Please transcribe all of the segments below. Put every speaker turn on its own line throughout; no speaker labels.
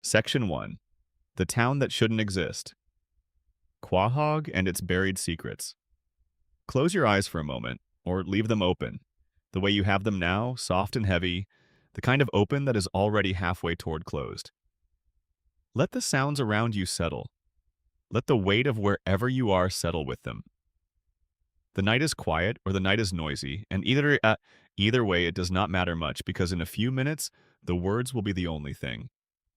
Section 1. The Town That Shouldn't Exist. Quahog and Its Buried Secrets. Close your eyes for a moment, or leave them open. The way you have them now, soft and heavy, the kind of open that is already halfway toward closed. Let the sounds around you settle. Let the weight of wherever you are settle with them. The night is quiet or the night is noisy, and either way it does not matter much because in a few minutes, the words will be the only thing.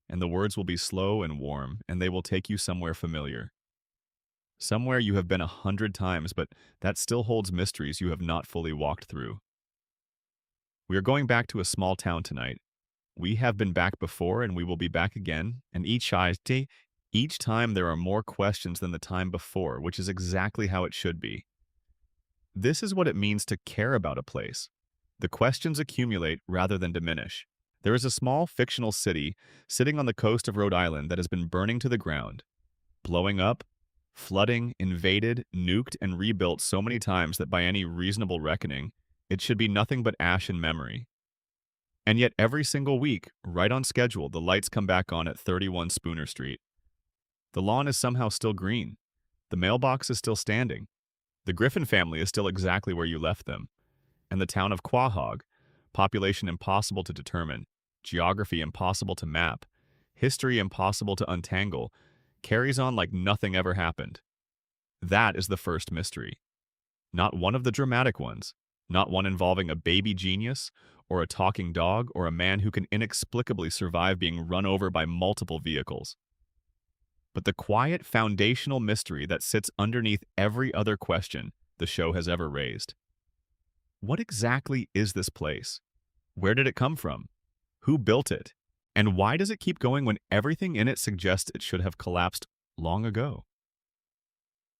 And the words will be slow and warm, and they will take you somewhere familiar. Somewhere you have been 100 times, but that still holds mysteries you have not fully walked through. We are going back to a small town tonight. We have been back before, and we will be back again, and each time there are more questions than the time before, which is exactly how it should be. This is what it means to care about a place. The questions accumulate rather than diminish. There is a small fictional city sitting on the coast of Rhode Island that has been burning to the ground, blowing up, flooding, invaded, nuked, and rebuilt so many times that by any reasonable reckoning, it should be nothing but ash and memory. And yet every single week, right on schedule, the lights come back on at 31 Spooner Street. The lawn is somehow still green. The mailbox is still standing. The Griffin family is still exactly where you left them. And the town of Quahog, population impossible to determine, geography impossible to map, history impossible to untangle, carries on like nothing ever happened. That is the first mystery. Not one of the dramatic ones, not one involving a baby genius, or a talking dog, or a man who can inexplicably survive being run over by multiple vehicles. But the quiet foundational mystery that sits underneath every other question the show has ever raised. What exactly is this place? Where did it come from? Who built it? And why does it keep going when everything in it suggests it should have collapsed long ago?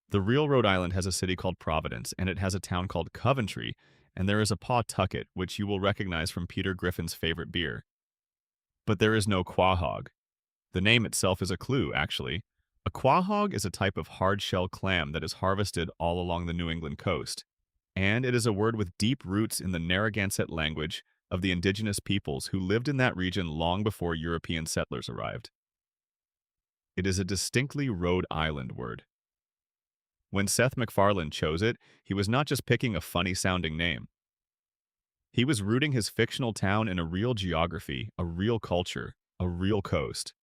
The real Rhode Island has a city called Providence, and it has a town called Coventry, and there is a Pawtucket, which you will recognize from Peter Griffin's favorite beer. But there is no Quahog. The name itself is a clue, actually. A quahog is a type of hard-shell clam that is harvested all along the New England coast, and it is a word with deep roots in the Narragansett language of the indigenous peoples who lived in that region long before European settlers arrived. It is a distinctly Rhode Island word. When Seth MacFarlane chose it, he was not just picking a funny-sounding name. He was rooting his fictional town in a real geography, a real culture, a real coast.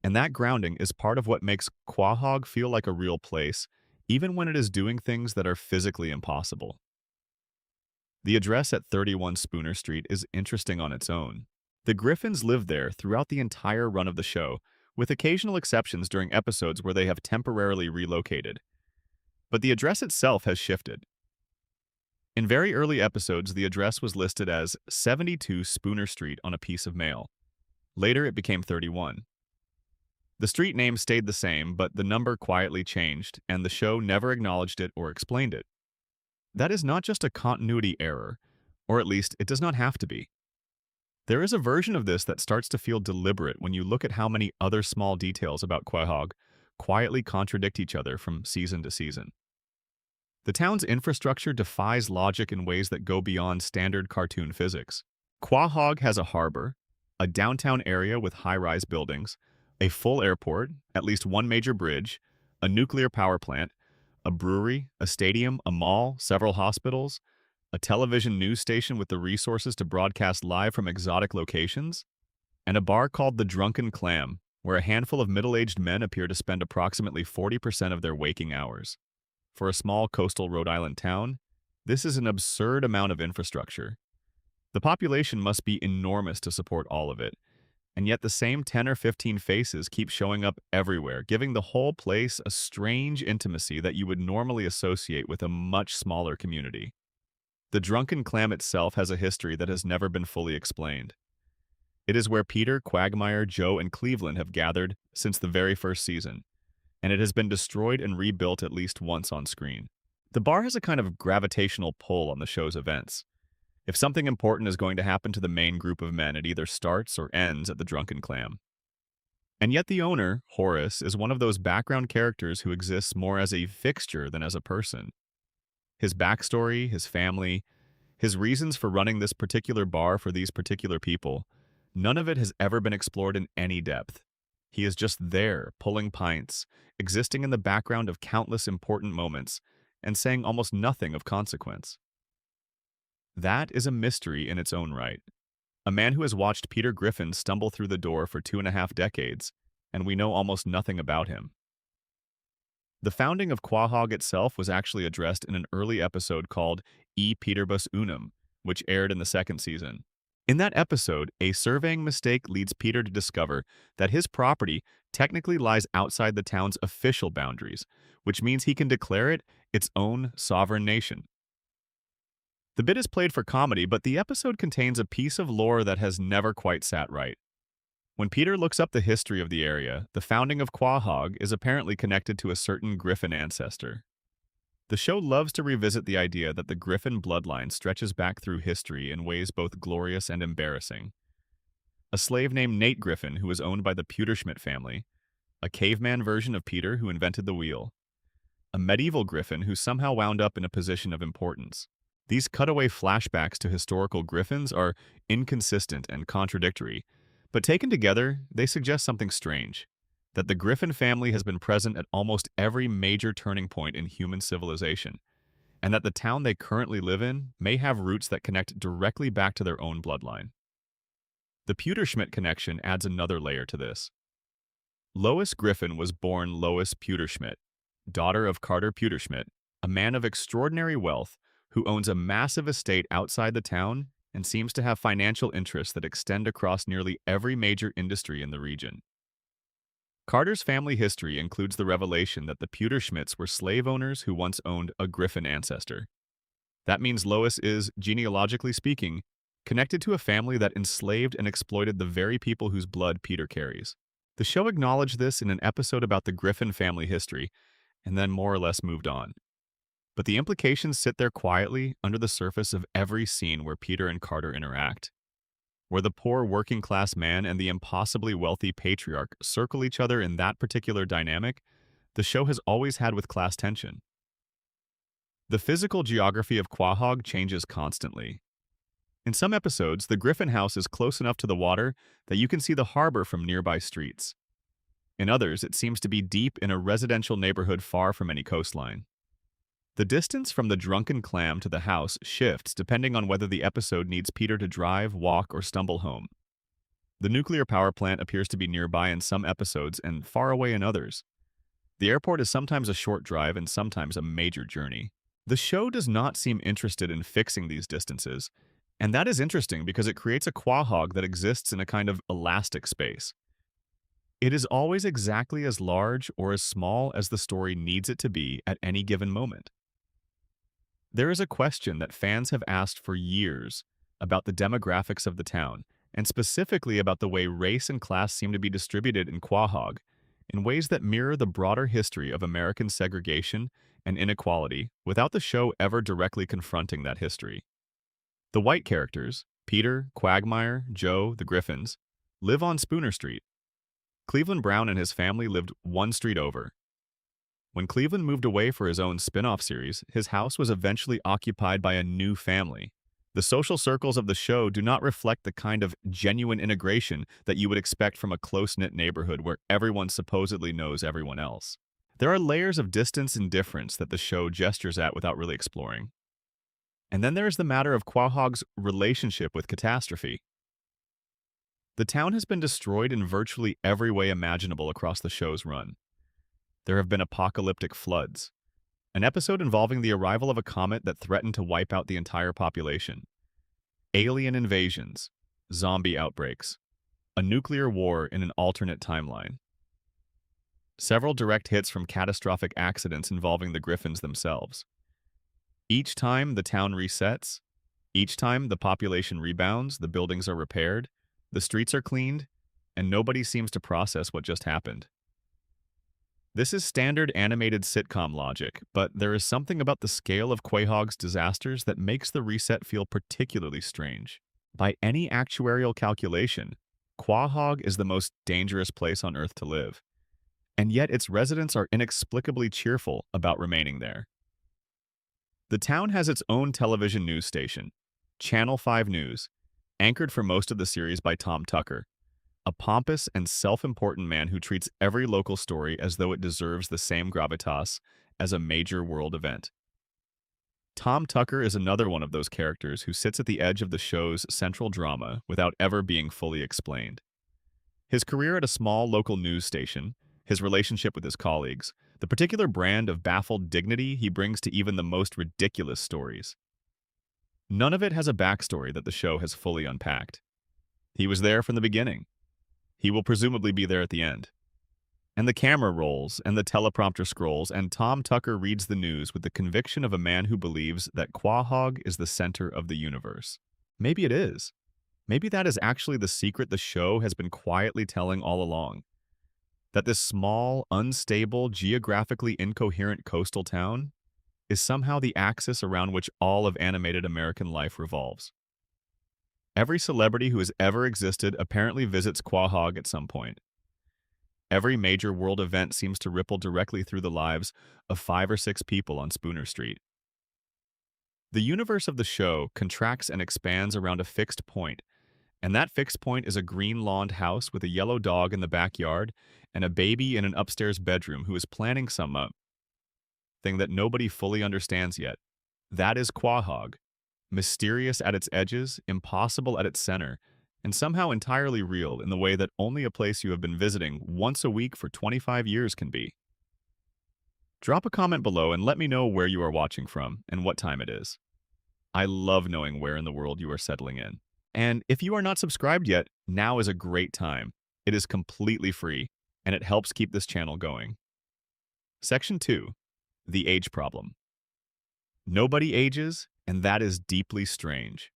And that grounding is part of what makes Quahog feel like a real place, even when it is doing things that are physically impossible. The address at 31 Spooner Street is interesting on its own. The Griffins lived there throughout the entire run of the show, with occasional exceptions during episodes where they have temporarily relocated. But the address itself has shifted. In very early episodes, the address was listed as 72 Spooner Street on a piece of mail. Later, it became 31. The street name stayed the same, but the number quietly changed, and the show never acknowledged it or explained it. That is not just a continuity error, or at least it does not have to be. There is a version of this that starts to feel deliberate when you look at how many other small details about Quahog quietly contradict each other from season to season. The town's infrastructure defies logic in ways that go beyond standard cartoon physics. Quahog has a harbor, a downtown area with high-rise buildings, a full airport, at least one major bridge, a nuclear power plant, a brewery, a stadium, a mall, several hospitals, a television news station with the resources to broadcast live from exotic locations, and a bar called the Drunken Clam, where a handful of middle-aged men appear to spend approximately 40% of their waking hours. For a small coastal Rhode Island town, this is an absurd amount of infrastructure. The population must be enormous to support all of it, and yet the same 10 or 15 faces keep showing up everywhere, giving the whole place a strange intimacy that you would normally associate with a much smaller community. The Drunken Clam itself has a history that has never been fully explained. It is where Peter, Quagmire, Joe, and Cleveland have gathered since the very first season, and it has been destroyed and rebuilt at least once on screen. The bar has a kind of gravitational pull on the show's events. If something important is going to happen to the main group of men, it either starts or ends at the Drunken Clam. And yet the owner, Horace, is one of those background characters who exists more as a fixture than as a person. His backstory, his family, his reasons for running this particular bar for these particular people, none of it has ever been explored in any depth. He is just there, pulling pints, existing in the background of countless important moments, and saying almost nothing of consequence. That is a mystery in its own right. A man who has watched Peter Griffin stumble through the door for 2.5 decades, and we know almost nothing about him. The founding of Quahog itself was actually addressed in an early episode called E Peterbus Unum, which aired in the second season. In that episode, a surveying mistake leads Peter to discover that his property technically lies outside the town's official boundaries, which means he can declare it its own sovereign nation. The bit is played for comedy, but the episode contains a piece of lore that has never quite sat right. When Peter looks up the history of the area, the founding of Quahog is apparently connected to a certain Griffin ancestor. The show loves to revisit the idea that the Griffin bloodline stretches back through history in ways both glorious and embarrassing. A slave named Nate Griffin who was owned by the Pewterschmidt family, a caveman version of Peter who invented the wheel, a medieval Griffin who somehow wound up in a position of importance. These cutaway flashbacks to historical Griffins are inconsistent and contradictory, but taken together, they suggest something strange: that the Griffin family has been present at almost every major turning point in human civilization, and that the town they currently live in may have roots that connect directly back to their own bloodline. The Pewterschmidt connection adds another layer to this. Lois Griffin was born Lois Pewterschmidt, daughter of Carter Pewterschmidt, a man of extraordinary wealth who owns a massive estate outside the town and seems to have financial interests that extend across nearly every major industry in the region. Carter's family history includes the revelation that the Pewterschmidts were slave owners who once owned a Griffin ancestor. That means Lois is, genealogically speaking, connected to a family that enslaved and exploited the very people whose blood Peter carries. The show acknowledged this in an episode about the Griffin family history, and then more or less moved on. But the implications sit there quietly under the surface of every scene where Peter and Carter interact. Where the poor working-class man and the impossibly wealthy patriarch circle each other in that particular dynamic, the show has always had with class tension. The physical geography of Quahog changes constantly. In some episodes, the Griffin house is close enough to the water that you can see the harbor from nearby streets. In others, it seems to be deep in a residential neighborhood far from any coastline. The distance from the drunken clam to the house shifts depending on whether the episode needs Peter to drive, walk, or stumble home. The nuclear power plant appears to be nearby in some episodes and far away in others. The airport is sometimes a short drive and sometimes a major journey. The show does not seem interested in fixing these distances, and that is interesting because it creates a quahog that exists in a kind of elastic space. It is always exactly as large or as small as the story needs it to be at any given moment. There is a question that fans have asked for years about the demographics of the town, and specifically about the way race and class seem to be distributed in Quahog, in ways that mirror the broader history of American segregation and inequality without the show ever directly confronting that history. The white characters, Peter, Quagmire, Joe, the Griffins, live on Spooner Street. Cleveland Brown and his family lived one street over. When Cleveland moved away for his own spin-off series, his house was eventually occupied by a new family. The social circles of the show do not reflect the kind of genuine integration that you would expect from a close-knit neighborhood where everyone supposedly knows everyone else. There are layers of distance and difference that the show gestures at without really exploring. And then there is the matter of Quahog's relationship with catastrophe. The town has been destroyed in virtually every way imaginable across the show's run. There have been apocalyptic floods, an episode involving the arrival of a comet that threatened to wipe out the entire population, alien invasions, zombie outbreaks, a nuclear war in an alternate timeline, several direct hits from catastrophic accidents involving the Griffins themselves. Each time the town resets, each time the population rebounds, the buildings are repaired, the streets are cleaned, and nobody seems to process what just happened. This is standard animated sitcom logic, but there is something about the scale of Quahog's disasters that makes the reset feel particularly strange. By any actuarial calculation, Quahog is the most dangerous place on Earth to live, and yet its residents are inexplicably cheerful about remaining there. The town has its own television news station, Channel 5 News, anchored for most of the series by Tom Tucker. a pompous and self-important man who treats every local story as though it deserves the same gravitas as a major world event. Tom Tucker is another one of those characters who sits at the edge of the show's central drama without ever being fully explained. His career at a small local news station, his relationship with his colleagues, the particular brand of baffled dignity he brings to even the most ridiculous stories. None of it has a backstory that the show has fully unpacked. He was there from the beginning. He will presumably be there at the end. And the camera rolls, and the teleprompter scrolls, and Tom Tucker reads the news with the conviction of a man who believes that Quahog is the center of the universe. Maybe it is. Maybe that is actually the secret the show has been quietly telling all along. That this small, unstable, geographically incoherent coastal town is somehow the axis around which all of animated American life revolves. Every celebrity who has ever existed apparently visits Quahog at some point. Every major world event seems to ripple directly through the lives of 5 or 6 people on Spooner Street. The universe of the show contracts and expands around a fixed point, and that fixed point is a green-lawned house with a yellow dog in the backyard and a baby in an upstairs bedroom who is planning some thing that nobody fully understands yet. That is Quahog, mysterious at its edges, impossible at its center, and somehow entirely real in the way that only a place you have been visiting once a week for 25 years can be. Drop a comment below and let me know where you are watching from and what time it is. I love knowing where in the world you are settling in. And if you are not subscribed yet, now is a great time. It is completely free, and it helps keep this channel going. Section 2. The Age Problem. Nobody ages, and that is deeply strange.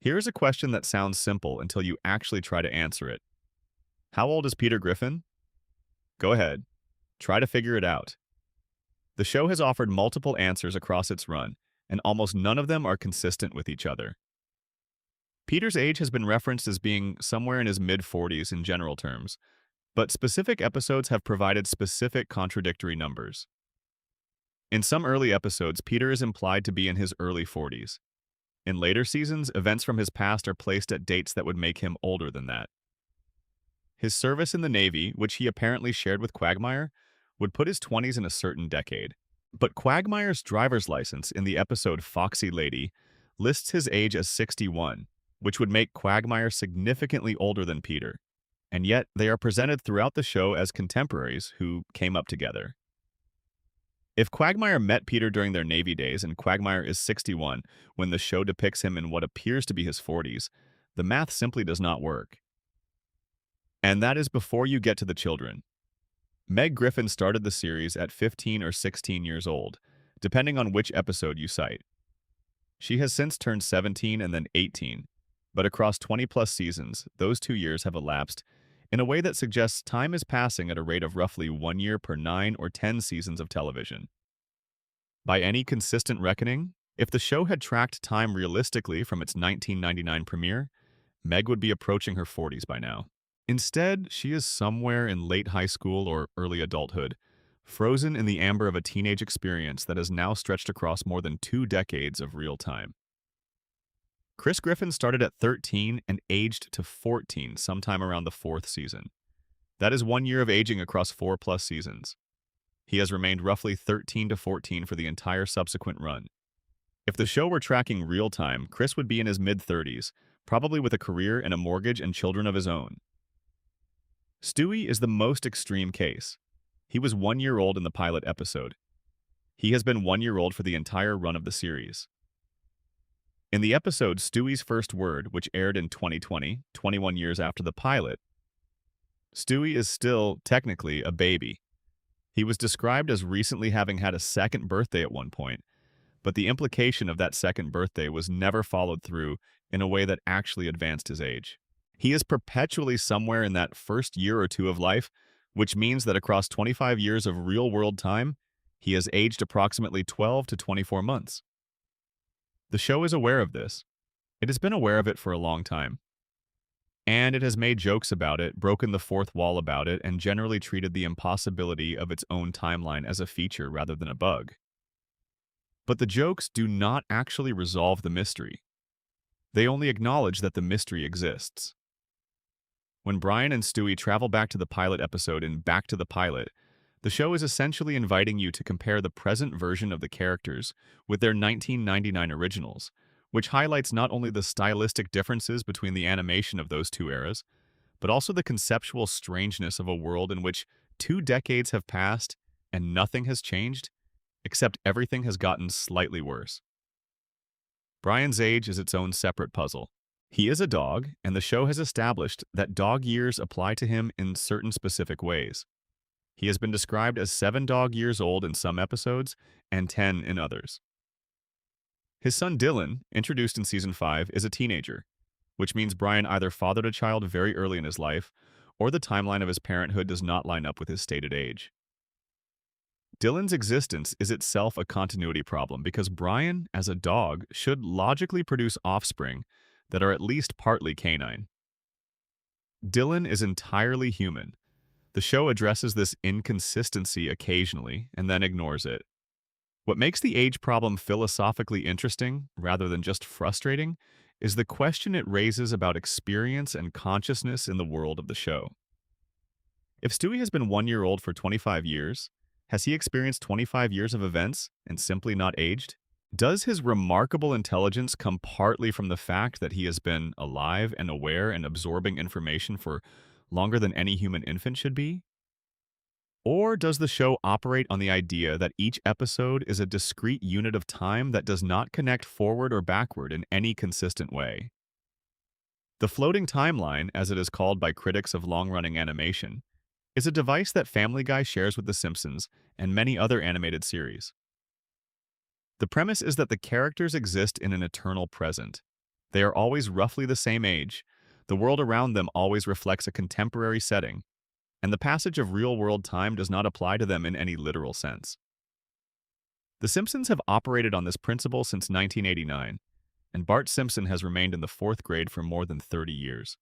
Here is a question that sounds simple until you actually try to answer it. How old is Peter Griffin? Go ahead. Try to figure it out. The show has offered multiple answers across its run, and almost none of them are consistent with each other. Peter's age has been referenced as being somewhere in his mid-40s in general terms, but specific episodes have provided specific contradictory numbers. In some early episodes, Peter is implied to be in his early 40s. In later seasons, events from his past are placed at dates that would make him older than that. His service in the Navy, which he apparently shared with Quagmire, would put his 20s in a certain decade. But Quagmire's driver's license in the episode Foxy Lady lists his age as 61, which would make Quagmire significantly older than Peter. And yet, they are presented throughout the show as contemporaries who came up together. If Quagmire met Peter during their Navy days and Quagmire is 61 when the show depicts him in what appears to be his 40s, the math simply does not work. And that is before you get to the children. Meg Griffin started the series at 15 or 16 years old, depending on which episode you cite. She has since turned 17 and then 18, but across 20-plus seasons, those 2 years have elapsed in a way that suggests time is passing at a rate of roughly 1 year per 9 or 10 seasons of television. By any consistent reckoning, if the show had tracked time realistically from its 1999 premiere, Meg would be approaching her 40s by now. Instead, she is somewhere in late high school or early adulthood, frozen in the amber of a teenage experience that has now stretched across more than 2 decades of real time. Chris Griffin started at 13 and aged to 14 sometime around the 4th season. That is 1 year of aging across 4-plus seasons. He has remained roughly 13 to 14 for the entire subsequent run. If the show were tracking real time, Chris would be in his mid-30s, probably with a career and a mortgage and children of his own. Stewie is the most extreme case. He was 1 year old in the pilot episode. He has been 1 year old for the entire run of the series. In the episode Stewie's First Word, which aired in 2020, 21 years after the pilot, Stewie is still, technically, a baby. He was described as recently having had a second birthday at one point, but the implication of that second birthday was never followed through in a way that actually advanced his age. He is perpetually somewhere in that first year or two of life, which means that across 25 years of real-world time, he has aged approximately 12 to 24 months. The show is aware of this. It has been aware of it for a long time. And it has made jokes about it, broken the fourth wall about it, and generally treated the impossibility of its own timeline as a feature rather than a bug. But the jokes do not actually resolve the mystery. They only acknowledge that the mystery exists. When Brian and Stewie travel back to the pilot episode in Back to the Pilot, the show is essentially inviting you to compare the present version of the characters with their 1999 originals, which highlights not only the stylistic differences between the animation of those two eras, but also the conceptual strangeness of a world in which 2 decades have passed and nothing has changed, except everything has gotten slightly worse. Brian's age is its own separate puzzle. He is a dog, and the show has established that dog years apply to him in certain specific ways. He has been described as 7 dog years old in some episodes and 10 in others. His son Dylan, introduced in season 5, is a teenager, which means Brian either fathered a child very early in his life, or the timeline of his parenthood does not line up with his stated age. Dylan's existence is itself a continuity problem because Brian, as a dog, should logically produce offspring that are at least partly canine. Dylan is entirely human. The show addresses this inconsistency occasionally and then ignores it. What makes the age problem philosophically interesting, rather than just frustrating, is the question it raises about experience and consciousness in the world of the show. If Stewie has been 1 year old for 25 years, has he experienced 25 years of events and simply not aged? Does his remarkable intelligence come partly from the fact that he has been alive and aware and absorbing information for longer than any human infant should be? Or does the show operate on the idea that each episode is a discrete unit of time that does not connect forward or backward in any consistent way? The floating timeline, as it is called by critics of long-running animation, is a device that Family Guy shares with The Simpsons and many other animated series. The premise is that the characters exist in an eternal present. They are always roughly the same age, the world around them always reflects a contemporary setting, and the passage of real-world time does not apply to them in any literal sense. The Simpsons have operated on this principle since 1989, and Bart Simpson has remained in the 4th grade for more than 30 years.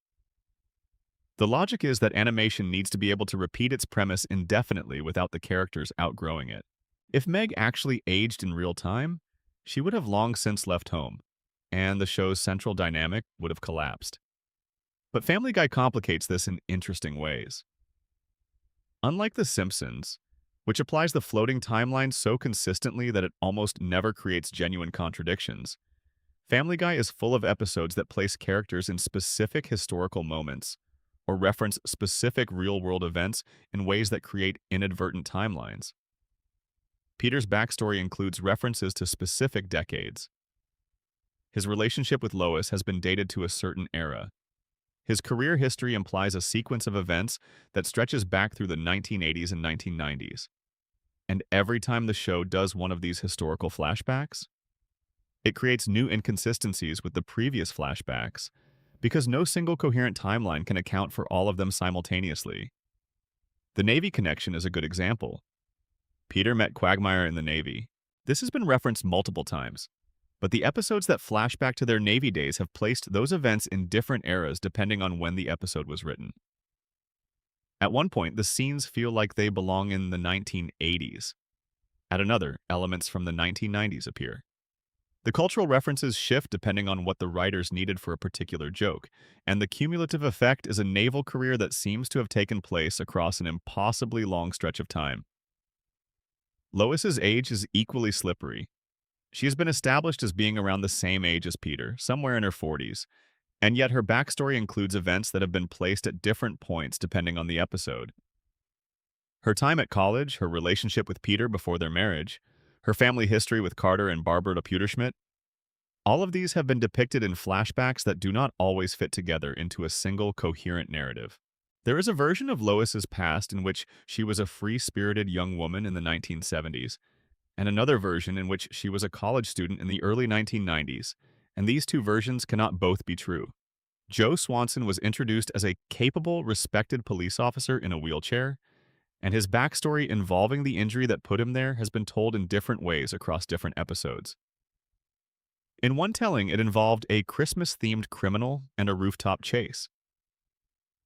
The logic is that animation needs to be able to repeat its premise indefinitely without the characters outgrowing it. If Meg actually aged in real time, she would have long since left home, and the show's central dynamic would have collapsed. But Family Guy complicates this in interesting ways. Unlike The Simpsons, which applies the floating timeline so consistently that it almost never creates genuine contradictions, Family Guy is full of episodes that place characters in specific historical moments or reference specific real-world events in ways that create inadvertent timelines. Peter's backstory includes references to specific decades. His relationship with Lois has been dated to a certain era. His career history implies a sequence of events that stretches back through the 1980s and 1990s. And every time the show does one of these historical flashbacks, it creates new inconsistencies with the previous flashbacks because no single coherent timeline can account for all of them simultaneously. The Navy connection is a good example. Peter met Quagmire in the Navy. This has been referenced multiple times, but the episodes that flash back to their Navy days have placed those events in different eras depending on when the episode was written. At one point, the scenes feel like they belong in the 1980s. At another, elements from the 1990s appear. The cultural references shift depending on what the writers needed for a particular joke, and the cumulative effect is a naval career that seems to have taken place across an impossibly long stretch of time. Lois's age is equally slippery. She has been established as being around the same age as Peter, somewhere in her 40s, and yet her backstory includes events that have been placed at different points depending on the episode. Her time at college, her relationship with Peter before their marriage, her family history with Carter and Barbara Puderschmidt, all of these have been depicted in flashbacks that do not always fit together into a single coherent narrative. There is a version of Lois's past in which she was a free-spirited young woman in the 1970s, and another version in which she was a college student in the early 1990s, and these two versions cannot both be true. Joe Swanson was introduced as a capable, respected police officer in a wheelchair, and his backstory involving the injury that put him there has been told in different ways across different episodes. In one telling, it involved a Christmas-themed criminal and a rooftop chase.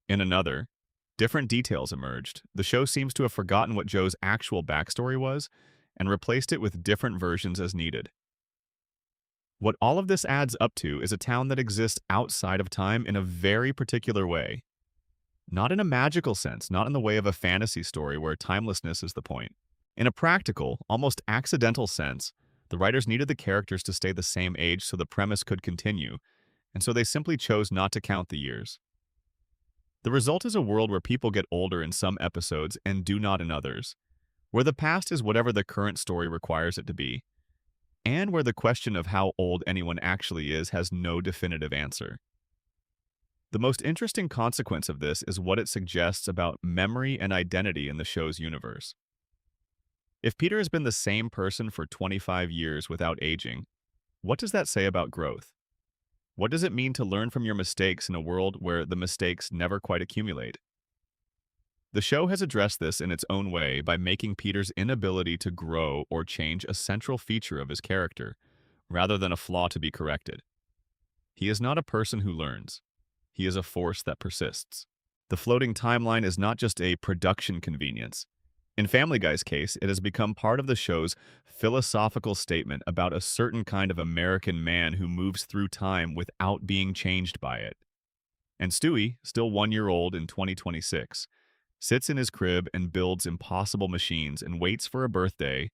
In another, different details emerged. The show seems to have forgotten what Joe's actual backstory was and replaced it with different versions as needed. What all of this adds up to is a town that exists outside of time in a very particular way. Not in a magical sense, not in the way of a fantasy story where timelessness is the point. In a practical, almost accidental sense, the writers needed the characters to stay the same age so the premise could continue, and so they simply chose not to count the years. The result is a world where people get older in some episodes and do not in others, where the past is whatever the current story requires it to be, and where the question of how old anyone actually is has no definitive answer. The most interesting consequence of this is what it suggests about memory and identity in the show's universe. If Peter has been the same person for 25 years without aging, what does that say about growth? What does it mean to learn from your mistakes in a world where the mistakes never quite accumulate? The show has addressed this in its own way by making Peter's inability to grow or change a central feature of his character, rather than a flaw to be corrected. He is not a person who learns. He is a force that persists. The floating timeline is not just a production convenience. In Family Guy's case, it has become part of the show's philosophical statement about a certain kind of American man who moves through time without being changed by it. And Stewie, still 1 year old in 2026, sits in his crib and builds impossible machines and waits for a birthday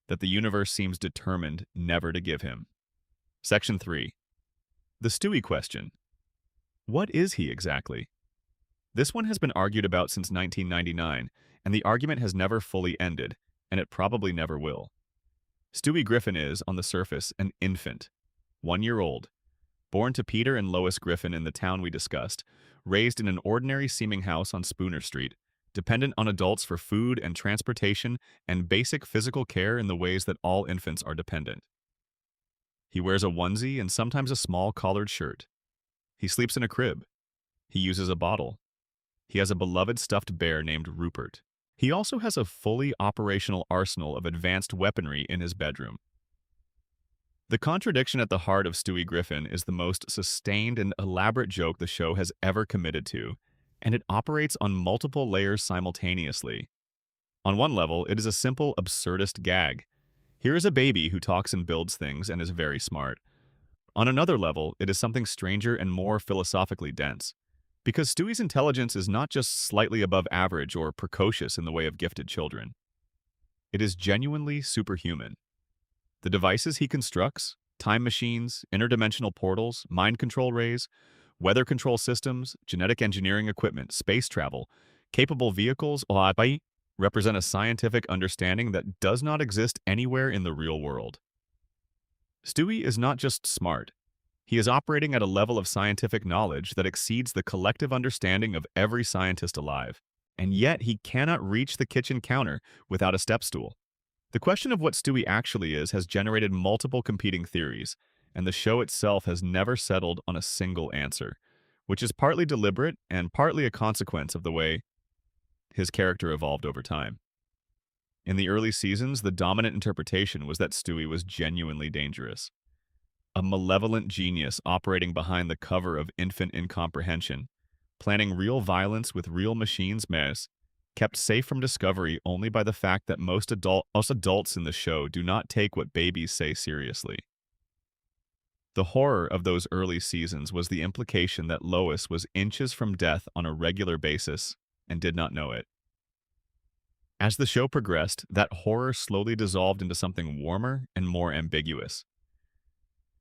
that the universe seems determined never to give him. Section 3. The Stewie question. What is he exactly? This one has been argued about since 1999, and the argument has never fully ended, and it probably never will. Stewie Griffin is, on the surface, an infant, 1 year old, born to Peter and Lois Griffin in the town we discussed, raised in an ordinary-seeming house on Spooner Street, dependent on adults for food and transportation and basic physical care in the ways that all infants are dependent. He wears a onesie and sometimes a small collared shirt. He sleeps in a crib. He uses a bottle. He has a beloved stuffed bear named Rupert. He also has a fully operational arsenal of advanced weaponry in his bedroom. The contradiction at the heart of Stewie Griffin is the most sustained and elaborate joke the show has ever committed to, and it operates on multiple layers simultaneously. On one level, it is a simple, absurdist gag. Here is a baby who talks and builds things and is very smart. On another level, it is something stranger and more philosophically dense, because Stewie's intelligence is not just slightly above average or precocious in the way of gifted children. It is genuinely superhuman. The devices he constructs, time machines, interdimensional portals, mind control rays, weather control systems, genetic engineering equipment, space travel, capable vehicles, represent a scientific understanding that does not exist anywhere in the real world. Stewie is not just smart. He is operating at a level of scientific knowledge that exceeds the collective understanding of every scientist alive, and yet he cannot reach the kitchen counter without a step stool. The question of what Stewie actually is has generated multiple competing theories, and the show itself has never settled on a single answer, which is partly deliberate and partly a consequence of the way his character evolved over time. In the early seasons, the dominant interpretation was that Stewie was genuinely dangerous. A malevolent genius operating behind the cover of infant incomprehension, planning real violence with real machines, kept safe from discovery only by the fact that most adults in the show do not take what babies say seriously. The horror of those early seasons was the implication that Lois was inches from death on a regular basis and did not know it. As the show progressed, that horror slowly dissolved into something warmer and more ambiguous.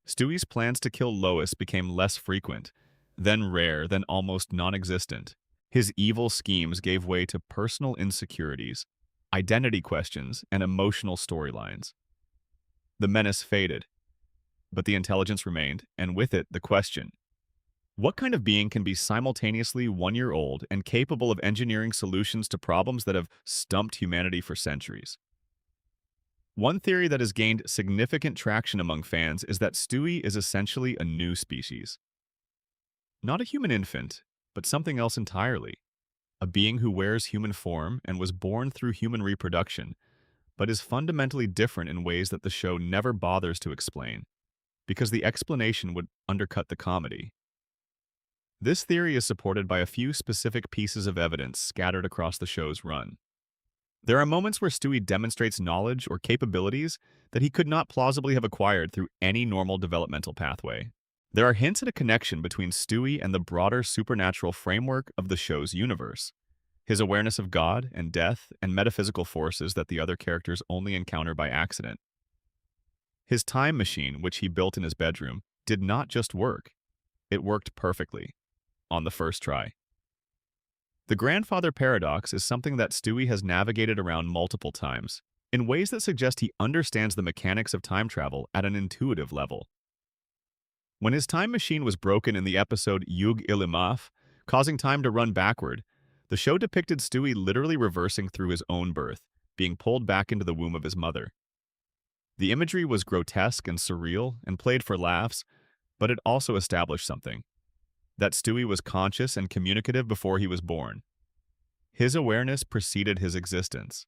Stewie's plans to kill Lois became less frequent, then rare, then almost non-existent. His evil schemes gave way to personal insecurities, identity questions, and emotional storylines. The menace faded, but the intelligence remained, and with it, the question. What kind of being can be simultaneously 1 year old and capable of engineering solutions to problems that have stumped humanity for centuries? One theory that has gained significant traction among fans is that Stewie is essentially a new species. Not a human infant, but something else entirely. A being who wears human form and was born through human reproduction, but is fundamentally different in ways that the show never bothers to explain, because the explanation would undercut the comedy. This theory is supported by a few specific pieces of evidence scattered across the show's run. There are moments where Stewie demonstrates knowledge or capabilities that he could not plausibly have acquired through any normal developmental pathway. There are hints at a connection between Stewie and the broader supernatural framework of the show's universe. His awareness of God and death and metaphysical forces that the other characters only encounter by accident. His time machine, which he built in his bedroom, did not just work. It worked perfectly, on the first try. The grandfather paradox is something that Stewie has navigated around multiple times, in ways that suggest he understands the mechanics of time travel at an intuitive level. When his time machine was broken in the episode Yug Ilimaf, causing time to run backward, the show depicted Stewie literally reversing through his own birth, being pulled back into the womb of his mother. The imagery was grotesque and surreal and played for laughs, but it also established something: that Stewie was conscious and communicative before he was born. His awareness preceded his existence.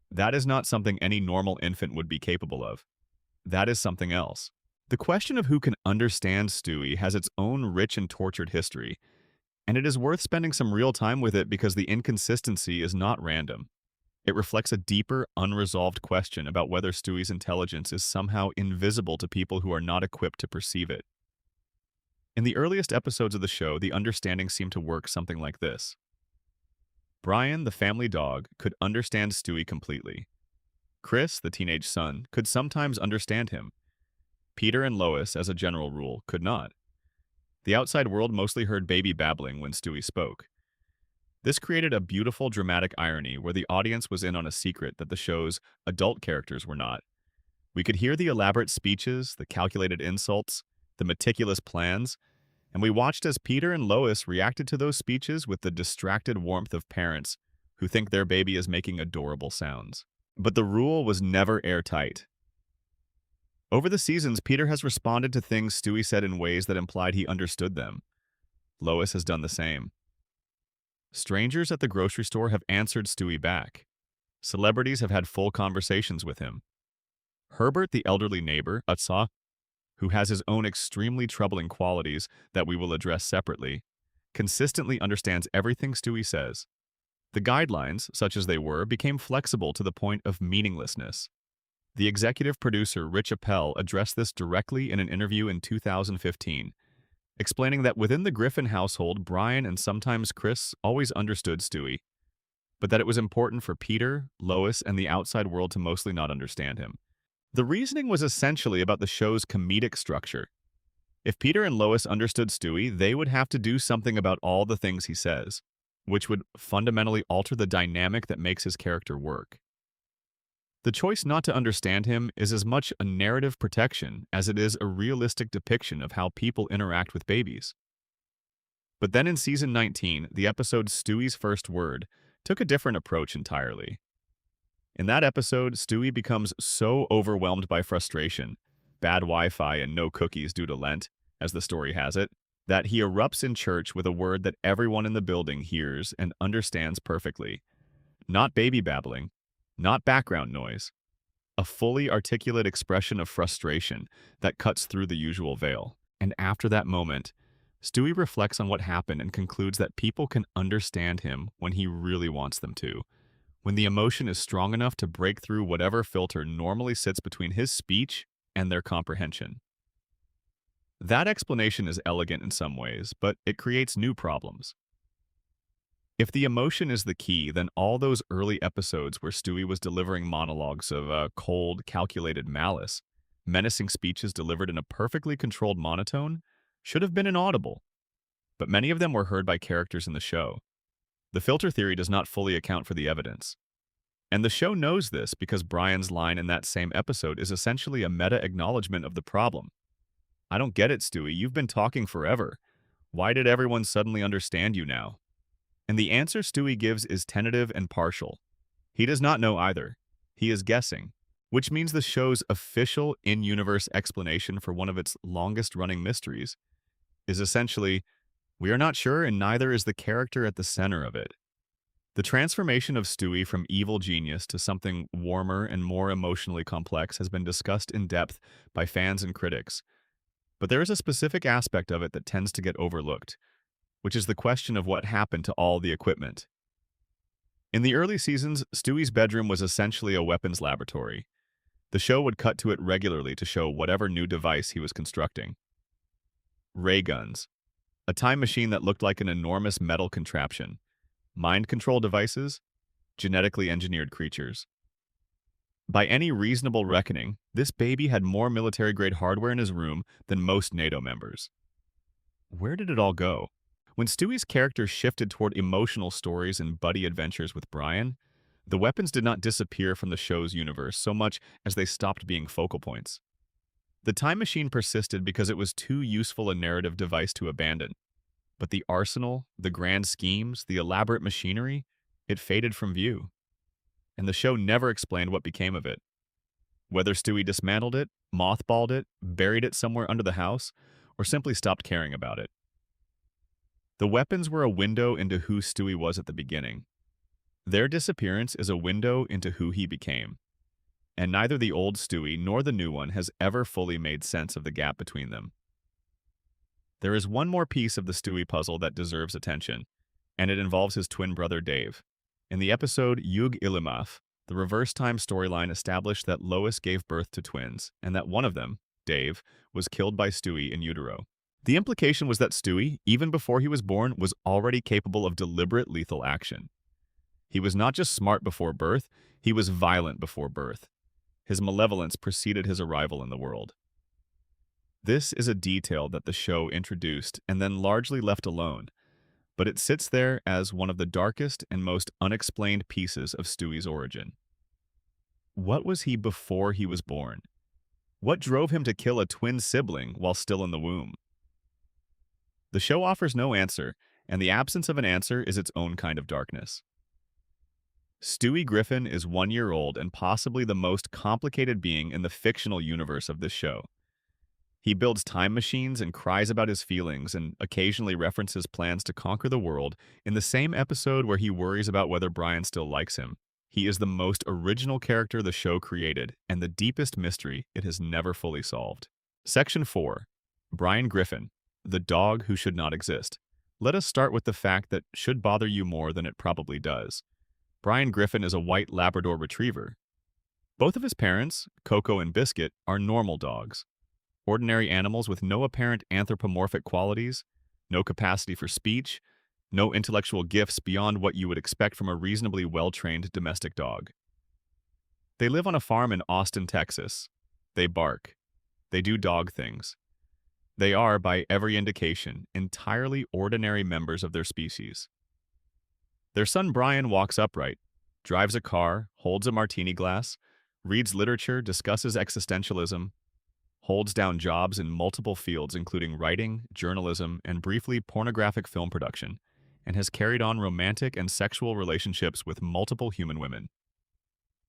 That is not something any normal infant would be capable of. That is something else. The question of who can understand Stewie has its own rich and tortured history, and it is worth spending some real time with it because the inconsistency is not random. It reflects a deeper, unresolved question about whether Stewie's intelligence is somehow invisible to people who are not equipped to perceive it. In the earliest episodes of the show, the understanding seemed to work something like this. Brian, the family dog, could understand Stewie completely. Chris, the teenage son, could sometimes understand him. Peter and Lois, as a general rule, could not. The outside world mostly heard baby babbling when Stewie spoke. This created a beautiful dramatic irony where the audience was in on a secret that the show's adult characters were not. We could hear the elaborate speeches, the calculated insults, the meticulous plans, and we watched as Peter and Lois reacted to those speeches with the distracted warmth of parents who think their baby is making adorable sounds. But the rule was never airtight. Over the seasons, Peter has responded to things Stewie said in ways that implied he understood them. Lois has done the same. Strangers at the grocery store have answered Stewie back. Celebrities have had full conversations with him. Herbert, the elderly neighbor, Utsaw, who has his own extremely troubling qualities that we will address separately, consistently understands everything Stewie says. The guidelines, such as they were, became flexible to the point of meaninglessness. The executive producer, Rich Appel, addressed this directly in an interview in 2015, explaining that within the Griffin household, Brian and sometimes Chris always understood Stewie, but that it was important for Peter, Lois, and the outside world to mostly not understand him. The reasoning was essentially about the show's comedic structure. If Peter and Lois understood Stewie, they would have to do something about all the things he says, which would fundamentally alter the dynamic that makes his character work. The choice not to understand him is as much a narrative protection as it is a realistic depiction of how people interact with babies. But then in season 19, the episode Stewie's First Word took a different approach entirely. In that episode, Stewie becomes so overwhelmed by frustration, bad Wi-Fi and no cookies due to Lent, as the story has it, that he erupts in church with a word that everyone in the building hears and understands perfectly. Not baby babbling, not background noise. A fully articulate expression of frustration that cuts through the usual veil. And after that moment, Stewie reflects on what happened and concludes that people can understand him when he really wants them to, when the emotion is strong enough to break through whatever filter normally sits between his speech and their comprehension. That explanation is elegant in some ways, but it creates new problems. If the emotion is the key, then all those early episodes where Stewie was delivering monologues of cold, calculated malice, menacing speeches delivered in a perfectly controlled monotone, should have been inaudible. But many of them were heard by characters in the show. The filter theory does not fully account for the evidence. And the show knows this because Brian's line in that same episode is essentially a meta-acknowledgement of the problem. I don't get it, Stewie. You've been talking forever. Why did everyone suddenly understand you now? And the answer Stewie gives is tentative and partial. He does not know either. He is guessing, which means the show's official in-universe explanation for one of its longest-running mysteries is essentially, we are not sure and neither is the character at the center of it. The transformation of Stewie from evil genius to something warmer and more emotionally complex has been discussed in depth by fans and critics, but there is a specific aspect of it that tends to get overlooked, which is the question of what happened to all the equipment. In the early seasons, Stewie's bedroom was essentially a weapons laboratory. The show would cut to it regularly to show whatever new device he was constructing. ray guns, a time machine that looked like an enormous metal contraption, mind control devices, genetically engineered creatures. By any reasonable reckoning, this baby had more military-grade hardware in his room than most NATO members. Where did it all go? When Stewie's character shifted toward emotional stories and buddy adventures with Brian, the weapons did not disappear from the show's universe so much as they stopped being focal points. The time machine persisted because it was too useful a narrative device to abandon. But the arsenal, the grand schemes, the elaborate machinery, it faded from view. And the show never explained what became of it. Whether Stewie dismantled it, mothballed it, buried it somewhere under the house, or simply stopped caring about it. The weapons were a window into who Stewie was at the beginning. Their disappearance is a window into who he became. And neither the old Stewie nor the new one has ever fully made sense of the gap between them. There is one more piece of the Stewie puzzle that deserves attention, and it involves his twin brother Dave. In the episode Yug Ilimaf, the reverse time storyline established that Lois gave birth to twins, and that one of them, Dave, was killed by Stewie in utero. The implication was that Stewie, even before he was born, was already capable of deliberate lethal action. He was not just smart before birth, he was violent before birth. His malevolence preceded his arrival in the world. This is a detail that the show introduced and then largely left alone, but it sits there as one of the darkest and most unexplained pieces of Stewie's origin. What was he before he was born? What drove him to kill a twin sibling while still in the womb? The show offers no answer, and the absence of an answer is its own kind of darkness. Stewie Griffin is 1 year old and possibly the most complicated being in the fictional universe of this show. He builds time machines and cries about his feelings and occasionally references plans to conquer the world in the same episode where he worries about whether Brian still likes him. He is the most original character the show created and the deepest mystery it has never fully solved. Section 4. Brian Griffin, the dog who should not exist. Let us start with the fact that should bother you more than it probably does. Brian Griffin is a white Labrador retriever. Both of his parents, Coco and Biscuit, are normal dogs. Ordinary animals with no apparent anthropomorphic qualities, no capacity for speech, no intellectual gifts beyond what you would expect from a reasonably well-trained domestic dog. They live on a farm in Austin, Texas. They bark. They do dog things. They are, by every indication, entirely ordinary members of their species. Their son Brian walks upright, drives a car, holds a martini glass, reads literature, discusses existentialism, holds down jobs in multiple fields including writing, journalism, and briefly pornographic film production, and has carried on romantic and sexual relationships with multiple human women.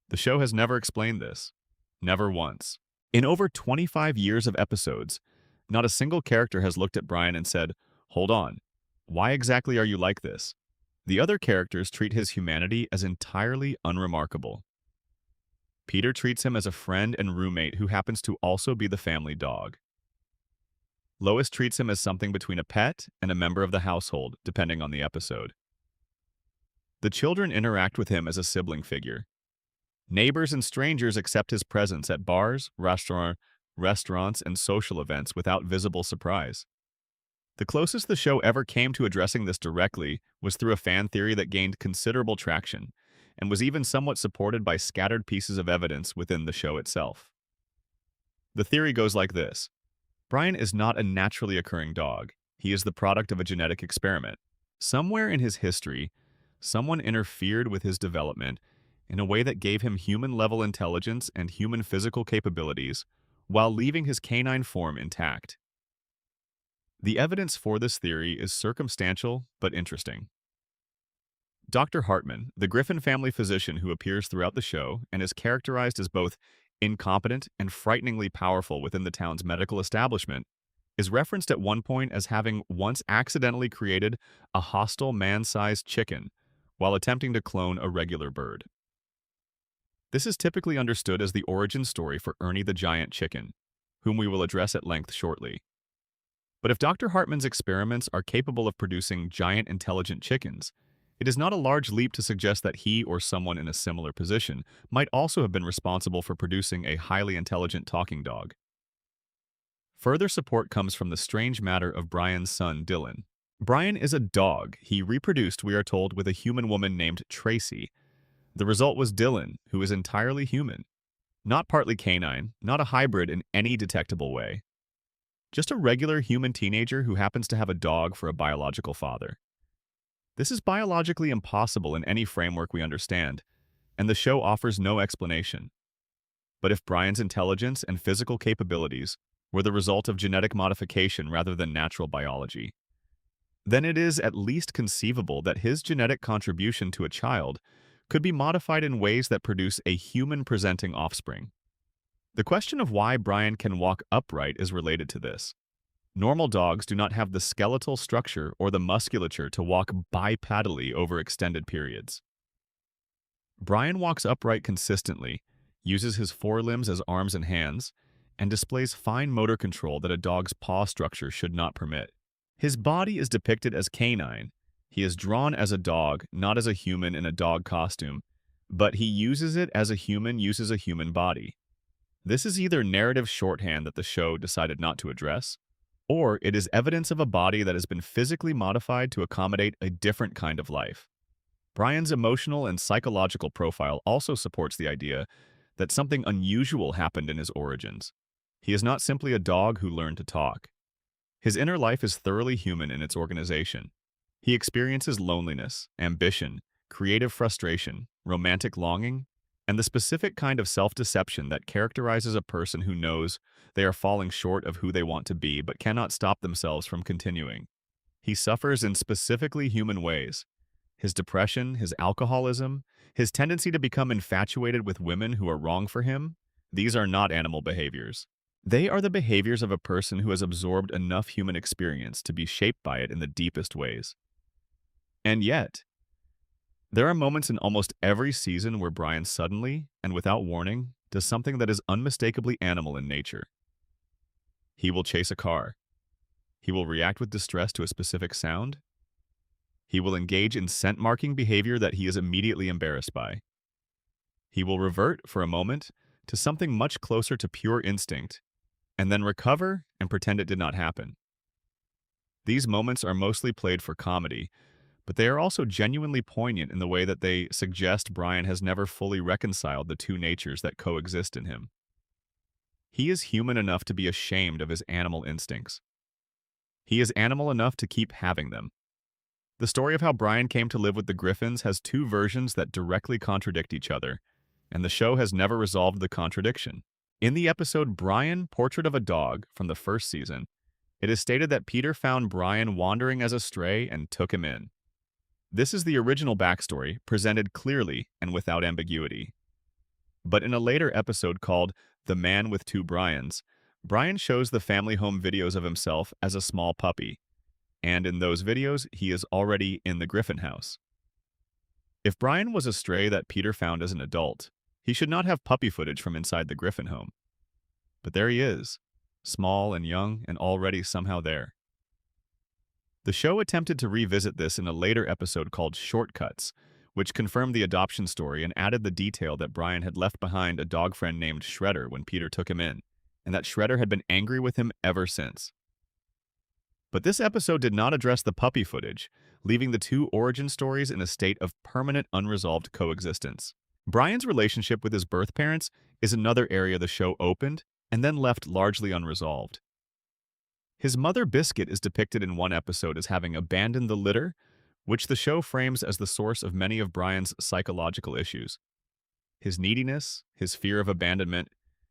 The show has never explained this. Never once. In over 25 years of episodes, not a single character has looked at Brian and said, "Hold on, why exactly are you like this?" The other characters treat his humanity as entirely unremarkable. Peter treats him as a friend and roommate who happens to also be the family dog. Lois treats him as something between a pet and a member of the household, depending on the episode. The children interact with him as a sibling figure. Neighbors and strangers accept his presence at bars, restaurants, and social events without visible surprise. The closest the show ever came to addressing this directly was through a fan theory that gained considerable traction, and was even somewhat supported by scattered pieces of evidence within the show itself. The theory goes like this. Brian is not a naturally occurring dog. He is the product of a genetic experiment. Somewhere in his history, someone interfered with his development in a way that gave him human-level intelligence and human physical capabilities while leaving his canine form intact. The evidence for this theory is circumstantial but interesting. Dr. Hartman, the Griffin family physician who appears throughout the show and is characterized as both incompetent and frighteningly powerful within the town's medical establishment, is referenced at one point as having once accidentally created a hostile man-sized chicken while attempting to clone a regular bird. This is typically understood as the origin story for Ernie the giant chicken, whom we will address at length shortly. But if Dr. Hartman's experiments are capable of producing giant intelligent chickens, it is not a large leap to suggest that he or someone in a similar position might also have been responsible for producing a highly intelligent talking dog. Further support comes from the strange matter of Brian's son, Dylan. Brian is a dog. He reproduced, we are told, with a human woman named Tracy. The result was Dylan, who is entirely human. Not partly canine, not a hybrid in any detectable way. Just a regular human teenager who happens to have a dog for a biological father. This is biologically impossible in any framework we understand, and the show offers no explanation. But if Brian's intelligence and physical capabilities were the result of genetic modification rather than natural biology, then it is at least conceivable that his genetic contribution to a child could be modified in ways that produce a human-presenting offspring. The question of why Brian can walk upright is related to this. Normal dogs do not have the skeletal structure or the musculature to walk bipedally over extended periods. Brian walks upright consistently, uses his forelimbs as arms and hands, and displays fine motor control that a dog's paw structure should not permit. His body is depicted as canine. He is drawn as a dog, not as a human in a dog costume, but he uses it as a human uses a human body. This is either narrative shorthand that the show decided not to address, or it is evidence of a body that has been physically modified to accommodate a different kind of life. Brian's emotional and psychological profile also supports the idea that something unusual happened in his origins. He is not simply a dog who learned to talk. His inner life is thoroughly human in its organization. He experiences loneliness, ambition, creative frustration, romantic longing, and the specific kind of self-deception that characterizes a person who knows they are falling short of who they want to be but cannot stop themselves from continuing. He suffers in specifically human ways. His depression, his alcoholism, his tendency to become infatuated with women who are wrong for him, these are not animal behaviors. They are the behaviors of a person who has absorbed enough human experience to be shaped by it in the deepest ways. And yet, there are moments in almost every season where Brian suddenly, and without warning, does something that is unmistakably animal in nature. He will chase a car. He will react with distress to a specific sound. He will engage in scent-marking behavior that he is immediately embarrassed by. He will revert, for a moment, to something much closer to pure instinct, and then recover and pretend it did not happen. These moments are mostly played for comedy, but they are also genuinely poignant in the way that they suggest Brian has never fully reconciled the two natures that coexist in him. He is human enough to be ashamed of his animal instincts. He is animal enough to keep having them. The story of how Brian came to live with the Griffins has two versions that directly contradict each other, and the show has never resolved the contradiction. In the episode Brian, Portrait of a Dog from the first season, it is stated that Peter found Brian wandering as a stray and took him in. This is the original backstory, presented clearly and without ambiguity. But in a later episode called The Man with Two Brians, Brian shows the family home videos of himself as a small puppy, and in those videos, he is already in the Griffin house. If Brian was a stray that Peter found as an adult, he should not have puppy footage from inside the Griffin home. But there he is, small and young and already somehow there. The show attempted to revisit this in a later episode called Shortcuts, which confirmed the adoption story and added the detail that Brian had left behind a dog friend named Shredder when Peter took him in, and that Shredder had been angry with him ever since. But this episode did not address the puppy footage, leaving the two origin stories in a state of permanent unresolved coexistence. Brian's relationship with his birth parents is another area the show opened and then left largely unresolved. His mother Biscuit is depicted in one episode as having abandoned the litter, which the show frames as the source of many of Brian's psychological issues. His neediness, his fear of abandonment,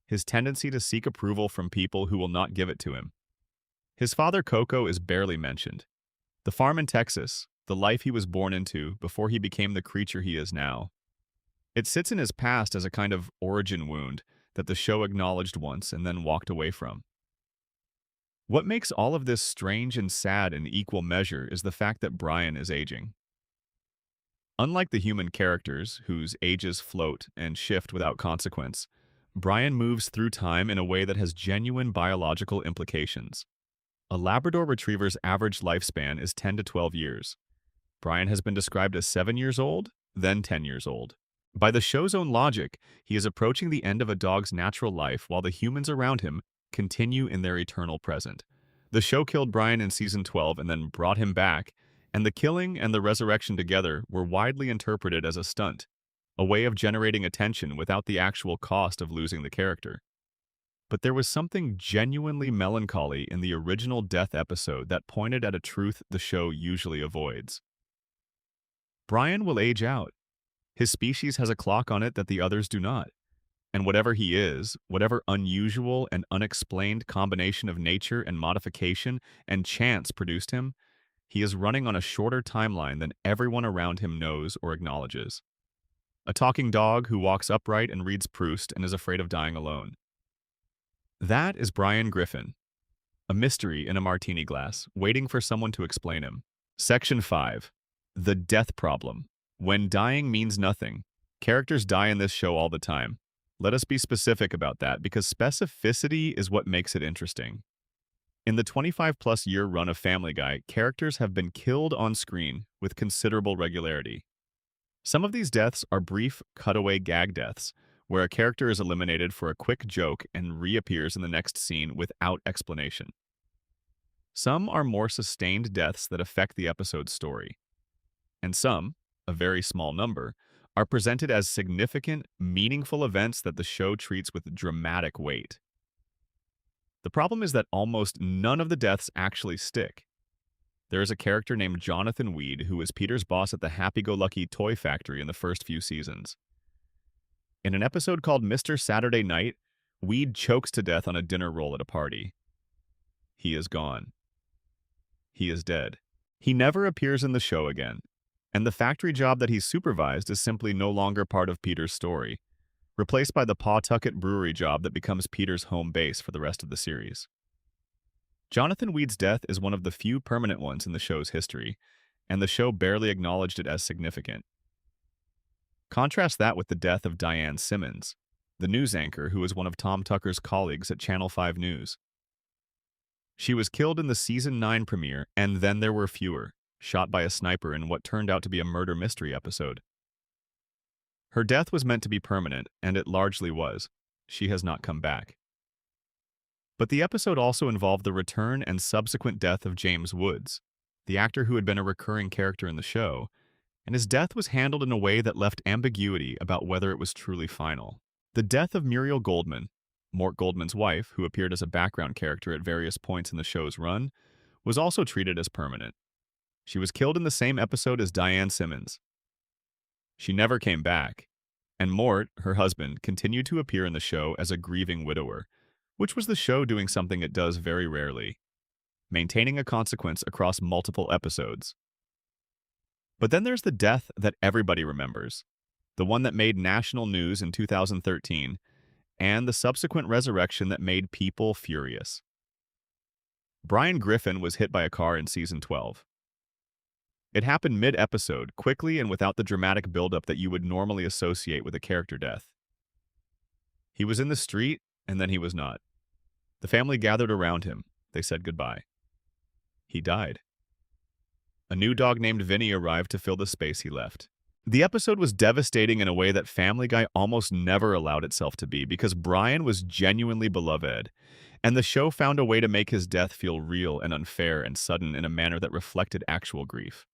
his tendency to seek approval from people who will not give it to him. His father Coco is barely mentioned. The farm in Texas, the life he was born into before he became the creature he is now. It sits in his past as a kind of origin wound that the show acknowledged once and then walked away from. What makes all of this strange and sad in equal measure is the fact that Brian is aging. Unlike the human characters, whose ages float and shift without consequence, Brian moves through time in a way that has genuine biological implications. A Labrador Retriever's average lifespan is 10 to 12 years. Brian has been described as 7 years old, then 10 years old. By the show's own logic, he is approaching the end of a dog's natural life while the humans around him continue in their eternal present. The show killed Brian in season 12 and then brought him back, and the killing and the resurrection together were widely interpreted as a stunt, a way of generating attention without the actual cost of losing the character. But there was something genuinely melancholy in the original death episode that pointed at a truth the show usually avoids. Brian will age out. His species has a clock on it that the others do not. And whatever he is, whatever unusual and unexplained combination of nature and modification and chance produced him, he is running on a shorter timeline than everyone around him knows or acknowledges. A talking dog who walks upright and reads Proust and is afraid of dying alone. That is Brian Griffin, a mystery in a martini glass, waiting for someone to explain him. Section 5. The Death Problem. When dying means nothing. Characters die in this show all the time. Let us be specific about that, because specificity is what makes it interesting. In the 25-plus year run of Family Guy, characters have been killed on screen with considerable regularity. Some of these deaths are brief, cutaway gag deaths, where a character is eliminated for a quick joke and reappears in the next scene without explanation. Some are more sustained deaths that affect the episode's story. And some, a very small number, are presented as significant, meaningful events that the show treats with dramatic weight. The problem is that almost none of the deaths actually stick. There is a character named Jonathan Weed who is Peter's boss at the happy-go-lucky toy factory in the first few seasons. In an episode called Mr. Saturday Night, Weed chokes to death on a dinner roll at a party. He is gone. He is dead. He never appears in the show again, and the factory job that he supervised is simply no longer part of Peter's story, replaced by the Pawtucket Brewery job that becomes Peter's home base for the rest of the series. Jonathan Weed's death is one of the few permanent ones in the show's history, and the show barely acknowledged it as significant. Contrast that with the death of Diane Simmons, the news anchor who was one of Tom Tucker's colleagues at Channel 5 News. She was killed in the Season 9 premiere, and then there were fewer, shot by a sniper in what turned out to be a murder mystery episode. Her death was meant to be permanent, and it largely was. She has not come back. But the episode also involved the return and subsequent death of James Woods, the actor who had been a recurring character in the show, and his death was handled in a way that left ambiguity about whether it was truly final. The death of Muriel Goldman, Mort Goldman's wife, who appeared as a background character at various points in the show's run, was also treated as permanent. She was killed in the same episode as Diane Simmons. She never came back, and Mort, her husband, continued to appear in the show as a grieving widower, which was the show doing something it does very rarely, maintaining a consequence across multiple episodes. But then there's the death that everybody remembers, the one that made national news in 2013, and the subsequent resurrection that made people furious. Brian Griffin was hit by a car in Season 12. It happened mid-episode, quickly and without the dramatic buildup that you would normally associate with a character death. He was in the street, and then he was not. The family gathered around him. They said goodbye. He died. A new dog named Vinny arrived to fill the space he left. The episode was devastating in a way that Family Guy almost never allowed itself to be, because Brian was genuinely beloved, and the show found a way to make his death feel real and unfair and sudden in a manner that reflected actual grief.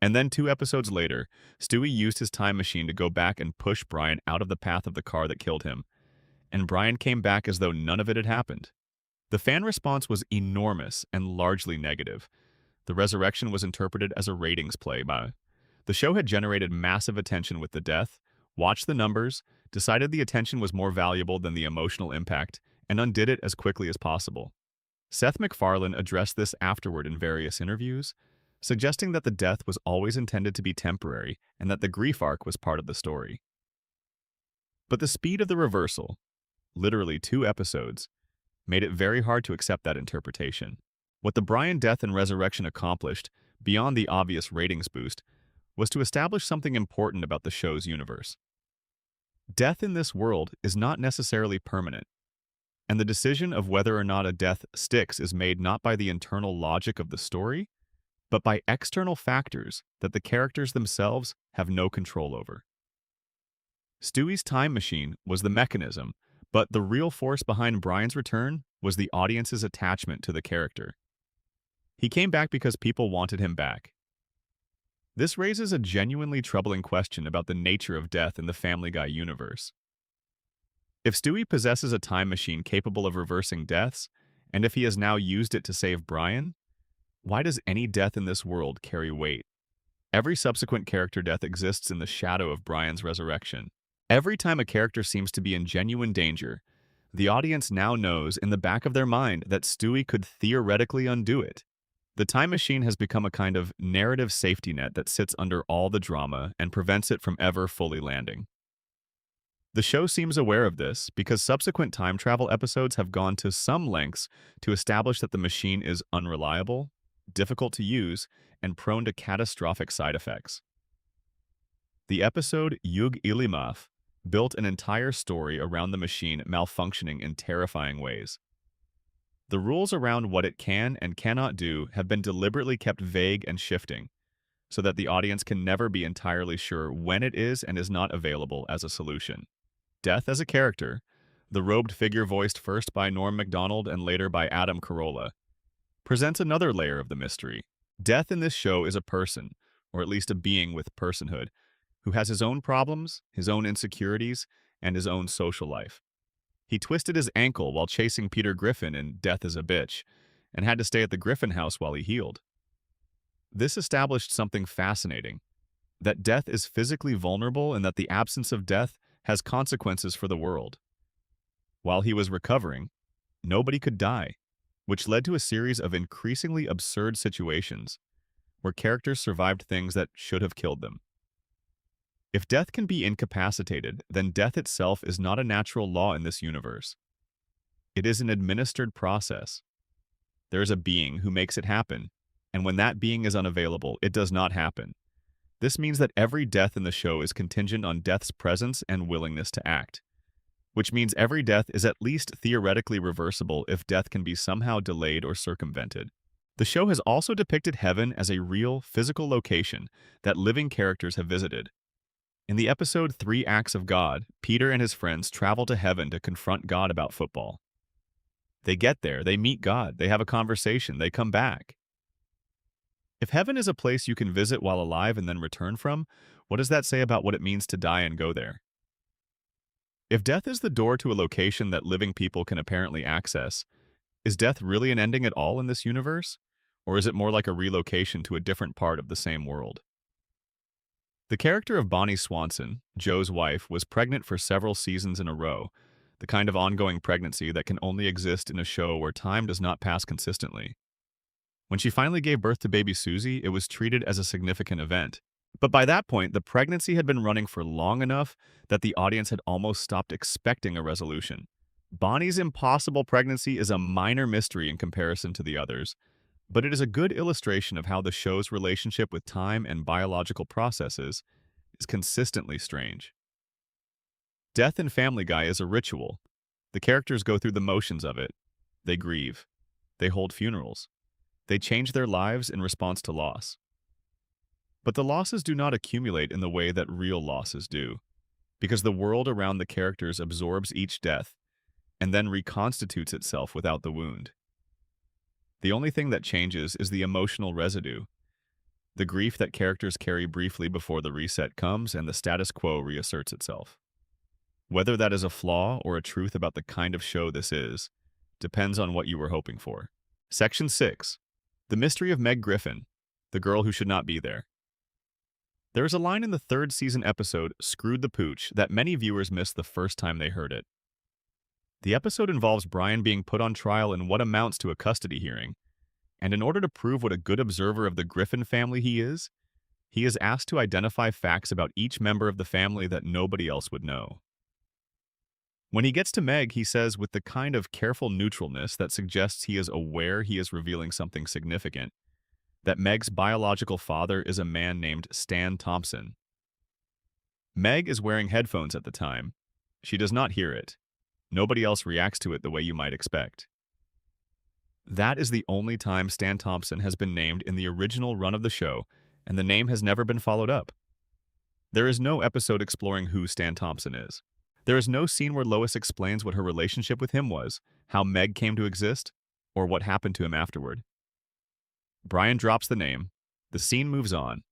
And then 2 episodes later, Stewie used his time machine to go back and push Brian out of the path of the car that killed him, and Brian came back as though none of it had happened. The fan response was enormous and largely negative. The resurrection was interpreted as a ratings play by. The show had generated massive attention with the death, watched the numbers, decided the attention was more valuable than the emotional impact, and undid it as quickly as possible. Seth MacFarlane addressed this afterward in various interviews, suggesting that the death was always intended to be temporary and that the grief arc was part of the story. But the speed of the reversal, literally 2 episodes, made it very hard to accept that interpretation. What the Brian death and resurrection accomplished, beyond the obvious ratings boost, was to establish something important about the show's universe. Death in this world is not necessarily permanent, and the decision of whether or not a death sticks is made not by the internal logic of the story, but by external factors that the characters themselves have no control over. Stewie's time machine was the mechanism But the real force behind Brian's return was the audience's attachment to the character. He came back because people wanted him back. This raises a genuinely troubling question about the nature of death in the Family Guy universe. If Stewie possesses a time machine capable of reversing deaths, and if he has now used it to save Brian, why does any death in this world carry weight? Every subsequent character death exists in the shadow of Brian's resurrection. Every time a character seems to be in genuine danger, the audience now knows in the back of their mind that Stewie could theoretically undo it. The time machine has become a kind of narrative safety net that sits under all the drama and prevents it from ever fully landing. The show seems aware of this because subsequent time travel episodes have gone to some lengths to establish that the machine is unreliable, difficult to use, and prone to catastrophic side effects. The episode Yug Ilimaf built an entire story around the machine malfunctioning in terrifying ways. The rules around what it can and cannot do have been deliberately kept vague and shifting, so that the audience can never be entirely sure when it is and is not available as a solution. Death as a character, the robed figure voiced first by Norm Macdonald and later by Adam Carolla, presents another layer of the mystery. Death in this show is a person, or at least a being with personhood, who has his own problems, his own insecurities, and his own social life. He twisted his ankle while chasing Peter Griffin in Death is a Bitch, and had to stay at the Griffin house while he healed. This established something fascinating, that death is physically vulnerable and that the absence of death has consequences for the world. While he was recovering, nobody could die, which led to a series of increasingly absurd situations where characters survived things that should have killed them. If death can be incapacitated, then death itself is not a natural law in this universe. It is an administered process. There is a being who makes it happen, and when that being is unavailable, it does not happen. This means that every death in the show is contingent on death's presence and willingness to act, which means every death is at least theoretically reversible if death can be somehow delayed or circumvented. The show has also depicted heaven as a real, physical location that living characters have visited. In the episode 3 Acts of God, Peter and his friends travel to heaven to confront God about football. They get there, they meet God, they have a conversation, they come back. If heaven is a place you can visit while alive and then return from, what does that say about what it means to die and go there? If death is the door to a location that living people can apparently access, is death really an ending at all in this universe? Or is it more like a relocation to a different part of the same world? The character of Bonnie Swanson, Joe's wife, was pregnant for several seasons in a row, the kind of ongoing pregnancy that can only exist in a show where time does not pass consistently. When she finally gave birth to baby Susie, it was treated as a significant event. But by that point, the pregnancy had been running for long enough that the audience had almost stopped expecting a resolution. Bonnie's impossible pregnancy is a minor mystery in comparison to the others, but it is a good illustration of how the show's relationship with time and biological processes is consistently strange. Death in Family Guy is a ritual. The characters go through the motions of it. They grieve. They hold funerals. They change their lives in response to loss. But the losses do not accumulate in the way that real losses do, because the world around the characters absorbs each death and then reconstitutes itself without the wound. The only thing that changes is the emotional residue, the grief that characters carry briefly before the reset comes and the status quo reasserts itself. Whether that is a flaw or a truth about the kind of show this is, depends on what you were hoping for. Section 6. The Mystery of Meg Griffin, the girl who should not be there. There is a line in the third season episode, Screwed the Pooch, that many viewers missed the first time they heard it. The episode involves Brian being put on trial in what amounts to a custody hearing, and in order to prove what a good observer of the Griffin family he is asked to identify facts about each member of the family that nobody else would know. When he gets to Meg, he says with the kind of careful neutralness that suggests he is aware he is revealing something significant, that Meg's biological father is a man named Stan Thompson. Meg is wearing headphones at the time. She does not hear it. Nobody else reacts to it the way you might expect. That is the only time Stan Thompson has been named in the original run of the show, and the name has never been followed up. There is no episode exploring who Stan Thompson is. There is no scene where Lois explains what her relationship with him was, how Meg came to exist, or what happened to him afterward. Brian drops the name, the scene moves on,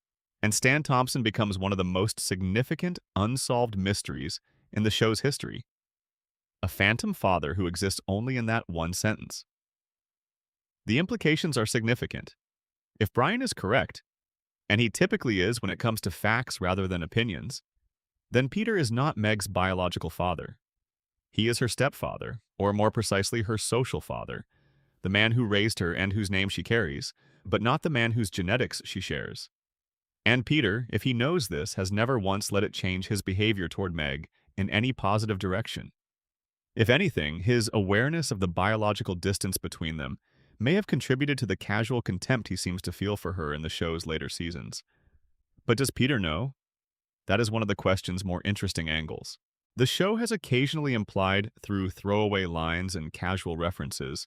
and Stan Thompson becomes one of the most significant unsolved mysteries in the show's history. A phantom father who exists only in that one sentence. The implications are significant. If Brian is correct, and he typically is when it comes to facts rather than opinions, then Peter is not Meg's biological father. He is her stepfather, or more precisely, her social father, the man who raised her and whose name she carries, but not the man whose genetics she shares. And Peter, if he knows this, has never once let it change his behavior toward Meg in any positive direction. If anything, his awareness of the biological distance between them may have contributed to the casual contempt he seems to feel for her in the show's later seasons. But does Peter know? That is one of the question's more interesting angles. The show has occasionally implied, through throwaway lines and casual references,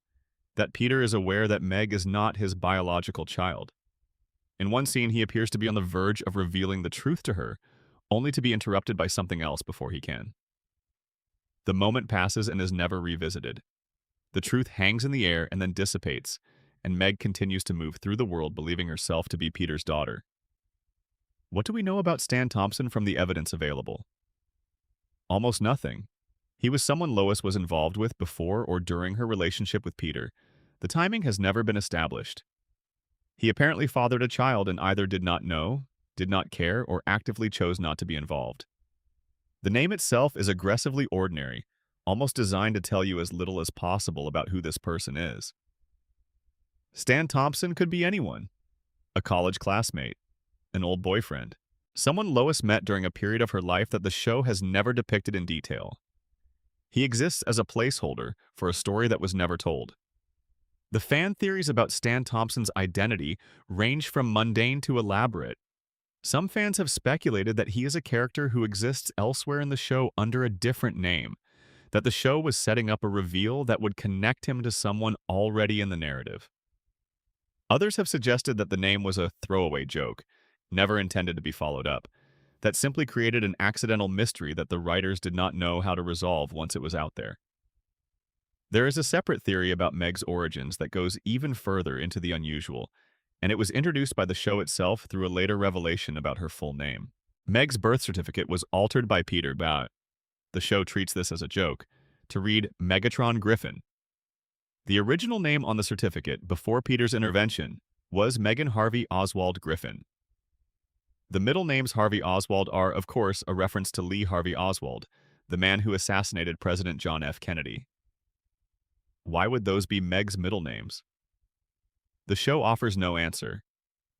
that Peter is aware that Meg is not his biological child. In one scene, he appears to be on the verge of revealing the truth to her, only to be interrupted by something else before he can. The moment passes and is never revisited. The truth hangs in the air and then dissipates, and Meg continues to move through the world believing herself to be Peter's daughter. What do we know about Stan Thompson from the evidence available? Almost nothing. He was someone Lois was involved with before or during her relationship with Peter. The timing has never been established. He apparently fathered a child and either did not know, did not care, or actively chose not to be involved. The name itself is aggressively ordinary, almost designed to tell you as little as possible about who this person is. Stan Thompson could be anyone. A college classmate, an old boyfriend, someone Lois met during a period of her life that the show has never depicted in detail. He exists as a placeholder for a story that was never told. The fan theories about Stan Thompson's identity range from mundane to elaborate. Some fans have speculated that he is a character who exists elsewhere in the show under a different name, that the show was setting up a reveal that would connect him to someone already in the narrative. Others have suggested that the name was a throwaway joke, never intended to be followed up, that simply created an accidental mystery that the writers did not know how to resolve once it was out there. There is a separate theory about Meg's origins that goes even further into the unusual, and it was introduced by the show itself through a later revelation about her full name. Meg's birth certificate was altered by Peter, but the show treats this as a joke, to read Megatron Griffin. The original name on the certificate, before Peter's intervention, was Megan Harvey Oswald Griffin. The middle names Harvey Oswald are, of course, a reference to Lee Harvey Oswald, the man who assassinated President John F. Kennedy. Why would those be Meg's middle names? The show offers no answer.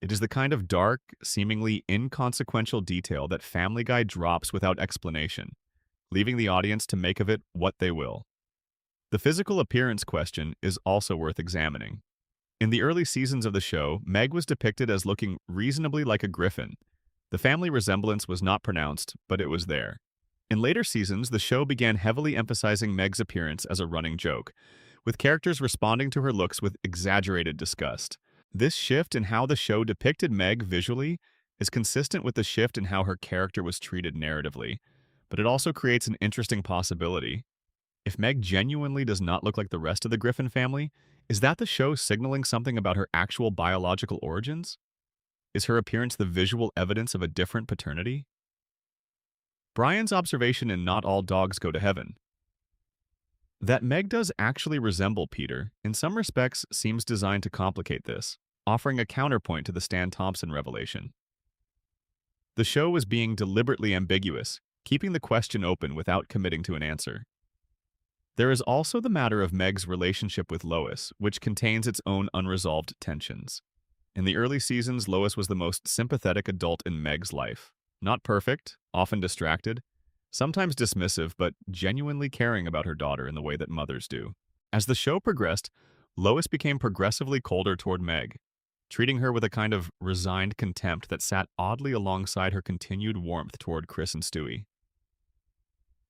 It is the kind of dark, seemingly inconsequential detail that Family Guy drops without explanation, leaving the audience to make of it what they will. The physical appearance question is also worth examining. In the early seasons of the show, Meg was depicted as looking reasonably like a griffin. The family resemblance was not pronounced, but it was there. In later seasons, the show began heavily emphasizing Meg's appearance as a running joke, with characters responding to her looks with exaggerated disgust. This shift in how the show depicted Meg visually is consistent with the shift in how her character was treated narratively, but it also creates an interesting possibility. If Meg genuinely does not look like the rest of the Griffin family, is that the show signaling something about her actual biological origins? Is her appearance the visual evidence of a different paternity? Brian's observation in Not All Dogs Go to Heaven. That Meg does actually resemble Peter, in some respects, seems designed to complicate this, offering a counterpoint to the Stan Thompson revelation. The show was being deliberately ambiguous, keeping the question open without committing to an answer. There is also the matter of Meg's relationship with Lois, which contains its own unresolved tensions. In the early seasons, Lois was the most sympathetic adult in Meg's life. Not perfect, often distracted, sometimes dismissive, but genuinely caring about her daughter in the way that mothers do. As the show progressed, Lois became progressively colder toward Meg, treating her with a kind of resigned contempt that sat oddly alongside her continued warmth toward Chris and Stewie.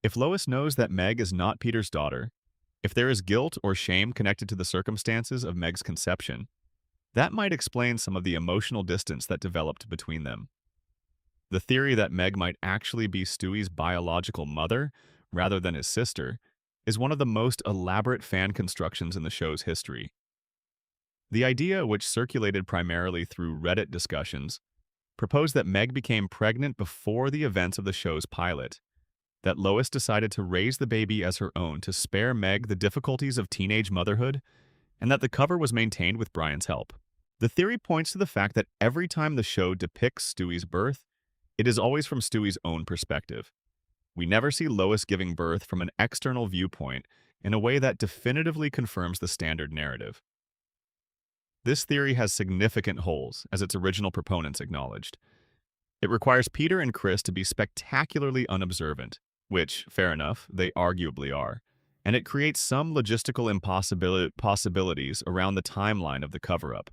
If Lois knows that Meg is not Peter's daughter, if there is guilt or shame connected to the circumstances of Meg's conception, that might explain some of the emotional distance that developed between them. The theory that Meg might actually be Stewie's biological mother rather than his sister, is one of the most elaborate fan constructions in the show's history. The idea, which circulated primarily through Reddit discussions, proposed that Meg became pregnant before the events of the show's pilot, that Lois decided to raise the baby as her own to spare Meg the difficulties of teenage motherhood, and that the cover was maintained with Brian's help. The theory points to the fact that every time the show depicts Stewie's birth, it is always from Stewie's own perspective. We never see Lois giving birth from an external viewpoint in a way that definitively confirms the standard narrative. This theory has significant holes, as its original proponents acknowledged. It requires Peter and Chris to be spectacularly unobservant, which, fair enough, they arguably are, and it creates some logistical possibilities around the timeline of the cover-up.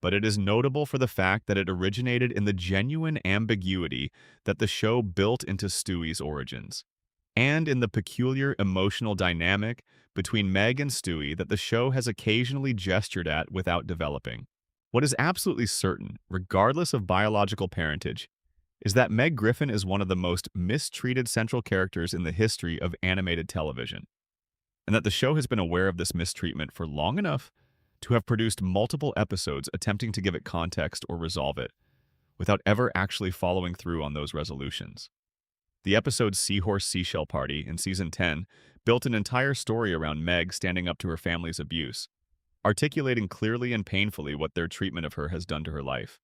But it is notable for the fact that it originated in the genuine ambiguity that the show built into Stewie's origins, and in the peculiar emotional dynamic between Meg and Stewie that the show has occasionally gestured at without developing. What is absolutely certain, regardless of biological parentage, is that Meg Griffin is one of the most mistreated central characters in the history of animated television, and that the show has been aware of this mistreatment for long enough to have produced multiple episodes attempting to give it context or resolve it, without ever actually following through on those resolutions. The episode Seahorse Seashell Party in Season 10 built an entire story around Meg standing up to her family's abuse, articulating clearly and painfully what their treatment of her has done to her life,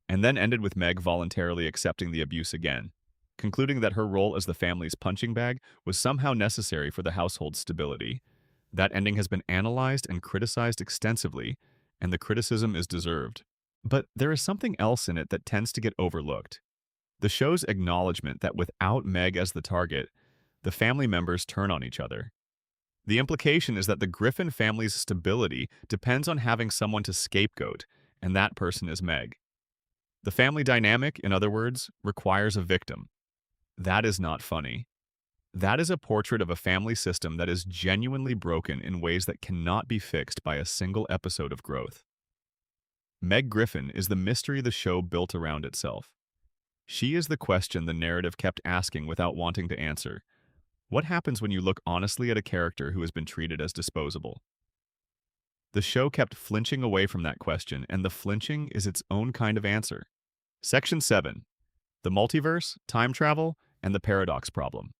and then ended with Meg voluntarily accepting the abuse again, concluding that her role as the family's punching bag was somehow necessary for the household's stability. That ending has been analyzed and criticized extensively, and the criticism is deserved. But there is something else in it that tends to get overlooked. The show's acknowledgement that without Meg as the target, the family members turn on each other. The implication is that the Griffin family's stability depends on having someone to scapegoat, and that person is Meg. The family dynamic, in other words, requires a victim. That is not funny. That is a portrait of a family system that is genuinely broken in ways that cannot be fixed by a single episode of growth. Meg Griffin is the mystery the show built around itself. She is the question the narrative kept asking without wanting to answer. What happens when you look honestly at a character who has been treated as disposable? The show kept flinching away from that question, and the flinching is its own kind of answer. Section 7. The Multiverse, Time Travel, and the Paradox Problem.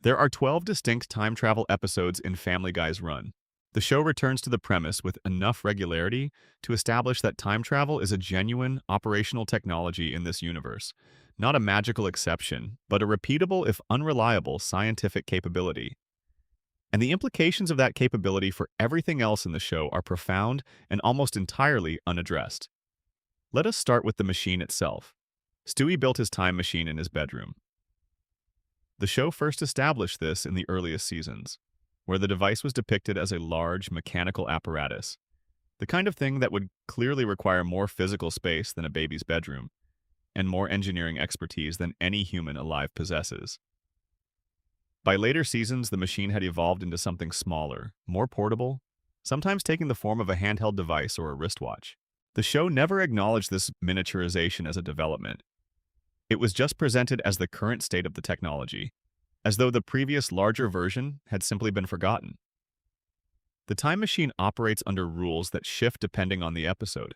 There are 12 distinct time travel episodes in Family Guy's run. The show returns to the premise with enough regularity to establish that time travel is a genuine, operational technology in this universe, not a magical exception, but a repeatable, if unreliable, scientific capability. And the implications of that capability for everything else in the show are profound and almost entirely unaddressed. Let us start with the machine itself. Stewie built his time machine in his bedroom. The show first established this in the earliest seasons, where the device was depicted as a large, mechanical apparatus, the kind of thing that would clearly require more physical space than a baby's bedroom, and more engineering expertise than any human alive possesses. By later seasons, the machine had evolved into something smaller, more portable, sometimes taking the form of a handheld device or a wristwatch. The show never acknowledged this miniaturization as a development. It was just presented as the current state of the technology, as though the previous larger version had simply been forgotten. The time machine operates under rules that shift depending on the episode.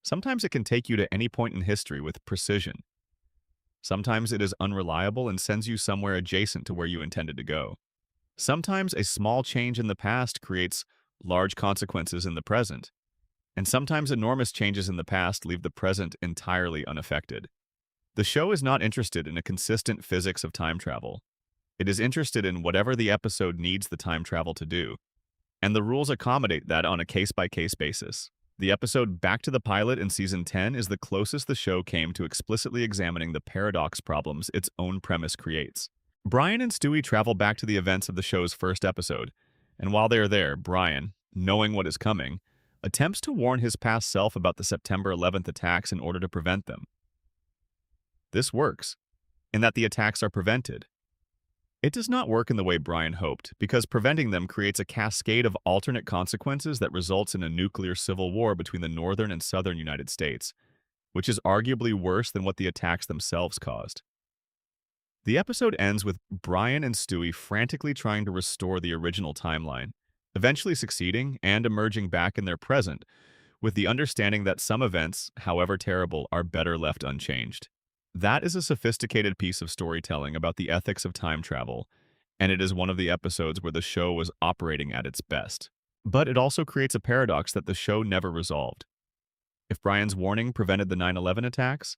Sometimes it can take you to any point in history with precision. Sometimes it is unreliable and sends you somewhere adjacent to where you intended to go. Sometimes a small change in the past creates large consequences in the present, and sometimes enormous changes in the past leave the present entirely unaffected. The show is not interested in a consistent physics of time travel. It is interested in whatever the episode needs the time travel to do, and the rules accommodate that on a case-by-case basis. The episode Back to the Pilot in Season 10 is the closest the show came to explicitly examining the paradox problems its own premise creates. Brian and Stewie travel back to the events of the show's first episode, and while they are there, Brian, knowing what is coming, attempts to warn his past self about the September 11th attacks in order to prevent them. This works, in that the attacks are prevented. It does not work in the way Brian hoped, because preventing them creates a cascade of alternate consequences that results in a nuclear civil war between the northern and southern United States, which is arguably worse than what the attacks themselves caused. The episode ends with Brian and Stewie frantically trying to restore the original timeline, eventually succeeding and emerging back in their present, with the understanding that some events, however terrible, are better left unchanged. That is a sophisticated piece of storytelling about the ethics of time travel, and it is one of the episodes where the show was operating at its best. But it also creates a paradox that the show never resolved. If Brian's warning prevented the 9/11 attacks,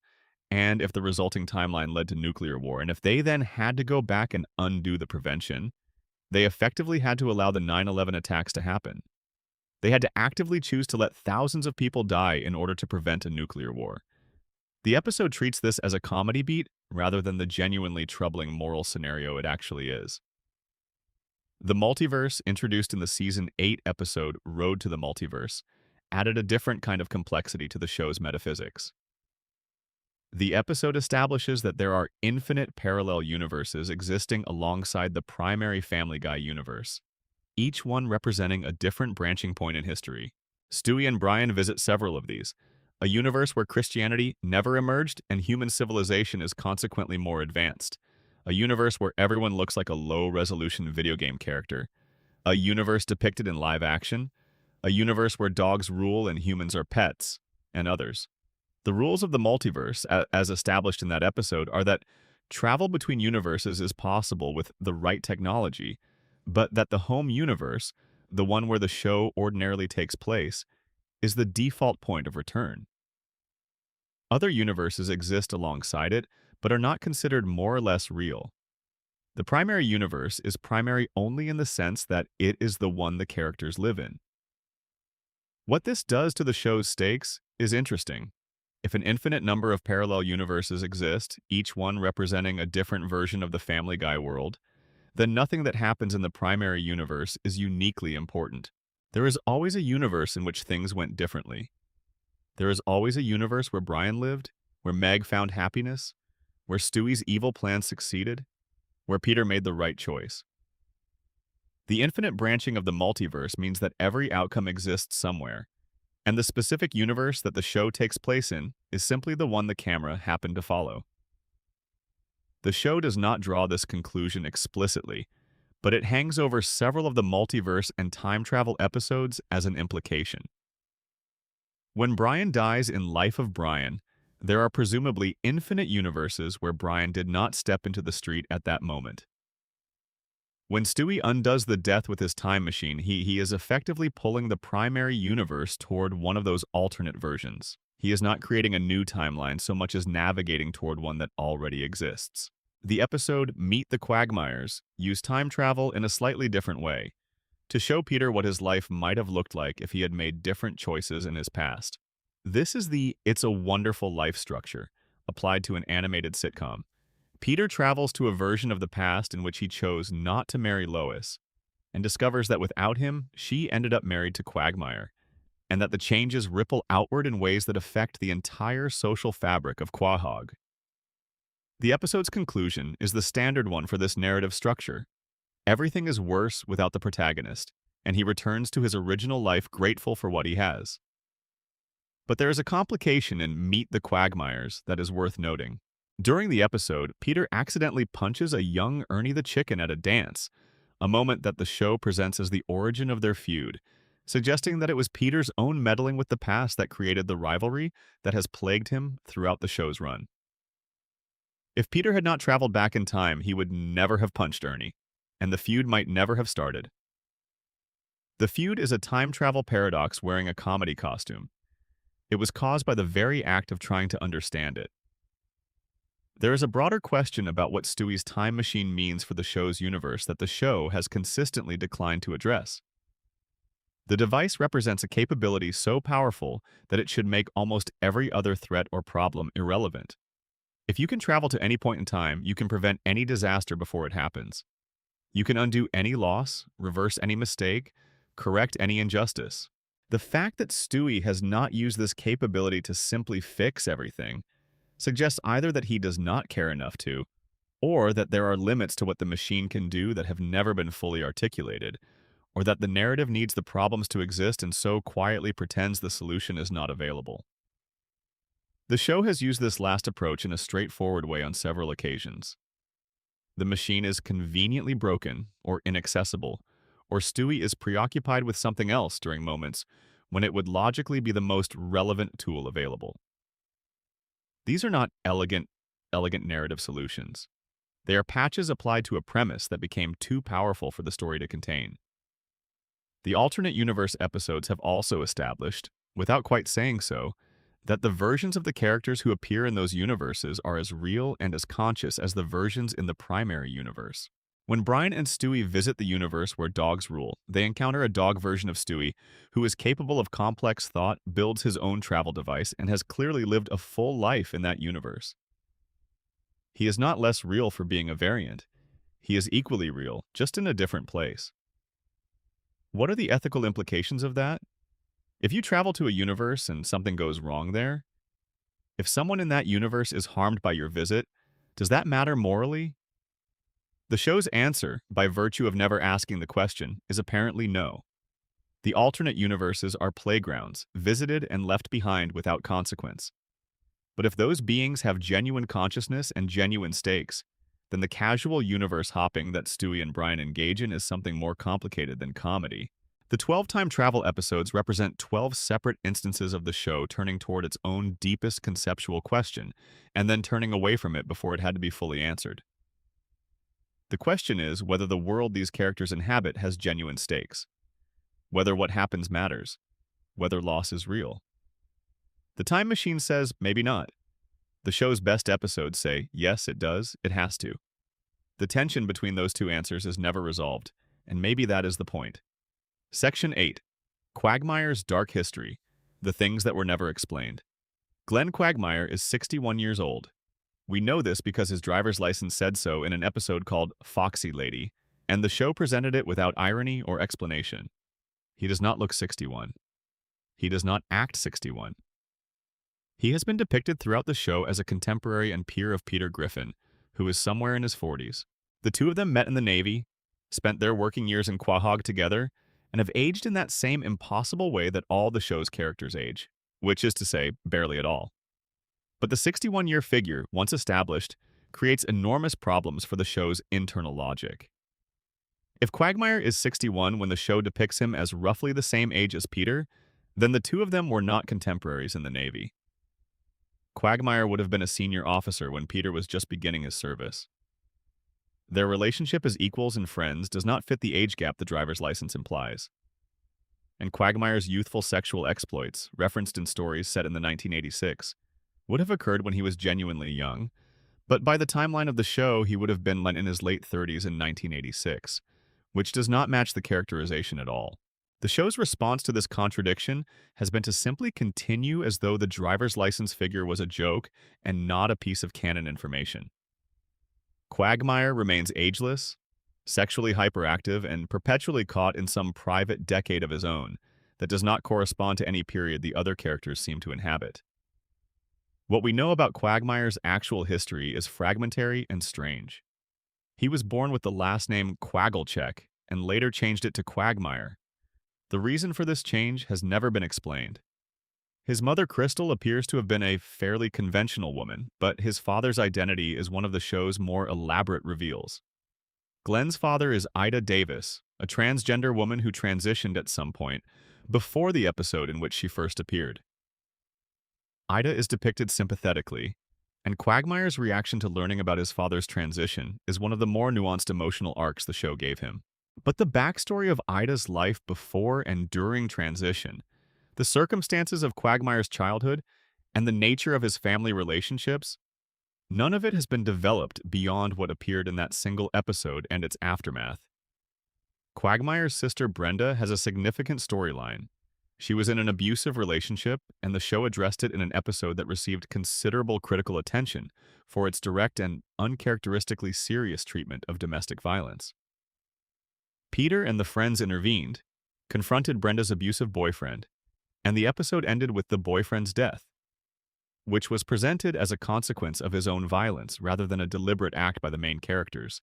and if the resulting timeline led to nuclear war, and if they then had to go back and undo the prevention, they effectively had to allow the 9/11 attacks to happen. They had to actively choose to let thousands of people die in order to prevent a nuclear war. The episode treats this as a comedy beat rather than the genuinely troubling moral scenario it actually is. The multiverse, introduced in the Season 8 episode Road to the Multiverse, added a different kind of complexity to the show's metaphysics. The episode establishes that there are infinite parallel universes existing alongside the primary Family Guy universe, each one representing a different branching point in history. Stewie and Brian visit several of these, a universe where Christianity never emerged and human civilization is consequently more advanced, a universe where everyone looks like a low-resolution video game character, a universe depicted in live action, a universe where dogs rule and humans are pets, and others. The rules of the multiverse, as established in that episode, are that travel between universes is possible with the right technology, but that the home universe, the one where the show ordinarily takes place, is the default point of return. Other universes exist alongside it, but are not considered more or less real. The primary universe is primary only in the sense that it is the one the characters live in. What this does to the show's stakes is interesting. If an infinite number of parallel universes exist, each one representing a different version of the Family Guy world, then nothing that happens in the primary universe is uniquely important. There is always a universe in which things went differently. There is always a universe where Brian lived, where Meg found happiness, where Stewie's evil plan succeeded, where Peter made the right choice. The infinite branching of the multiverse means that every outcome exists somewhere, and the specific universe that the show takes place in is simply the one the camera happened to follow. The show does not draw this conclusion explicitly, but it hangs over several of the multiverse and time travel episodes as an implication. When Brian dies in Life of Brian, there are presumably infinite universes where Brian did not step into the street at that moment. When Stewie undoes the death with his time machine, he is effectively pulling the primary universe toward one of those alternate versions. He is not creating a new timeline so much as navigating toward one that already exists. The episode Meet the Quagmires used time travel in a slightly different way, to show Peter what his life might have looked like if he had made different choices in his past. This is the It's a Wonderful Life structure, applied to an animated sitcom. Peter travels to a version of the past in which he chose not to marry Lois, and discovers that without him, she ended up married to Quagmire, and that the changes ripple outward in ways that affect the entire social fabric of Quahog. The episode's conclusion is the standard one for this narrative structure. Everything is worse without the protagonist, and he returns to his original life grateful for what he has. But there is a complication in Meet the Quagmires that is worth noting. During the episode, Peter accidentally punches a young Ernie the Chicken at a dance, a moment that the show presents as the origin of their feud, suggesting that it was Peter's own meddling with the past that created the rivalry that has plagued him throughout the show's run. If Peter had not traveled back in time, he would never have punched Ernie, and the feud might never have started. The feud is a time travel paradox wearing a comedy costume. It was caused by the very act of trying to understand it. There is a broader question about what Stewie's time machine means for the show's universe that the show has consistently declined to address. The device represents a capability so powerful that it should make almost every other threat or problem irrelevant. If you can travel to any point in time, you can prevent any disaster before it happens. You can undo any loss, reverse any mistake, correct any injustice. The fact that Stewie has not used this capability to simply fix everything suggests either that he does not care enough to, or that there are limits to what the machine can do that have never been fully articulated, or that the narrative needs the problems to exist and so quietly pretends the solution is not available. The show has used this last approach in a straightforward way on several occasions. The machine is conveniently broken or inaccessible, or Stewie is preoccupied with something else during moments when it would logically be the most relevant tool available. These are not elegant narrative solutions. They are patches applied to a premise that became too powerful for the story to contain. The alternate universe episodes have also established, without quite saying so, that the versions of the characters who appear in those universes are as real and as conscious as the versions in the primary universe. When Brian and Stewie visit the universe where dogs rule, they encounter a dog version of Stewie who is capable of complex thought, builds his own travel device, and has clearly lived a full life in that universe. He is not less real for being a variant. He is equally real, just in a different place. What are the ethical implications of that? If you travel to a universe and something goes wrong there, if someone in that universe is harmed by your visit, does that matter morally? The show's answer, by virtue of never asking the question, is apparently no. The alternate universes are playgrounds, visited and left behind without consequence. But if those beings have genuine consciousness and genuine stakes, then the casual universe hopping that Stewie and Brian engage in is something more complicated than comedy. The 12 time travel episodes represent 12 separate instances of the show turning toward its own deepest conceptual question, and then turning away from it before it had to be fully answered. The question is whether the world these characters inhabit has genuine stakes, whether what happens matters, whether loss is real. The Time Machine says maybe not. The show's best episodes say yes, it does, it has to. The tension between those two answers is never resolved, and maybe that is the point. Section 8. Quagmire's Dark History, The Things That Were Never Explained. Glenn Quagmire is 61 years old. We know this because his driver's license said so in an episode called Foxy Lady, and the show presented it without irony or explanation. He does not look 61. He does not act 61. He has been depicted throughout the show as a contemporary and peer of Peter Griffin, who is somewhere in his 40s. The two of them met in the Navy, spent their working years in Quahog together, and have aged in that same impossible way that all the show's characters age, which is to say, barely at all. But the 61-year figure, once established, creates enormous problems for the show's internal logic. If Quagmire is 61 when the show depicts him as roughly the same age as Peter, then the two of them were not contemporaries in the Navy. Quagmire would have been a senior officer when Peter was just beginning his service. Their relationship as equals and friends does not fit the age gap the driver's license implies. And Quagmire's youthful sexual exploits, referenced in stories set in the 1986, would have occurred when he was genuinely young, but by the timeline of the show he would have been in his late 30s in 1986, which does not match the characterization at all. The show's response to this contradiction has been to simply continue as though the driver's license figure was a joke and not a piece of canon information. Quagmire remains ageless, sexually hyperactive, and perpetually caught in some private decade of his own that does not correspond to any period the other characters seem to inhabit. What we know about Quagmire's actual history is fragmentary and strange. He was born with the last name Quagglechek and later changed it to Quagmire. The reason for this change has never been explained. His mother, Crystal, appears to have been a fairly conventional woman, but his father's identity is one of the show's more elaborate reveals. Glenn's father is Ida Davis, a transgender woman who transitioned at some point before the episode in which she first appeared. Ida is depicted sympathetically, and Quagmire's reaction to learning about his father's transition is one of the more nuanced emotional arcs the show gave him. But the backstory of Ida's life before and during transition, the circumstances of Quagmire's childhood, and the nature of his family relationships, none of it has been developed beyond what appeared in that single episode and its aftermath. Quagmire's sister Brenda has a significant storyline. She was in an abusive relationship, and the show addressed it in an episode that received considerable critical attention for its direct and uncharacteristically serious treatment of domestic violence. Peter and the friends intervened, confronted Brenda's abusive boyfriend, and the episode ended with the boyfriend's death, which was presented as a consequence of his own violence rather than a deliberate act by the main characters,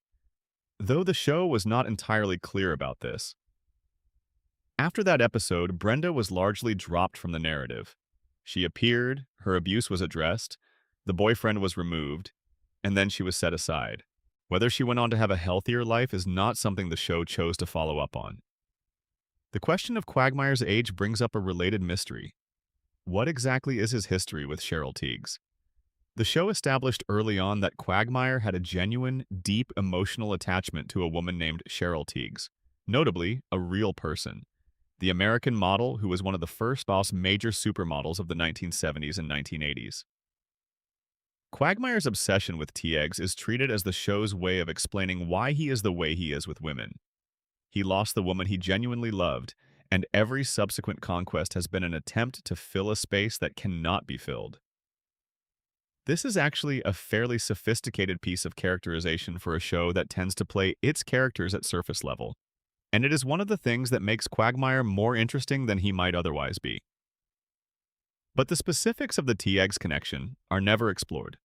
though the show was not entirely clear about this. After that episode, Brenda was largely dropped from the narrative. She appeared, her abuse was addressed, the boyfriend was removed, and then she was set aside. Whether she went on to have a healthier life is not something the show chose to follow up on. The question of Quagmire's age brings up a related mystery. What exactly is his history with Cheryl Tiegs? The show established early on that Quagmire had a genuine, deep emotional attachment to a woman named Cheryl Tiegs, notably a real person, the American model who was one of the first boss major supermodels of the 1970s and 1980s. Quagmire's obsession with Tiegs is treated as the show's way of explaining why he is the way he is with women. He lost the woman he genuinely loved, and every subsequent conquest has been an attempt to fill a space that cannot be filled. This is actually a fairly sophisticated piece of characterization for a show that tends to play its characters at surface level, and it is one of the things that makes Quagmire more interesting than he might otherwise be. But the specifics of the Tiegs connection are never explored.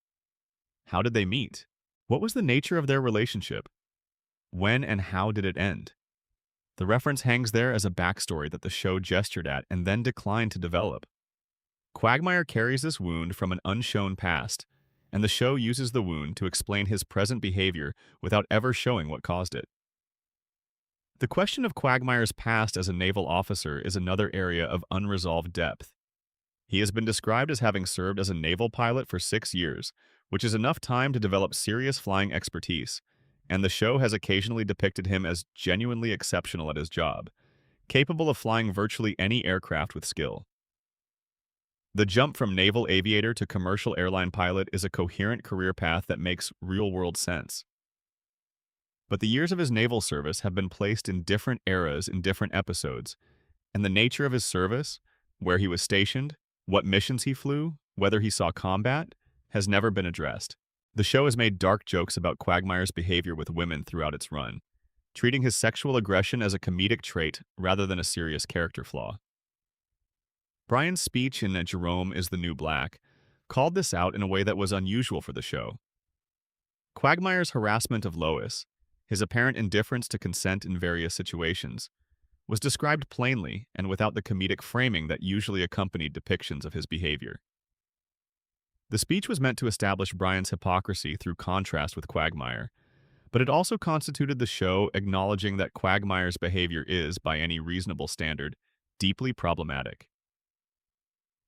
How did they meet? What was the nature of their relationship? When and how did it end? The reference hangs there as a backstory that the show gestured at and then declined to develop. Quagmire carries this wound from an unshown past, and the show uses the wound to explain his present behavior without ever showing what caused it. The question of Quagmire's past as a naval officer is another area of unresolved depth. He has been described as having served as a naval pilot for 6 years, which is enough time to develop serious flying expertise, and the show has occasionally depicted him as genuinely exceptional at his job, capable of flying virtually any aircraft with skill. The jump from naval aviator to commercial airline pilot is a coherent career path that makes real-world sense. But the years of his naval service have been placed in different eras in different episodes, and the nature of his service, where he was stationed, what missions he flew, whether he saw combat, has never been addressed. The show has made dark jokes about Quagmire's behavior with women throughout its run, treating his sexual aggression as a comedic trait rather than a serious character flaw. Brian's speech in Jerome is the New Black called this out in a way that was unusual for the show. Quagmire's harassment of Lois, his apparent indifference to consent in various situations, was described plainly and without the comedic framing that usually accompanied depictions of his behavior. The speech was meant to establish Brian's hypocrisy through contrast with Quagmire, but it also constituted the show acknowledging that Quagmire's behavior is, by any reasonable standard, deeply problematic.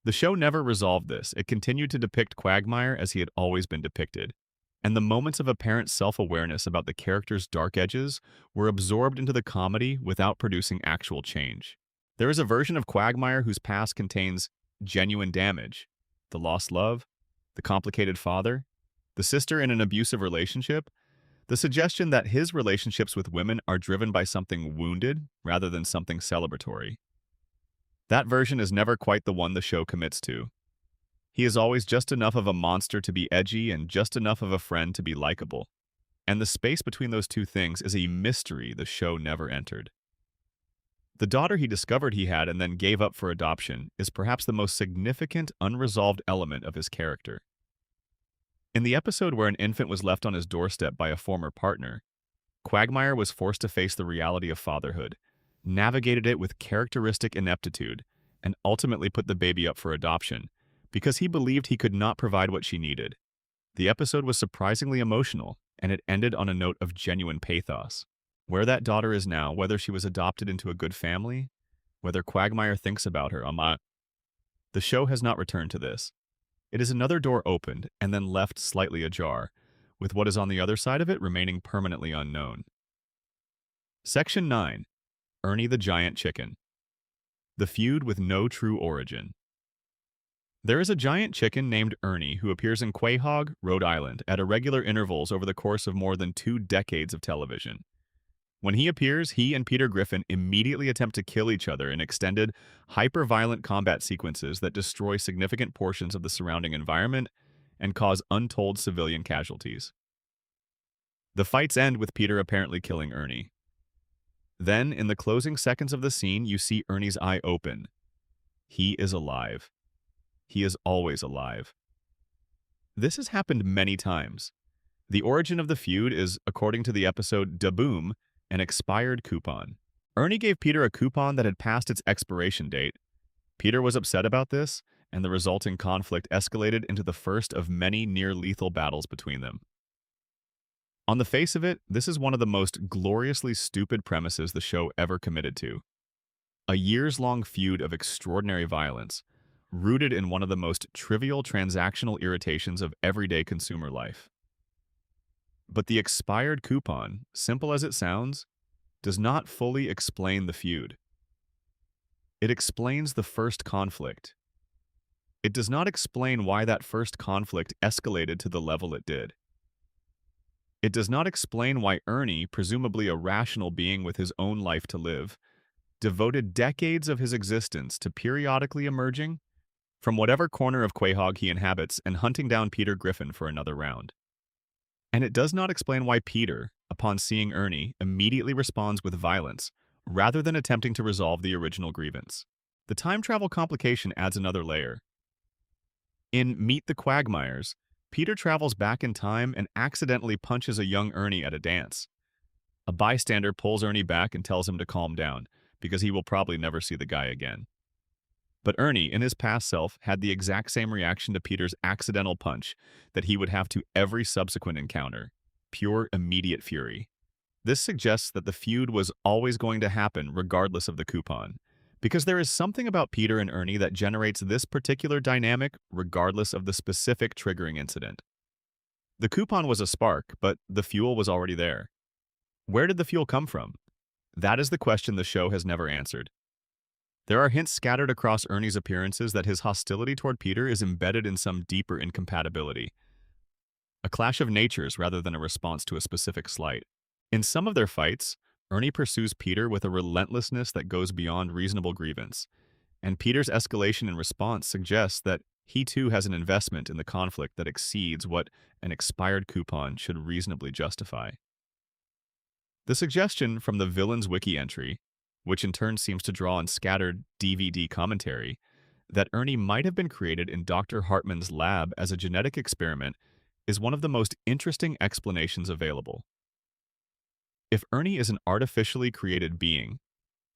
The show never resolved this. It continued to depict Quagmire as he had always been depicted, and the moments of apparent self-awareness about the character's dark edges were absorbed into the comedy without producing actual change. There is a version of Quagmire whose past contains genuine damage, the lost love, the complicated father, the sister in an abusive relationship, the suggestion that his relationships with women are driven by something wounded rather than something celebratory. That version is never quite the one the show commits to. He is always just enough of a monster to be edgy and just enough of a friend to be likable. And the space between those two things is a mystery the show never entered. The daughter he discovered he had and then gave up for adoption is perhaps the most significant unresolved element of his character. In the episode where an infant was left on his doorstep by a former partner, Quagmire was forced to face the reality of fatherhood, navigated it with characteristic ineptitude, and ultimately put the baby up for adoption, because he believed he could not provide what she needed. The episode was surprisingly emotional, and it ended on a note of genuine pathos. Where that daughter is now, whether she was adopted into a good family, whether Quagmire thinks about her, the show has not returned to this. It is another door opened and then left slightly ajar, with what is on the other side of it remaining permanently unknown. Section 9. Ernie the Giant Chicken. The feud with no true origin. There is a giant chicken named Ernie who appears in Quahog, Rhode Island, at irregular intervals over the course of more than 2 decades of television. When he appears, he and Peter Griffin immediately attempt to kill each other in extended, hyper-violent combat sequences that destroy significant portions of the surrounding environment and cause untold civilian casualties. The fights end with Peter apparently killing Ernie. Then, in the closing seconds of the scene, you see Ernie's eye open. He is alive. He is always alive. This has happened many times. The origin of the feud is, according to the episode Da Boom, an expired coupon. Ernie gave Peter a coupon that had passed its expiration date. Peter was upset about this, and the resulting conflict escalated into the first of many near-lethal battles between them. On the face of it, this is one of the most gloriously stupid premises the show ever committed to. A years-long feud of extraordinary violence, rooted in one of the most trivial transactional irritations of everyday consumer life. But the expired coupon, simple as it sounds, does not fully explain the feud. It explains the first conflict. It does not explain why that first conflict escalated to the level it did. It does not explain why Ernie, presumably a rational being with his own life to live, devoted decades of his existence to periodically emerging from whatever corner of Quahog he inhabits and hunting down Peter Griffin for another round. And it does not explain why Peter, upon seeing Ernie, immediately responds with violence, rather than attempting to resolve the original grievance. The time travel complication adds another layer. In Meet the Quagmires, Peter travels back in time and accidentally punches a young Ernie at a dance. A bystander pulls Ernie back and tells him to calm down, because he will probably never see the guy again. But Ernie, in his past self, had the exact same reaction to Peter's accidental punch that he would have to every subsequent encounter: pure, immediate fury. This suggests that the feud was always going to happen regardless of the coupon, because there is something about Peter and Ernie that generates this particular dynamic regardless of the specific triggering incident. The coupon was a spark, but the fuel was already there. Where did the fuel come from? That is the question the show has never answered. There are hints scattered across Ernie's appearances that his hostility toward Peter is embedded in some deeper incompatibility. A clash of natures rather than a response to a specific slight. In some of their fights, Ernie pursues Peter with a relentlessness that goes beyond reasonable grievance, and Peter's escalation in response suggests that he too has an investment in the conflict that exceeds what an expired coupon should reasonably justify. The suggestion from the Villains Wiki entry, which in turn seems to draw on scattered DVD commentary, that Ernie might have been created in Dr. Hartman's lab as a genetic experiment is one of the most interesting explanations available. If Ernie is an artificially created being,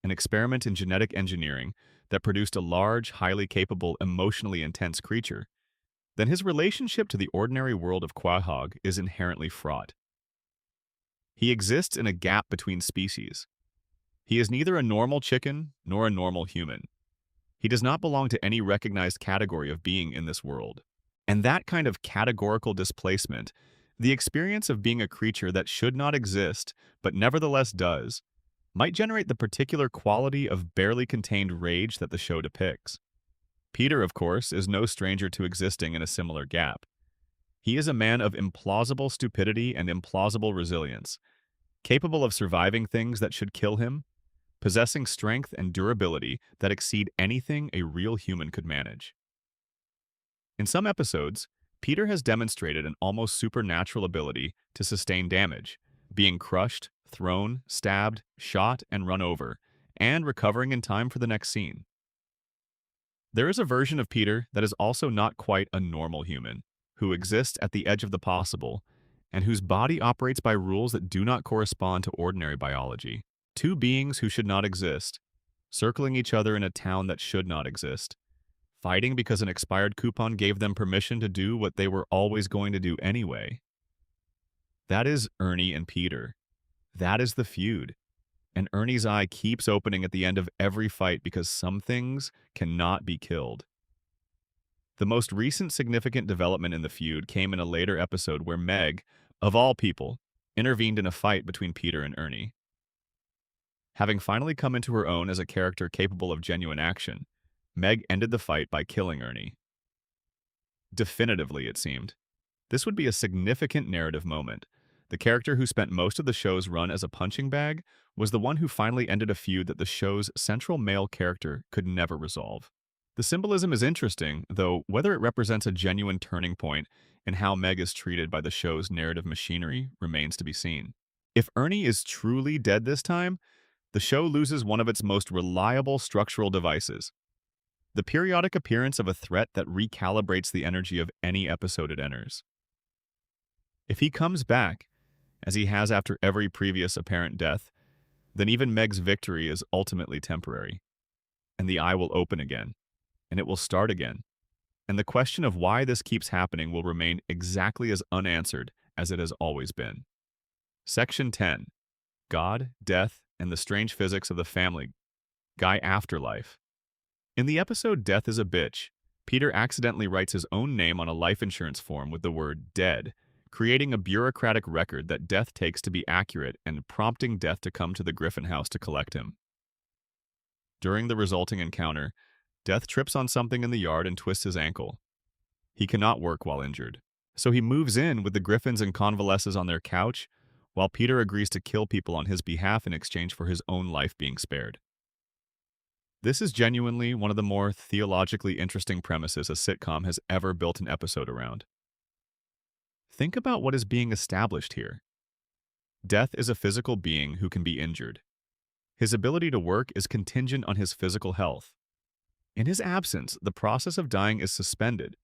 an experiment in genetic engineering that produced a large, highly capable, emotionally intense creature, then his relationship to the ordinary world of Quahog is inherently fraught. He exists in a gap between species. He is neither a normal chicken nor a normal human. He does not belong to any recognized category of being in this world. And that kind of categorical displacement, the experience of being a creature that should not exist, but nevertheless does, might generate the particular quality of barely contained rage that the show depicts. Peter, of course, is no stranger to existing in a similar gap. He is a man of implausible stupidity and implausible resilience, capable of surviving things that should kill him, possessing strength and durability that exceed anything a real human could manage. In some episodes, Peter has demonstrated an almost supernatural ability to sustain damage, being crushed, thrown, stabbed, shot, and run over, and recovering in time for the next scene. There is a version of Peter that is also not quite a normal human, who exists at the edge of the possible, and whose body operates by rules that do not correspond to ordinary biology. Two beings who should not exist, circling each other in a town that should not exist, fighting because an expired coupon gave them permission to do what they were always going to do anyway. That is Ernie and Peter. That is the feud. And Ernie's eye keeps opening at the end of every fight because some things cannot be killed. The most recent significant development in the feud came in a later episode where Meg, of all people, intervened in a fight between Peter and Ernie. Having finally come into her own as a character capable of genuine action, Meg ended the fight by killing Ernie. Definitively, it seemed. This would be a significant narrative moment. The character who spent most of the show's run as a punching bag was the one who finally ended a feud that the show's central male character could never resolve. The symbolism is interesting, though whether it represents a genuine turning point in how Meg is treated by the show's narrative machinery remains to be seen. If Ernie is truly dead this time, the show loses one of its most reliable structural devices: the periodic appearance of a threat that recalibrates the energy of any episode it enters. If he comes back, as he has after every previous apparent death, then even Meg's victory is ultimately temporary, and the eye will open again, and it will start again, and the question of why this keeps happening will remain exactly as unanswered as it has always been. Section 10. God, Death, and the Strange Physics of the Family Guy Afterlife. In the episode Death is a Bitch, Peter accidentally writes his own name on a life insurance form with the word dead, creating a bureaucratic record that Death takes to be accurate and prompting Death to come to the Griffin house to collect him. During the resulting encounter, Death trips on something in the yard and twists his ankle. He cannot work while injured, so he moves in with the Griffins and convalesces on their couch, while Peter agrees to kill people on his behalf in exchange for his own life being spared. This is genuinely one of the more theologically interesting premises a sitcom has ever built an episode around. Think about what is being established here. Death is a physical being who can be injured. His ability to work is contingent on his physical health. In his absence, the process of dying is suspended.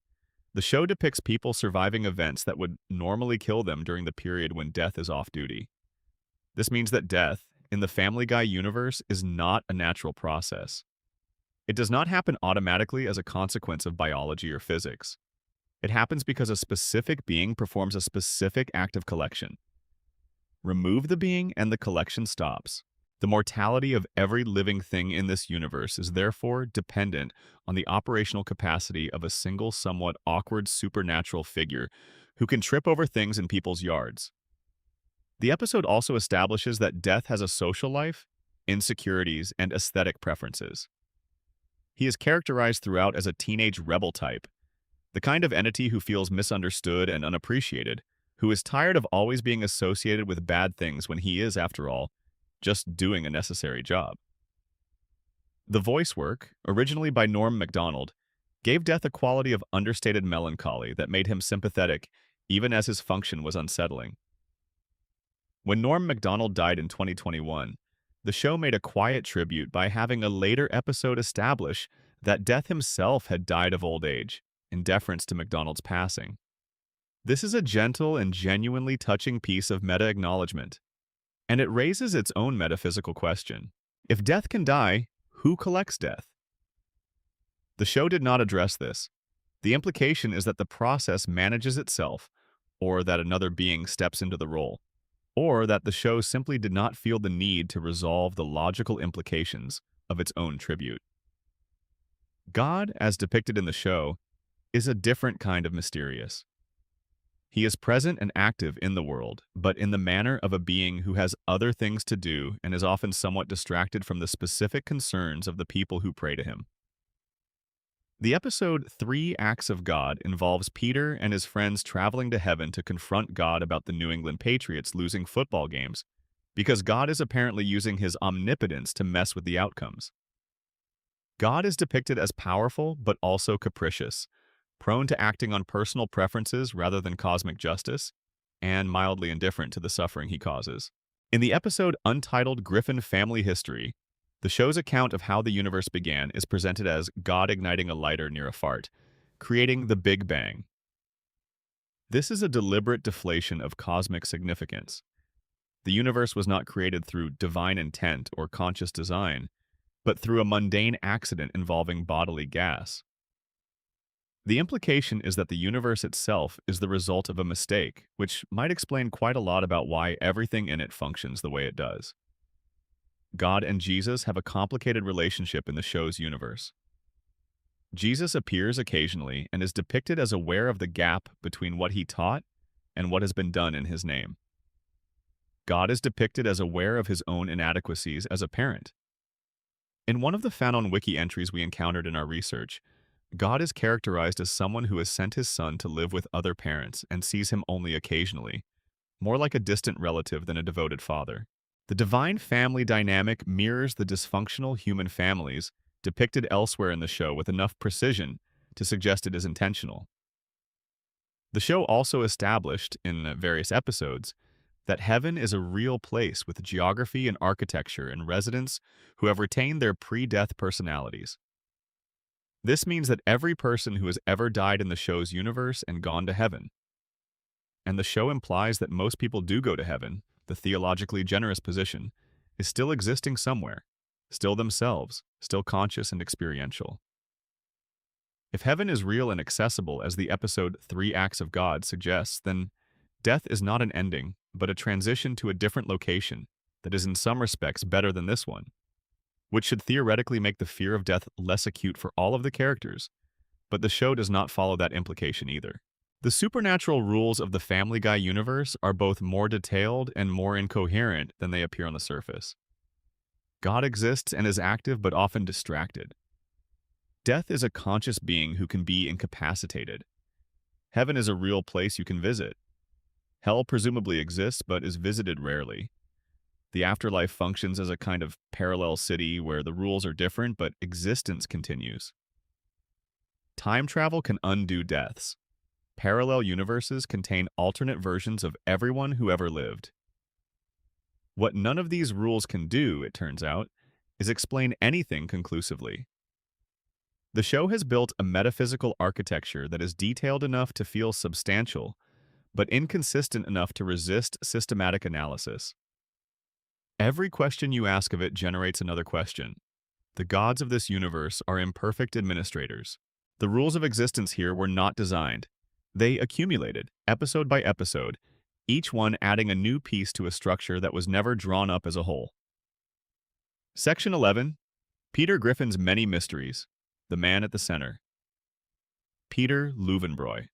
The show depicts people surviving events that would normally kill them during the period when Death is off duty. This means that death, in the Family Guy universe, is not a natural process. It does not happen automatically as a consequence of biology or physics. It happens because a specific being performs a specific act of collection. Remove the being and the collection stops. The mortality of every living thing in this universe is therefore dependent on the operational capacity of a single, somewhat awkward supernatural figure who can trip over things in people's yards. The episode also establishes that Death has a social life, insecurities, and aesthetic preferences. He is characterized throughout as a teenage rebel type, the kind of entity who feels misunderstood and unappreciated, who is tired of always being associated with bad things when he is, after all, just doing a necessary job. The voice work, originally by Norm Macdonald, gave Death a quality of understated melancholy that made him sympathetic even as his function was unsettling. When Norm Macdonald died in 2021, the show made a quiet tribute by having a later episode establish that Death himself had died of old age, in deference to Macdonald's passing. This is a gentle and genuinely touching piece of meta-acknowledgement, and it raises its own metaphysical question. If Death can die, who collects death? The show did not address this. The implication is that the process manages itself, or that another being steps into the role, or that the show simply did not feel the need to resolve the logical implications of its own tribute. God, as depicted in the show, is a different kind of mysterious. He is present and active in the world, but in the manner of a being who has other things to do and is often somewhat distracted from the specific concerns of the people who pray to him. The episode 3 Acts of God involves Peter and his friends traveling to heaven to confront God about the New England Patriots losing football games, because God is apparently using his omnipotence to mess with the outcomes. God is depicted as powerful but also capricious, prone to acting on personal preferences rather than cosmic justice, and mildly indifferent to the suffering he causes. In the episode Untitled Griffin Family History, the show's account of how the universe began is presented as God igniting a lighter near a fart, creating the Big Bang. This is a deliberate deflation of cosmic significance. The universe was not created through divine intent or conscious design, but through a mundane accident involving bodily gas. The implication is that the universe itself is the result of a mistake, which might explain quite a lot about why everything in it functions the way it does. God and Jesus have a complicated relationship in the show's universe. Jesus appears occasionally and is depicted as aware of the gap between what he taught and what has been done in his name. God is depicted as aware of his own inadequacies as a parent. In one of the Fanon Wiki entries we encountered in our research, God is characterized as someone who has sent his son to live with other parents and sees him only occasionally, more like a distant relative than a devoted father. The divine family dynamic mirrors the dysfunctional human families depicted elsewhere in the show with enough precision to suggest it is intentional. The show also established, in various episodes, that heaven is a real place with geography and architecture and residents who have retained their pre-death personalities. This means that every person who has ever died in the show's universe and gone to heaven. And the show implies that most people do go to heaven, the theologically generous position, is still existing somewhere, still themselves, still conscious and experiential. If heaven is real and accessible as the episode 3 Acts of God suggests, then death is not an ending, but a transition to a different location that is in some respects better than this one, which should theoretically make the fear of death less acute for all of the characters, but the show does not follow that implication either. The supernatural rules of the Family Guy universe are both more detailed and more incoherent than they appear on the surface. God exists and is active but often distracted. Death is a conscious being who can be incapacitated. Heaven is a real place you can visit. Hell presumably exists but is visited rarely. The afterlife functions as a kind of parallel city where the rules are different but existence continues. Time travel can undo deaths. Parallel universes contain alternate versions of everyone who ever lived. What none of these rules can do, it turns out, is explain anything conclusively. The show has built a metaphysical architecture that is detailed enough to feel substantial, but inconsistent enough to resist systematic analysis. Every question you ask of it generates another question. The gods of this universe are imperfect administrators. The rules of existence here were not designed. They accumulated, episode by episode, each one adding a new piece to a structure that was never drawn up as a whole. Section 11. Peter Griffin's Many Mysteries. The Man at the Center. Peter Löwenbräu.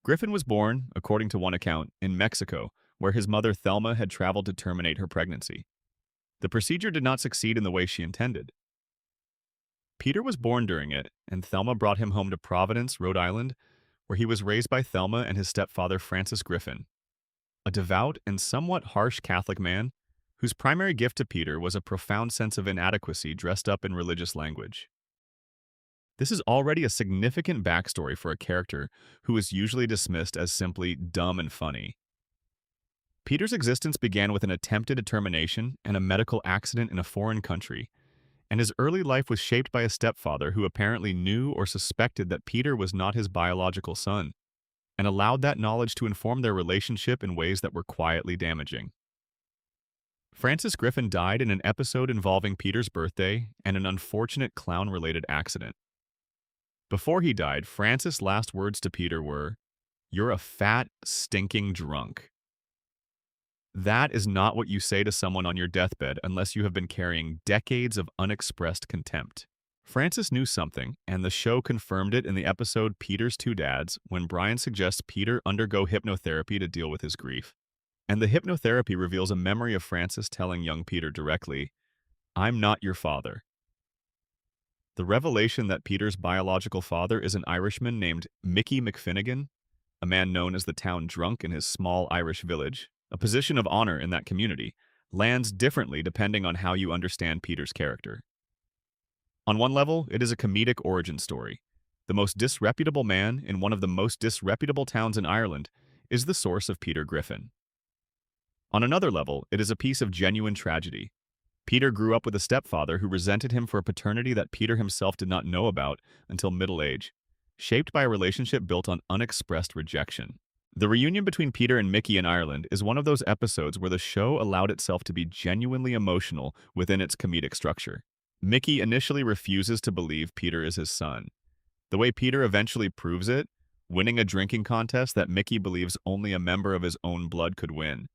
Griffin was born, according to one account, in Mexico, where his mother Thelma had traveled to terminate her pregnancy. The procedure did not succeed in the way she intended. Peter was born during it, and Thelma brought him home to Providence, Rhode Island, where he was raised by Thelma and his stepfather Francis Griffin, a devout and somewhat harsh Catholic man whose primary gift to Peter was a profound sense of inadequacy dressed up in religious language. This is already a significant backstory for a character who is usually dismissed as simply dumb and funny. Peter's existence began with an attempted termination and a medical accident in a foreign country, and his early life was shaped by a stepfather who apparently knew or suspected that Peter was not his biological son, and allowed that knowledge to inform their relationship in ways that were quietly damaging. Francis Griffin died in an episode involving Peter's birthday and an unfortunate clown-related accident. Before he died, Francis' last words to Peter were, "You're a fat, stinking drunk." That is not what you say to someone on your deathbed unless you have been carrying decades of unexpressed contempt. Francis knew something, and the show confirmed it in the episode Peter's Two Dads when Brian suggests Peter undergo hypnotherapy to deal with his grief. And the hypnotherapy reveals a memory of Francis telling young Peter directly, "I'm not your father." The revelation that Peter's biological father is an Irishman named Mickey McFinnigan, a man known as the town drunk in his small Irish village, a position of honor in that community, lands differently depending on how you understand Peter's character. On one level, it is a comedic origin story. The most disreputable man in one of the most disreputable towns in Ireland is the source of Peter Griffin. On another level, it is a piece of genuine tragedy. Peter grew up with a stepfather who resented him for a paternity that Peter himself did not know about until middle age, shaped by a relationship built on unexpressed rejection. The reunion between Peter and Mickey in Ireland is one of those episodes where the show allowed itself to be genuinely emotional within its comedic structure. Mickey initially refuses to believe Peter is his son. The way Peter eventually proves it, winning a drinking contest that Mickey believes only a member of his own blood could win,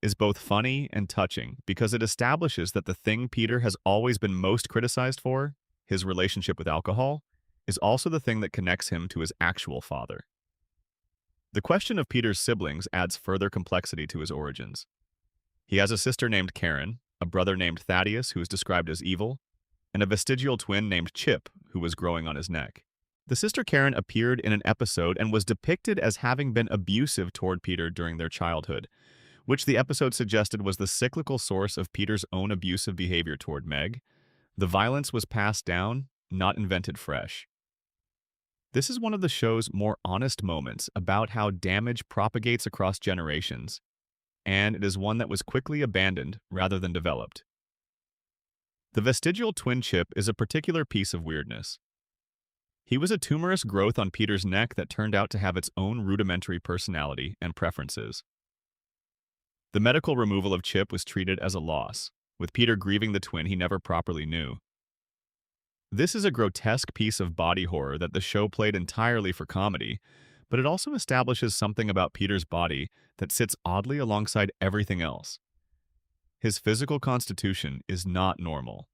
is both funny and touching because it establishes that the thing Peter has always been most criticized for, his relationship with alcohol, is also the thing that connects him to his actual father. The question of Peter's siblings adds further complexity to his origins. He has a sister named Karen, a brother named Thaddeus who is described as evil, and a vestigial twin named Chip who was growing on his neck. The sister Karen appeared in an episode and was depicted as having been abusive toward Peter during their childhood, which the episode suggested was the cyclical source of Peter's own abusive behavior toward Meg. The violence was passed down, not invented fresh. This is one of the show's more honest moments about how damage propagates across generations, and it is one that was quickly abandoned rather than developed. The vestigial twin Chip is a particular piece of weirdness. He was a tumorous growth on Peter's neck that turned out to have its own rudimentary personality and preferences. The medical removal of Chip was treated as a loss, with Peter grieving the twin he never properly knew. This is a grotesque piece of body horror that the show played entirely for comedy, but it also establishes something about Peter's body that sits oddly alongside everything else. His physical constitution is not normal.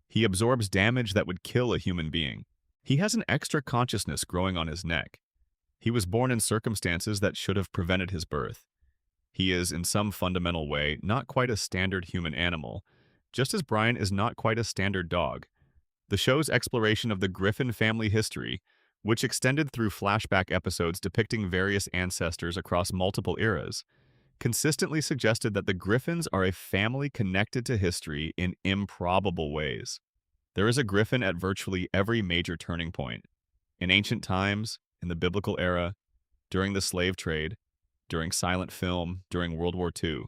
He absorbs damage that would kill a human being. He has an extra consciousness growing on his neck. He was born in circumstances that should have prevented his birth. He is, in some fundamental way, not quite a standard human animal, just as Brian is not quite a standard dog. The show's exploration of the Griffin family history, which extended through flashback episodes depicting various ancestors across multiple eras, consistently suggested that the Griffins are a family connected to history in improbable ways. There is a Griffin at virtually every major turning point. In ancient times, in the biblical era, during the slave trade, during silent film, during World War II.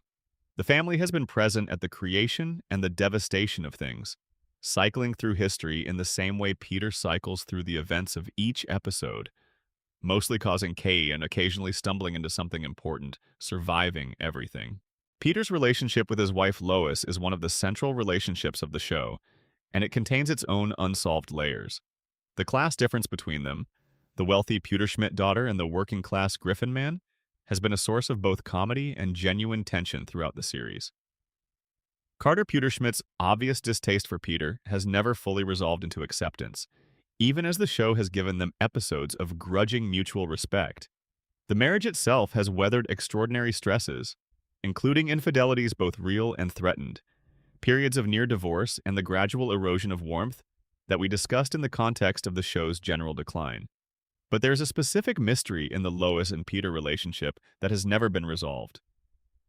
The family has been present at the creation and the devastation of things, cycling through history in the same way Peter cycles through the events of each episode, mostly causing chaos and occasionally stumbling into something important, surviving everything. Peter's relationship with his wife Lois is one of the central relationships of the show, and it contains its own unsolved layers. The class difference between them, the wealthy Pewterschmidt daughter and the working-class Griffin man, has been a source of both comedy and genuine tension throughout the series. Carter Pewterschmidt's obvious distaste for Peter has never fully resolved into acceptance, even as the show has given them episodes of grudging mutual respect. The marriage itself has weathered extraordinary stresses, including infidelities both real and threatened, periods of near divorce, and the gradual erosion of warmth that we discussed in the context of the show's general decline. But there's a specific mystery in the Lois and Peter relationship that has never been resolved.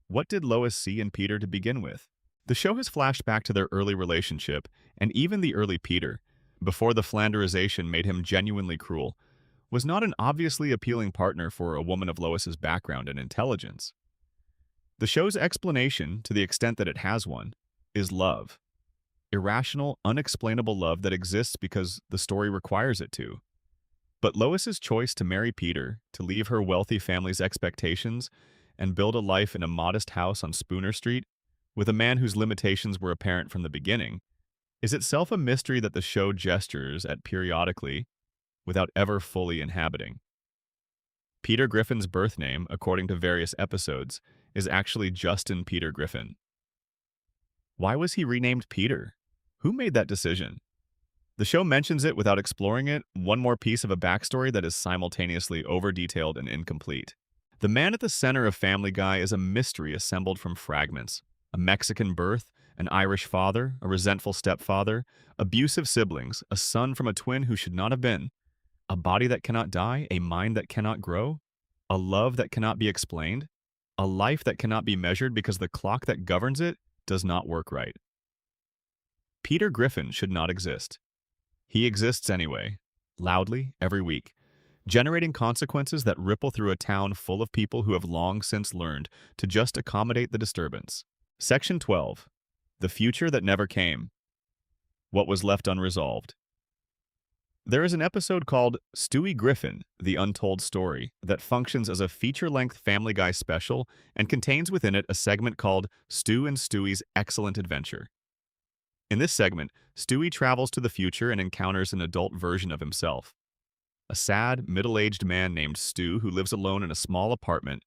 What did Lois see in Peter to begin with? The show has flashed back to their early relationship, and even the early Peter, before the Flanderization made him genuinely cruel, was not an obviously appealing partner for a woman of Lois's background and intelligence. The show's explanation, to the extent that it has one, is love. Irrational, unexplainable love that exists because the story requires it to. But Lois's choice to marry Peter, to leave her wealthy family's expectations, and build a life in a modest house on Spooner Street, with a man whose limitations were apparent from the beginning, is itself a mystery that the show gestures at periodically, without ever fully inhabiting. Peter Griffin's birth name, according to various episodes, is actually Justin Peter Griffin. Why was he renamed Peter? Who made that decision? The show mentions it without exploring it, one more piece of a backstory that is simultaneously over-detailed and incomplete. The man at the center of Family Guy is a mystery assembled from fragments. A Mexican birth, an Irish father, a resentful stepfather, abusive siblings, a son from a twin who should not have been, a body that cannot die, a mind that cannot grow, a love that cannot be explained, a life that cannot be measured because the clock that governs it does not work right. Peter Griffin should not exist. He exists anyway, loudly, every week, generating consequences that ripple through a town full of people who have long since learned to just accommodate the disturbance. Section 12. The Future That Never Came. What Was Left Unresolved. There is an episode called Stewie Griffin, The Untold Story, that functions as a feature-length Family Guy special and contains within it a segment called Stu and Stewie's Excellent Adventure. In this segment, Stewie travels to the future and encounters an adult version of himself. A sad, middle-aged man named Stu who lives alone in a small apartment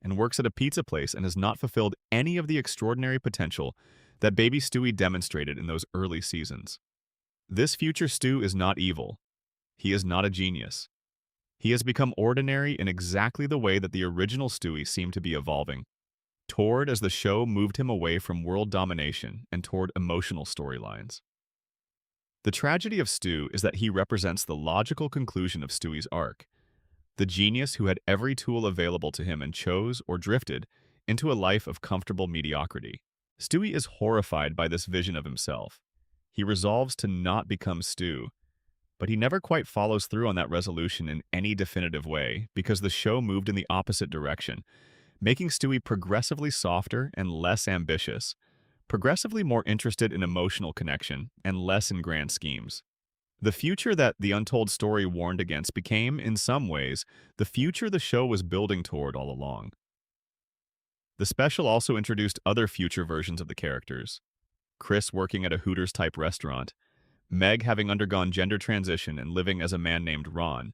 and works at a pizza place and has not fulfilled any of the extraordinary potential that baby Stewie demonstrated in those early seasons. This future Stu is not evil. He is not a genius. He has become ordinary in exactly the way that the original Stewie seemed to be evolving, toward as the show moved him away from world domination and toward emotional storylines. The tragedy of Stu is that he represents the logical conclusion of Stewie's arc, the genius who had every tool available to him and chose, or drifted, into a life of comfortable mediocrity. Stewie is horrified by this vision of himself. He resolves to not become Stu, but he never quite follows through on that resolution in any definitive way because the show moved in the opposite direction, making Stewie progressively softer and less ambitious, progressively more interested in emotional connection and less in grand schemes. The future that The Untold Story warned against became, in some ways, the future the show was building toward all along. The special also introduced other future versions of the characters. Chris working at a Hooters-type restaurant, Meg having undergone gender transition and living as a man named Ron,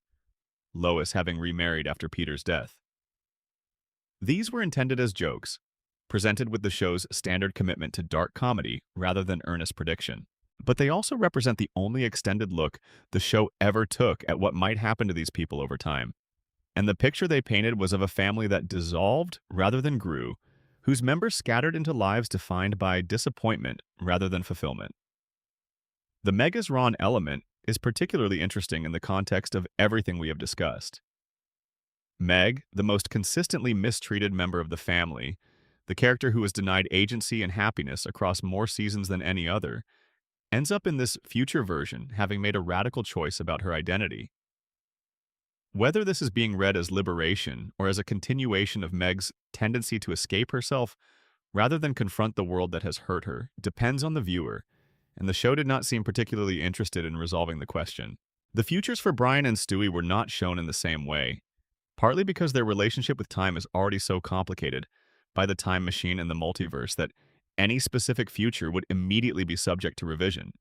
Lois having remarried after Peter's death. These were intended as jokes, presented with the show's standard commitment to dark comedy rather than earnest prediction. But they also represent the only extended look the show ever took at what might happen to these people over time. And the picture they painted was of a family that dissolved rather than grew, whose members scattered into lives defined by disappointment rather than fulfillment. The Megas Ron element is particularly interesting in the context of everything we have discussed. Meg, the most consistently mistreated member of the family, the character who was denied agency and happiness across more seasons than any other, ends up in this future version having made a radical choice about her identity. Whether this is being read as liberation or as a continuation of Meg's tendency to escape herself rather than confront the world that has hurt her depends on the viewer, and the show did not seem particularly interested in resolving the question. The futures for Brian and Stewie were not shown in the same way, partly because their relationship with time is already so complicated by the time machine and the multiverse that any specific future would immediately be subject to revision.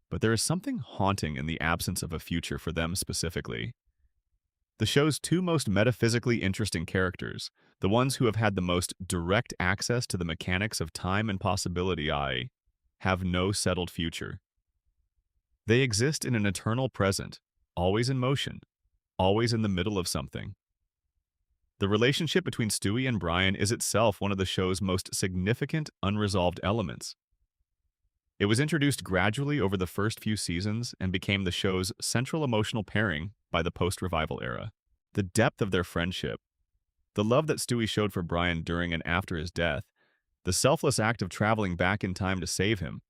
But there is something haunting in the absence of a future for them specifically. The show's two most metaphysically interesting characters, the ones who have had the most direct access to the mechanics of time and possibility, have no settled future. They exist in an eternal present, always in motion, always in the middle of something. The relationship between Stewie and Brian is itself one of the show's most significant unresolved elements. It was introduced gradually over the first few seasons and became the show's central emotional pairing by the post-revival era. The depth of their friendship, the love that Stewie showed for Brian during and after his death, the selfless act of traveling back in time to save him,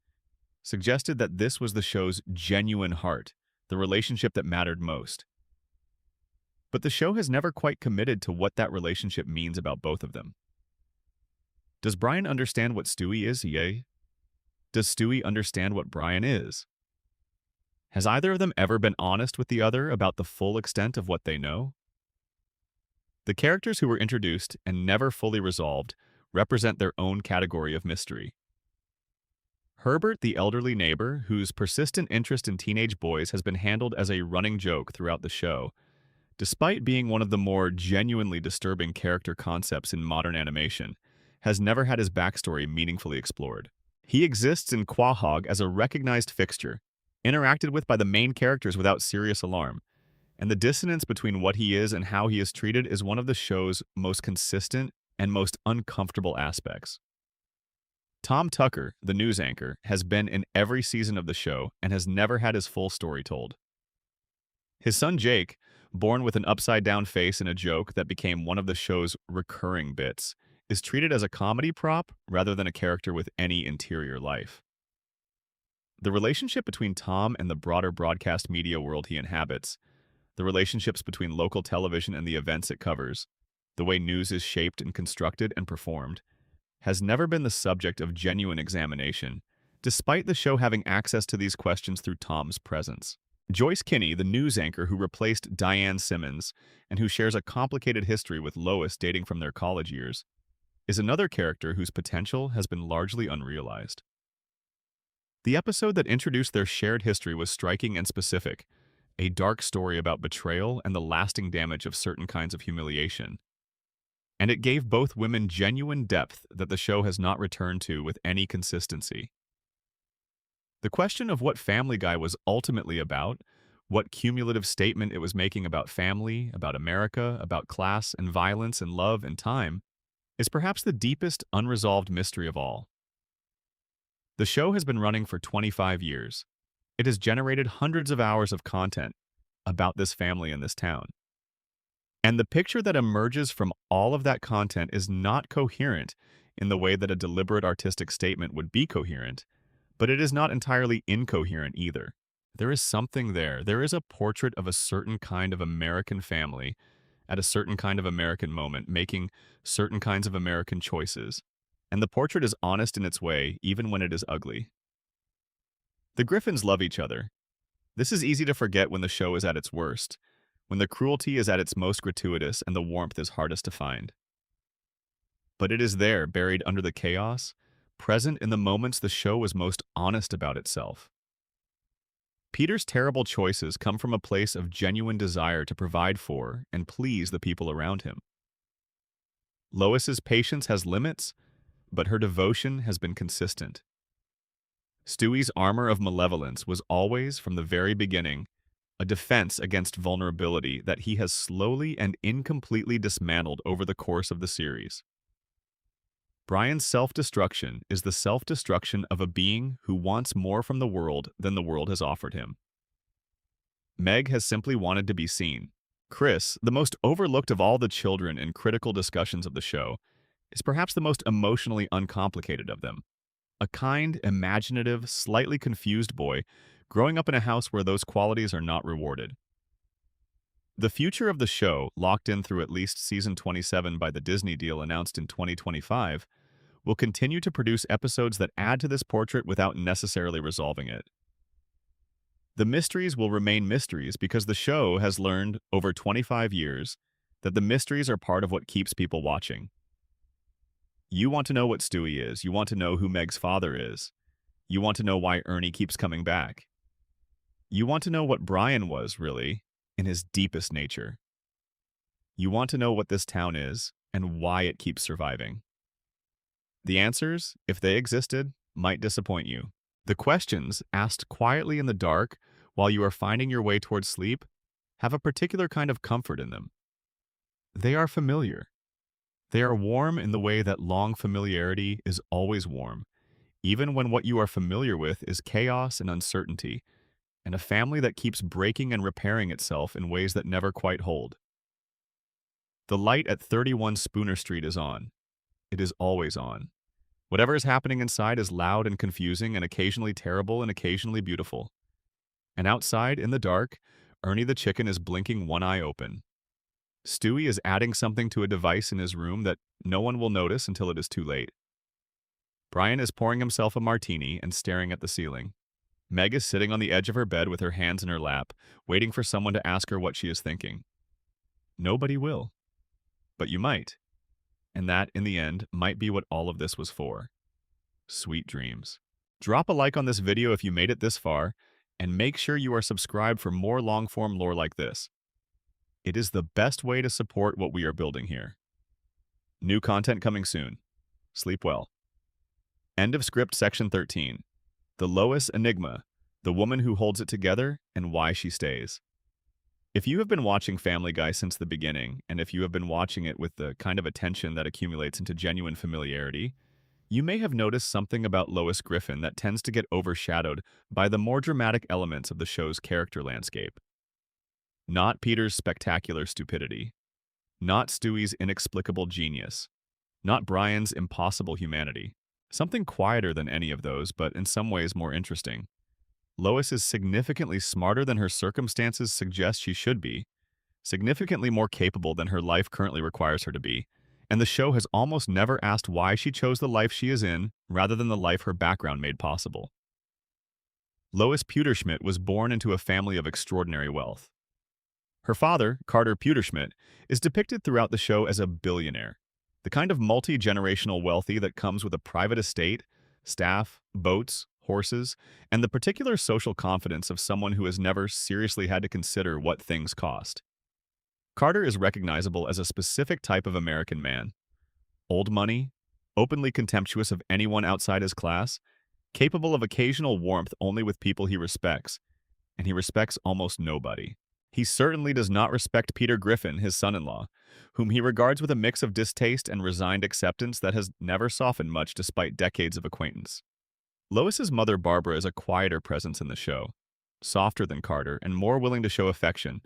suggested that this was the show's genuine heart, the relationship that mattered most. But the show has never quite committed to what that relationship means about both of them. Does Brian understand what Stewie is, yay? Does Stewie understand what Brian is? Has either of them ever been honest with the other about the full extent of what they know? The characters who were introduced and never fully resolved represent their own category of mystery. Herbert, the elderly neighbor, whose persistent interest in teenage boys has been handled as a running joke throughout the show, despite being one of the more genuinely disturbing character concepts in modern animation, has never had his backstory meaningfully explored. He exists in Quahog as a recognized fixture, interacted with by the main characters without serious alarm, and the dissonance between what he is and how he is treated is one of the show's most consistent and most uncomfortable aspects. Tom Tucker, the news anchor, has been in every season of the show and has never had his full story told. His son Jake, born with an upside-down face and a joke that became one of the show's recurring bits, is treated as a comedy prop rather than a character with any interior life. The relationship between Tom and the broader broadcast media world he inhabits, the relationships between local television and the events it covers, the way news is shaped and constructed and performed, has never been the subject of genuine examination, despite the show having access to these questions through Tom's presence. Joyce Kinney, the news anchor who replaced Diane Simmons and who shares a complicated history with Lois dating from their college years, is another character whose potential has been largely unrealized. The episode that introduced their shared history was striking and specific, a dark story about betrayal and the lasting damage of certain kinds of humiliation. And it gave both women genuine depth that the show has not returned to with any consistency. The question of what Family Guy was ultimately about, what cumulative statement it was making about family, about America, about class and violence and love and time, is perhaps the deepest unresolved mystery of all. The show has been running for 25 years. It has generated hundreds of hours of content about this family in this town. And the picture that emerges from all of that content is not coherent in the way that a deliberate artistic statement would be coherent, but it is not entirely incoherent either. There is something there. There is a portrait of a certain kind of American family at a certain kind of American moment, making certain kinds of American choices. And the portrait is honest in its way, even when it is ugly. The Griffins love each other. This is easy to forget when the show is at its worst, when the cruelty is at its most gratuitous and the warmth is hardest to find. But it is there, buried under the chaos, present in the moments the show was most honest about itself. Peter's terrible choices come from a place of genuine desire to provide for and please the people around him. Lois's patience has limits, but her devotion has been consistent. Stewie's armor of malevolence was always, from the very beginning, a defense against vulnerability that he has slowly and incompletely dismantled over the course of the series. Brian's self-destruction is the self-destruction of a being who wants more from the world than the world has offered him. Meg has simply wanted to be seen. Chris, the most overlooked of all the children in critical discussions of the show, is perhaps the most emotionally uncomplicated of them. A kind, imaginative, slightly confused boy growing up in a house where those qualities are not rewarded. The future of the show, locked in through at least season 27 by the Disney deal announced in 2025, will continue to produce episodes that add to this portrait without necessarily resolving it. The mysteries will remain mysteries because the show has learned over 25 years that the mysteries are part of what keeps people watching. You want to know what Stewie is. You want to know who Meg's father is. You want to know why Ernie keeps coming back. You want to know what Brian was, really, in his deepest nature. You want to know what this town is and why it keeps surviving. The answers, if they existed, might disappoint you. The questions, asked quietly in the dark while you are finding your way towards sleep, have a particular kind of comfort in them. They are familiar. They are warm in the way that long familiarity is always warm, even when what you are familiar with is chaos and uncertainty, and a family that keeps breaking and repairing itself in ways that never quite hold. The light at 31 Spooner Street is on. It is always on. Whatever is happening inside is loud and confusing and occasionally terrible and occasionally beautiful. And outside, in the dark, Ernie the chicken is blinking one eye open. Stewie is adding something to a device in his room that no one will notice until it is too late. Brian is pouring himself a martini and staring at the ceiling. Meg is sitting on the edge of her bed with her hands in her lap, waiting for someone to ask her what she is thinking. Nobody will. But you might. And that, in the end, might be what all of this was for. Sweet dreams. Drop a like on this video if you made it this far, and make sure you are subscribed for more long-form lore like this. It is the best way to support what we are building here. New content coming soon. Sleep well. End of script section 13. The Lois Enigma, the woman who holds it together and why she stays. If you have been watching Family Guy since the beginning, and if you have been watching it with the kind of attention that accumulates into genuine familiarity, you may have noticed something about Lois Griffin that tends to get overshadowed by the more dramatic elements of the show's character landscape. Not Peter's spectacular stupidity. Not Stewie's inexplicable genius. Not Brian's impossible humanity. Something quieter than any of those, but in some ways more interesting. Lois is significantly smarter than her circumstances suggest she should be, significantly more capable than her life currently requires her to be, and the show has almost never asked why she chose the life she is in rather than the life her background made possible. Lois Pewterschmidt was born into a family of extraordinary wealth. Her father, Carter Pewterschmidt, is depicted throughout the show as a billionaire, the kind of multi-generational wealthy that comes with a private estate, staff, boats, horses, and the particular social confidence of someone who has never seriously had to consider what things cost. Carter is recognizable as a specific type of American man. Old money, openly contemptuous of anyone outside his class, capable of occasional warmth only with people he respects, and he respects almost nobody. He certainly does not respect Peter Griffin, his son-in-law, whom he regards with a mix of distaste and resigned acceptance that has never softened much despite decades of acquaintance. Lois's mother Barbara is a quieter presence in the show, softer than Carter and more willing to show affection,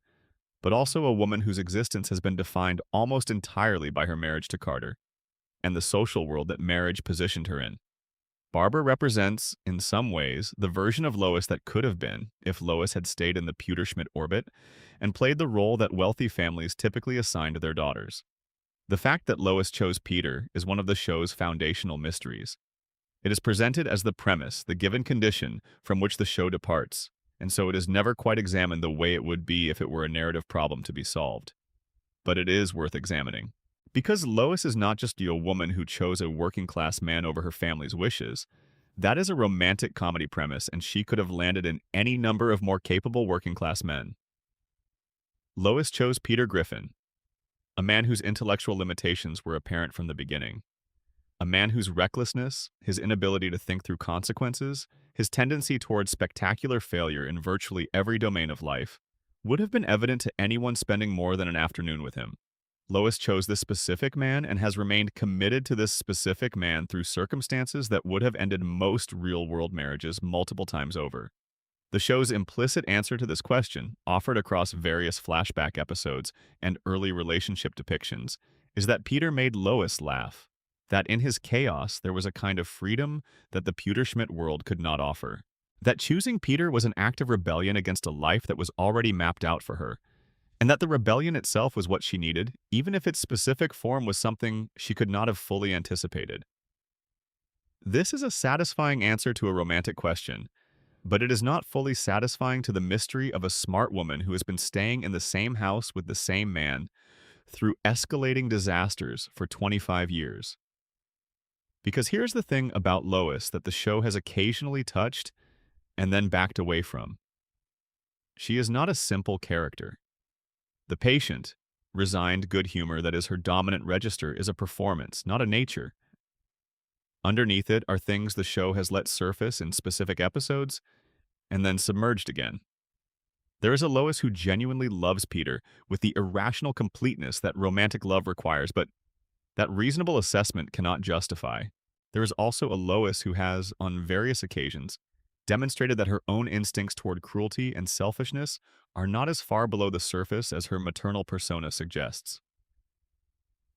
but also a woman whose existence has been defined almost entirely by her marriage to Carter, and the social world that marriage positioned her in. Barbara represents, in some ways, the version of Lois that could have been if Lois had stayed in the Pewterschmidt orbit and played the role that wealthy families typically assign to their daughters. The fact that Lois chose Peter is one of the show's foundational mysteries. It is presented as the premise, the given condition from which the show departs, and so it is never quite examined the way it would be if it were a narrative problem to be solved. But it is worth examining. Because Lois is not just a woman who chose a working-class man over her family's wishes, That is a romantic comedy premise, and she could have landed in any number of more capable working-class men. Lois chose Peter Griffin, a man whose intellectual limitations were apparent from the beginning. A man whose recklessness, his inability to think through consequences, his tendency towards spectacular failure in virtually every domain of life, would have been evident to anyone spending more than an afternoon with him. Lois chose this specific man and has remained committed to this specific man through circumstances that would have ended most real-world marriages multiple times over. The show's implicit answer to this question, offered across various flashback episodes and early relationship depictions, is that Peter made Lois laugh, that in his chaos there was a kind of freedom that the Pewterschmidt world could not offer, that choosing Peter was an act of rebellion against a life that was already mapped out for her, and that the rebellion itself was what she needed, even if its specific form was something she could not have fully anticipated. This is a satisfying answer to a romantic question, but it is not fully satisfying to the mystery of a smart woman who has been staying in the same house with the same man through escalating disasters for 25 years. Because here's the thing about Lois that the show has occasionally touched and then backed away from. She is not a simple character. The patient, resigned good humor that is her dominant register is a performance, not a nature. Underneath it are things the show has let surface in specific episodes and then submerged again. There is a Lois who genuinely loves Peter with the irrational completeness that romantic love requires, but that reasonable assessment cannot justify. There is also a Lois who has, on various occasions, demonstrated that her own instincts toward cruelty and selfishness are not as far below the surface as her maternal persona suggests.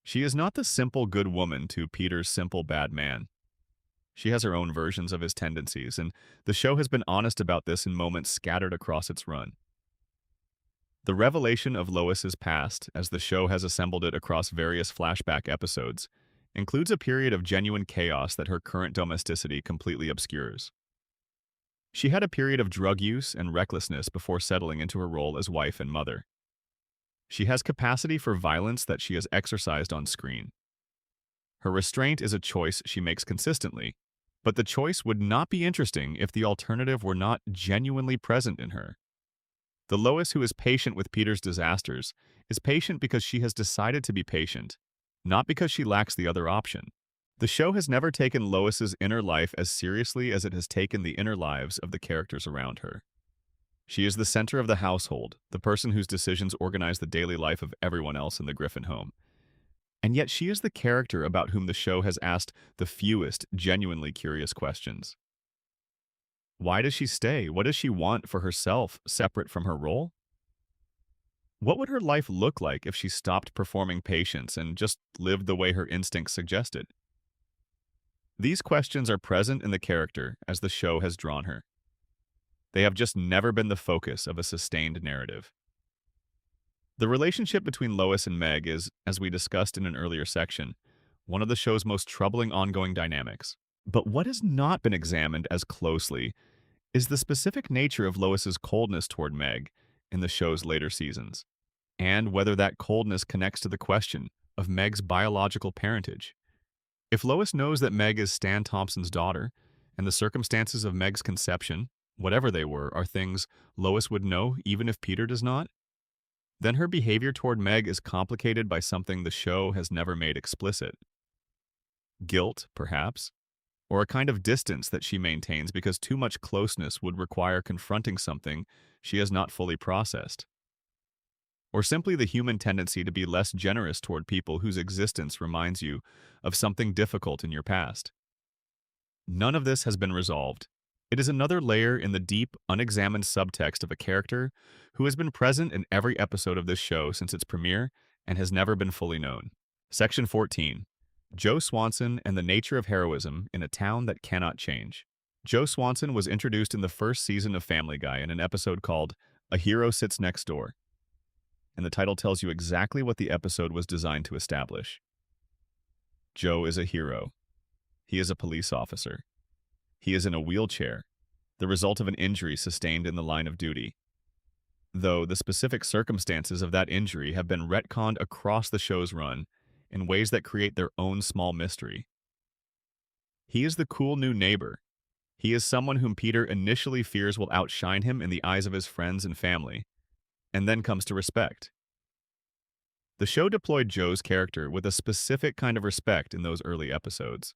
She is not the simple good woman to Peter's simple bad man. She has her own versions of his tendencies, and the show has been honest about this in moments scattered across its run. The revelation of Lois's past, as the show has assembled it across various flashback episodes, includes a period of genuine chaos that her current domesticity completely obscures. She had a period of drug use and recklessness before settling into her role as wife and mother. She has capacity for violence that she has exercised on screen. Her restraint is a choice she makes consistently, but the choice would not be interesting if the alternative were not genuinely present in her. The Lois who is patient with Peter's disasters is patient because she has decided to be patient, not because she lacks the other option. The show has never taken Lois's inner life as seriously as it has taken the inner lives of the characters around her. She is the center of the household, the person whose decisions organize the daily life of everyone else in the Griffin home. And yet she is the character about whom the show has asked the fewest genuinely curious questions. Why does she stay? What does she want for herself, separate from her role? What would her life look like if she stopped performing patience and just lived the way her instincts suggested? These questions are present in the character as the show has drawn her. They have just never been the focus of a sustained narrative. The relationship between Lois and Meg is, as we discussed in an earlier section, one of the show's most troubling ongoing dynamics. But what has not been examined as closely is the specific nature of Lois's coldness toward Meg in the show's later seasons, and whether that coldness connects to the question of Meg's biological parentage. If Lois knows that Meg is Stan Thompson's daughter, and the circumstances of Meg's conception, whatever they were, are things Lois would know even if Peter does not, then her behavior toward Meg is complicated by something the show has never made explicit. Guilt, perhaps, or a kind of distance that she maintains because too much closeness would require confronting something she has not fully processed. Or simply the human tendency to be less generous toward people whose existence reminds you of something difficult in your past. None of this has been resolved. It is another layer in the deep, unexamined subtext of a character who has been present in every episode of this show since its premiere and has never been fully known. Section 14. Joe Swanson and the Nature of Heroism in a Town That Cannot Change. Joe Swanson was introduced in the first season of Family Guy in an episode called A Hero Sits Next Door, and the title tells you exactly what the episode was designed to establish. Joe is a hero. He is a police officer. He is in a wheelchair, the result of an injury sustained in the line of duty. Though the specific circumstances of that injury have been retconned across the show's run in ways that create their own small mystery. He is the cool new neighbor, He is someone whom Peter initially fears will outshine him in the eyes of his friends and family, and then comes to respect. The show deployed Joe's character with a specific kind of respect in those early episodes.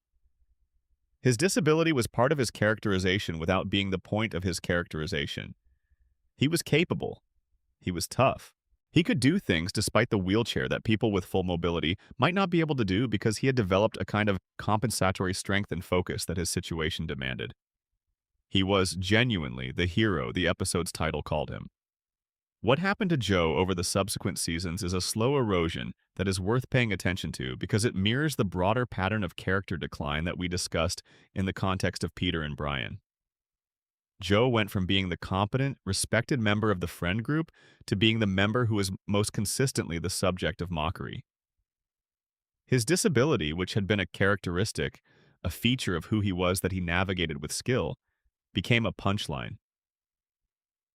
His disability was part of his characterization without being the point of his characterization. He was capable. He was tough. He could do things despite the wheelchair that people with full mobility might not be able to do because he had developed a kind of compensatory strength and focus that his situation demanded. He was genuinely the hero the episode's title called him. What happened to Joe over the subsequent seasons is a slow erosion that is worth paying attention to because it mirrors the broader pattern of character decline that we discussed in the context of Peter and Brian. Joe went from being the competent, respected member of the friend group to being the member who was most consistently the subject of mockery. His disability, which had been a characteristic, a feature of who he was that he navigated with skill, became a punchline.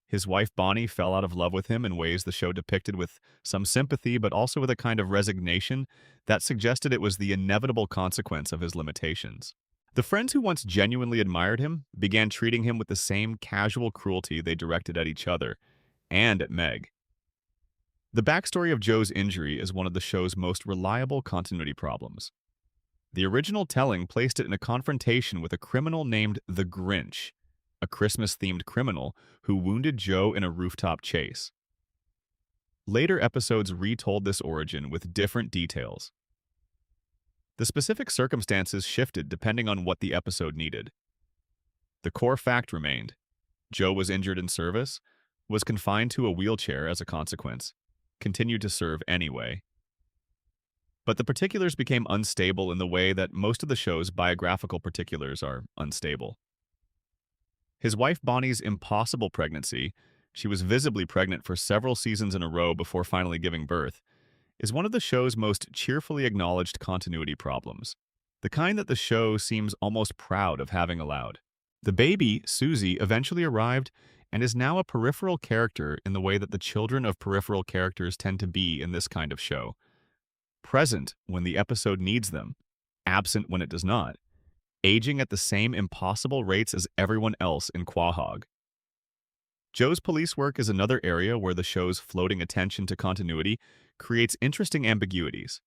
His wife Bonnie fell out of love with him in ways the show depicted with some sympathy but also with a kind of resignation that suggested it was the inevitable consequence of his limitations. The friends who once genuinely admired him began treating him with the same casual cruelty they directed at each other and at Meg. The backstory of Joe's injury is one of the show's most reliable continuity problems. The original telling placed it in a confrontation with a criminal named the Grinch, a Christmas-themed criminal who wounded Joe in a rooftop chase. Later episodes retold this origin with different details. The specific circumstances shifted depending on what the episode needed. The core fact remained. Joe was injured in service, was confined to a wheelchair as a consequence, continued to serve anyway. But the particulars became unstable in the way that most of the show's biographical particulars are unstable. His wife Bonnie's impossible pregnancy, she was visibly pregnant for several seasons in a row before finally giving birth, is one of the show's most cheerfully acknowledged continuity problems, the kind that the show seems almost proud of having allowed. The baby, Susie, eventually arrived and is now a peripheral character in the way that the children of peripheral characters tend to be in this kind of show. Present when the episode needs them, absent when it does not, aging at the same impossible rates as everyone else in Quahog. Joe's police work is another area where the show's floating attention to continuity creates interesting ambiguities.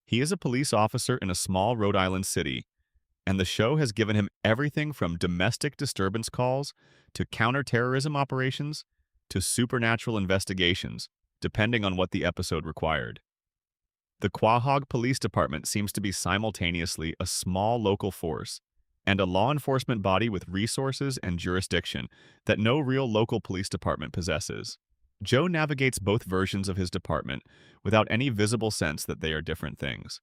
He is a police officer in a small Rhode Island city, and the show has given him everything from domestic disturbance calls to counterterrorism operations to supernatural investigations, depending on what the episode required. The Quahog Police Department seems to be simultaneously a small local force and a law enforcement body with resources and jurisdiction that no real local police department possesses. Joe navigates both versions of his department without any visible sense that they are different things,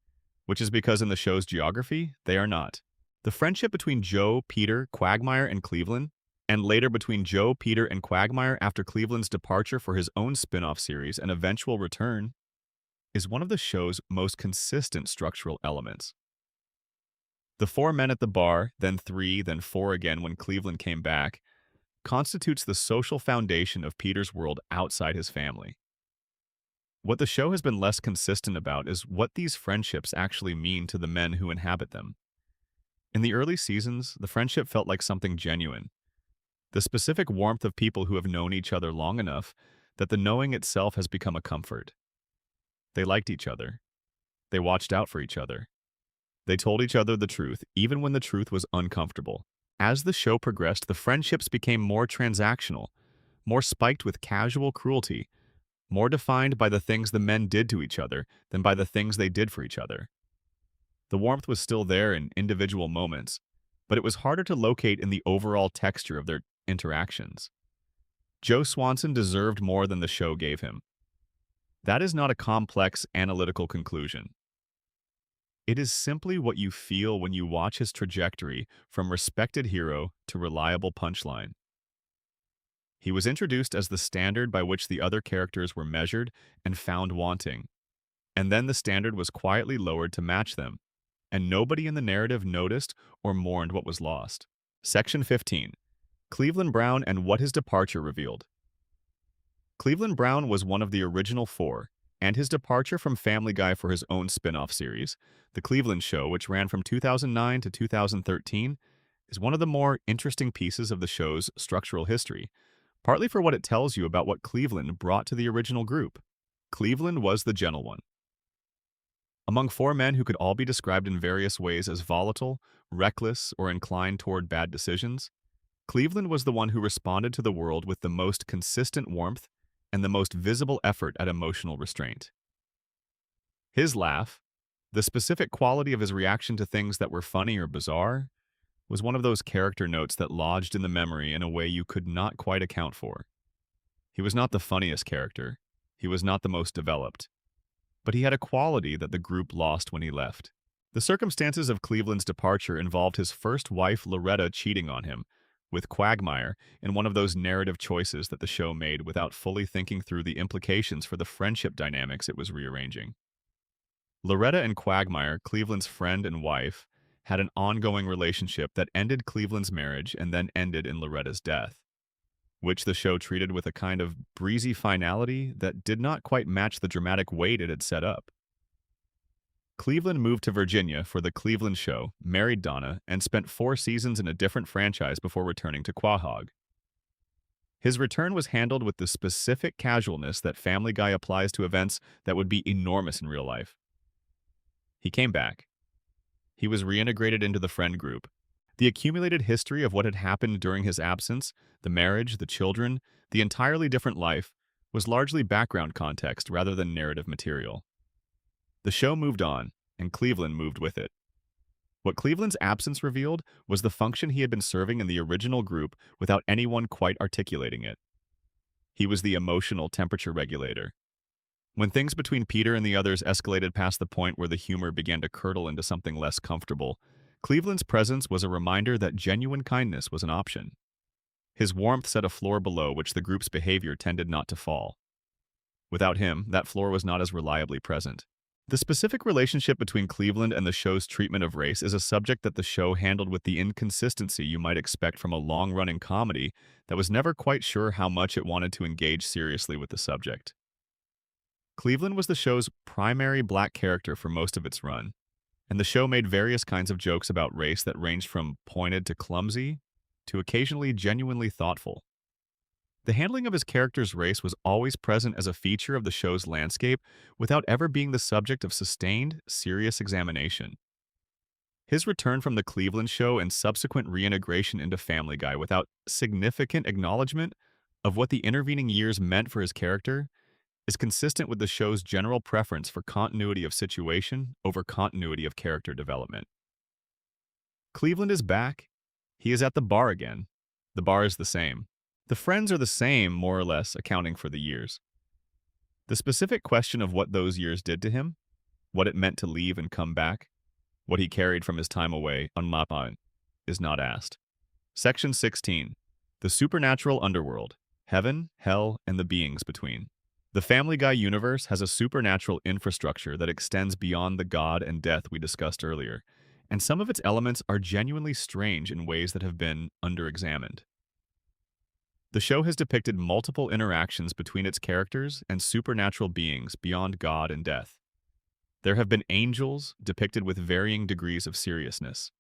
which is because in the show's geography, they are not. The friendship between Joe, Peter, Quagmire, and Cleveland, and later between Joe, Peter, and Quagmire after Cleveland's departure for his own spin-off series and eventual return, is one of the show's most consistent structural elements. The 4 men at the bar, then 3, then 4 again when Cleveland came back, constitutes the social foundation of Peter's world outside his family. What the show has been less consistent about is what these friendships actually mean to the men who inhabit them. In the early seasons, the friendship felt like something genuine, the specific warmth of people who have known each other long enough that the knowing itself has become a comfort. They liked each other. They watched out for each other. They told each other the truth, even when the truth was uncomfortable. As the show progressed, the friendships became more transactional, more spiked with casual cruelty, more defined by the things the men did to each other than by the things they did for each other. The warmth was still there in individual moments, but it was harder to locate in the overall texture of their interactions. Joe Swanson deserved more than the show gave him. That is not a complex, analytical conclusion. It is simply what you feel when you watch his trajectory from respected hero to reliable punchline. He was introduced as the standard by which the other characters were measured and found wanting, and then the standard was quietly lowered to match them, and nobody in the narrative noticed or mourned what was lost. Section 15. Cleveland Brown and what his departure revealed. Cleveland Brown was one of the original 4, and his departure from Family Guy for his own spin-off series, The Cleveland Show, which ran from 2009 to 2013, is one of the more interesting pieces of the show's structural history, partly for what it tells you about what Cleveland brought to the original group. Cleveland was the gentle one. Among four men who could all be described in various ways as volatile, reckless, or inclined toward bad decisions, Cleveland was the one who responded to the world with the most consistent warmth and the most visible effort at emotional restraint. His laugh, the specific quality of his reaction to things that were funny or bizarre, was one of those character notes that lodged in the memory in a way you could not quite account for. He was not the funniest character. He was not the most developed. But he had a quality that the group lost when he left. The circumstances of Cleveland's departure involved his first wife, Loretta, cheating on him, with Quagmire in one of those narrative choices that the show made without fully thinking through the implications for the friendship dynamics it was rearranging. Loretta and Quagmire, Cleveland's friend and wife, had an ongoing relationship that ended Cleveland's marriage and then ended in Loretta's death, which the show treated with a kind of breezy finality that did not quite match the dramatic weight it had set up. Cleveland moved to Virginia for the Cleveland Show, married Donna, and spent 4 seasons in a different franchise before returning to Quahog. His return was handled with the specific casualness that Family Guy applies to events that would be enormous in real life. He came back. He was reintegrated into the friend group. The accumulated history of what had happened during his absence, the marriage, the children, the entirely different life, was largely background context rather than narrative material. The show moved on, and Cleveland moved with it. What Cleveland's absence revealed was the function he had been serving in the original group without anyone quite articulating it. He was the emotional temperature regulator. When things between Peter and the others escalated past the point where the humor began to curdle into something less comfortable, Cleveland's presence was a reminder that genuine kindness was an option. His warmth set a floor below which the group's behavior tended not to fall. Without him, that floor was not as reliably present. The specific relationship between Cleveland and the show's treatment of race is a subject that the show handled with the inconsistency you might expect from a long-running comedy that was never quite sure how much it wanted to engage seriously with the subject. Cleveland was the show's primary black character for most of its run, and the show made various kinds of jokes about race that ranged from pointed to clumsy to occasionally genuinely thoughtful. The handling of his character's race was always present as a feature of the show's landscape without ever being the subject of sustained, serious examination. His return from the Cleveland Show and subsequent reintegration into Family Guy without significant acknowledgement of what the intervening years meant for his character is consistent with the show's general preference for continuity of situation over continuity of character development. Cleveland is back. He is at the bar again. The bar is the same. The friends are the same, more or less, accounting for the years. The specific question of what those years did to him, what it meant to leave and come back, what he carried from his time away on Mapan, is not asked. Section 16. The Supernatural Underworld, Heaven, Hell, and the Beings Between. The Family Guy universe has a supernatural infrastructure that extends beyond the God and death we discussed earlier, and some of its elements are genuinely strange in ways that have been underexamined. The show has depicted multiple interactions between its characters and supernatural beings beyond God and death. There have been angels depicted with varying degrees of seriousness.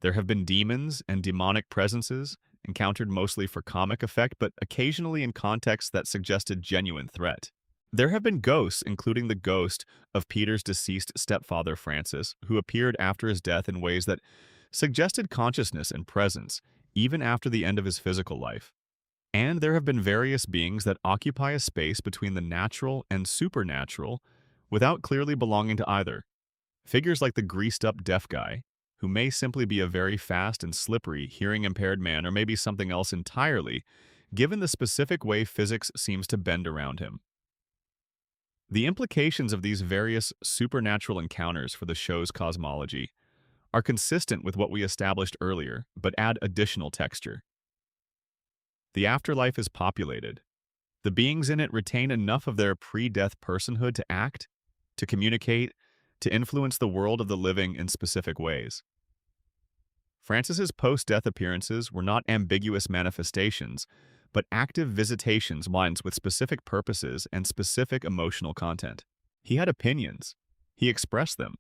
There have been demons and demonic presences encountered mostly for comic effect, but occasionally in contexts that suggested genuine threat. There have been ghosts, including the ghost of Peter's deceased stepfather, Francis, who appeared after his death in ways that suggested consciousness and presence, even after the end of his physical life. And there have been various beings that occupy a space between the natural and supernatural without clearly belonging to either. Figures like the greased-up deaf guy, who may simply be a very fast and slippery hearing-impaired man or maybe something else entirely, given the specific way physics seems to bend around him. The implications of these various supernatural encounters for the show's cosmology are consistent with what we established earlier, but add additional texture. The afterlife is populated. The beings in it retain enough of their pre-death personhood to act, to communicate, to influence the world of the living in specific ways. Francis's post-death appearances were not ambiguous manifestations, but active visitations lines with specific purposes and specific emotional content. He had opinions. He expressed them.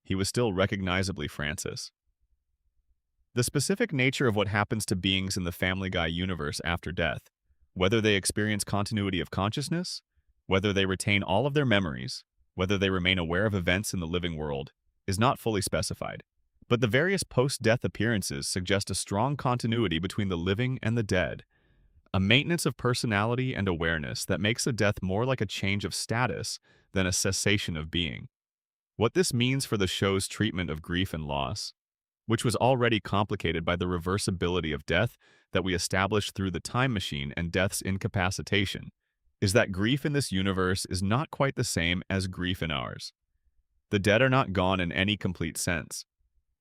He was still recognizably Francis. The specific nature of what happens to beings in the Family Guy universe after death, whether they experience continuity of consciousness, whether they retain all of their memories, whether they remain aware of events in the living world, is not fully specified. But the various post-death appearances suggest a strong continuity between the living and the dead, a maintenance of personality and awareness that makes a death more like a change of status than a cessation of being. What this means for the show's treatment of grief and loss, which was already complicated by the reversibility of death that we established through the time machine and death's incapacitation, is that grief in this universe is not quite the same as grief in ours. The dead are not gone in any complete sense.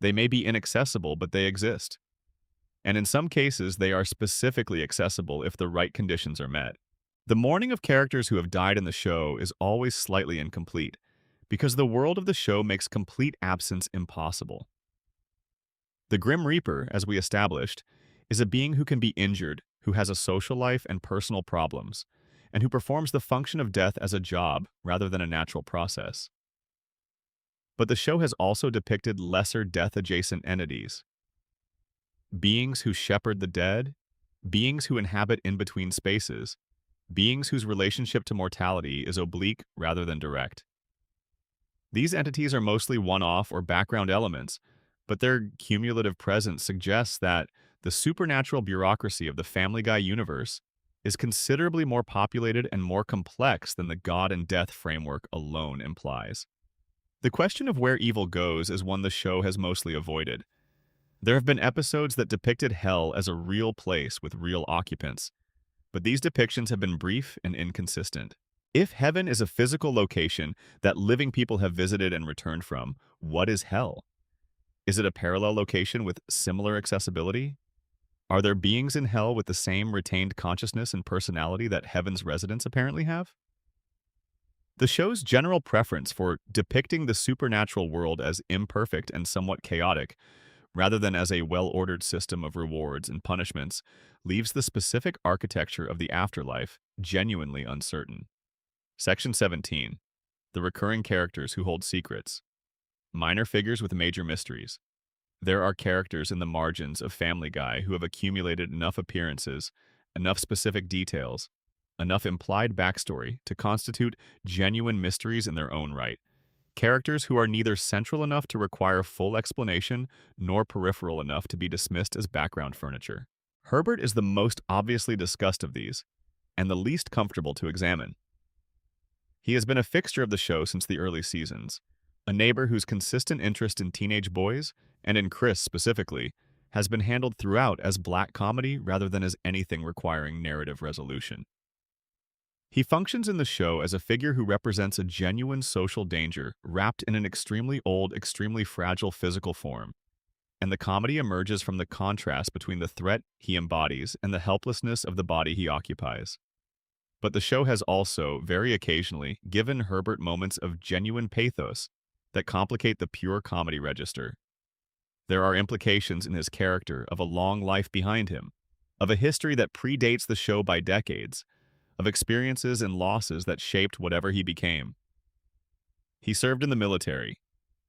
They may be inaccessible, but they exist. And in some cases, they are specifically accessible if the right conditions are met. The mourning of characters who have died in the show is always slightly incomplete, because the world of the show makes complete absence impossible. The Grim Reaper, as we established, is a being who can be injured, who has a social life and personal problems, and who performs the function of death as a job rather than a natural process. But the show has also depicted lesser death-adjacent entities, beings who shepherd the dead, beings who inhabit in-between spaces, beings whose relationship to mortality is oblique rather than direct. These entities are mostly one-off or background elements, but their cumulative presence suggests that the supernatural bureaucracy of the Family Guy universe is considerably more populated and more complex than the God and death framework alone implies. The question of where evil goes is one the show has mostly avoided. There have been episodes that depicted hell as a real place with real occupants, but these depictions have been brief and inconsistent. If heaven is a physical location that living people have visited and returned from, what is hell? Is it a parallel location with similar accessibility? Are there beings in hell with the same retained consciousness and personality that heaven's residents apparently have? The show's general preference for depicting the supernatural world as imperfect and somewhat chaotic, rather than as a well-ordered system of rewards and punishments, leaves the specific architecture of the afterlife genuinely uncertain. Section 17. The recurring characters who hold secrets. Minor figures with major mysteries. There are characters in the margins of Family Guy who have accumulated enough appearances, enough specific details, enough implied backstory to constitute genuine mysteries in their own right. Characters who are neither central enough to require full explanation nor peripheral enough to be dismissed as background furniture. Herbert is the most obviously discussed of these, and the least comfortable to examine. He has been a fixture of the show since the early seasons, a neighbor whose consistent interest in teenage boys, and in Chris specifically, has been handled throughout as black comedy rather than as anything requiring narrative resolution. He functions in the show as a figure who represents a genuine social danger wrapped in an extremely old, extremely fragile physical form, and the comedy emerges from the contrast between the threat he embodies and the helplessness of the body he occupies. But the show has also, very occasionally, given Herbert moments of genuine pathos that complicate the pure comedy register. There are implications in his character of a long life behind him, of a history that predates the show by decades, of experiences and losses that shaped whatever he became. He served in the military.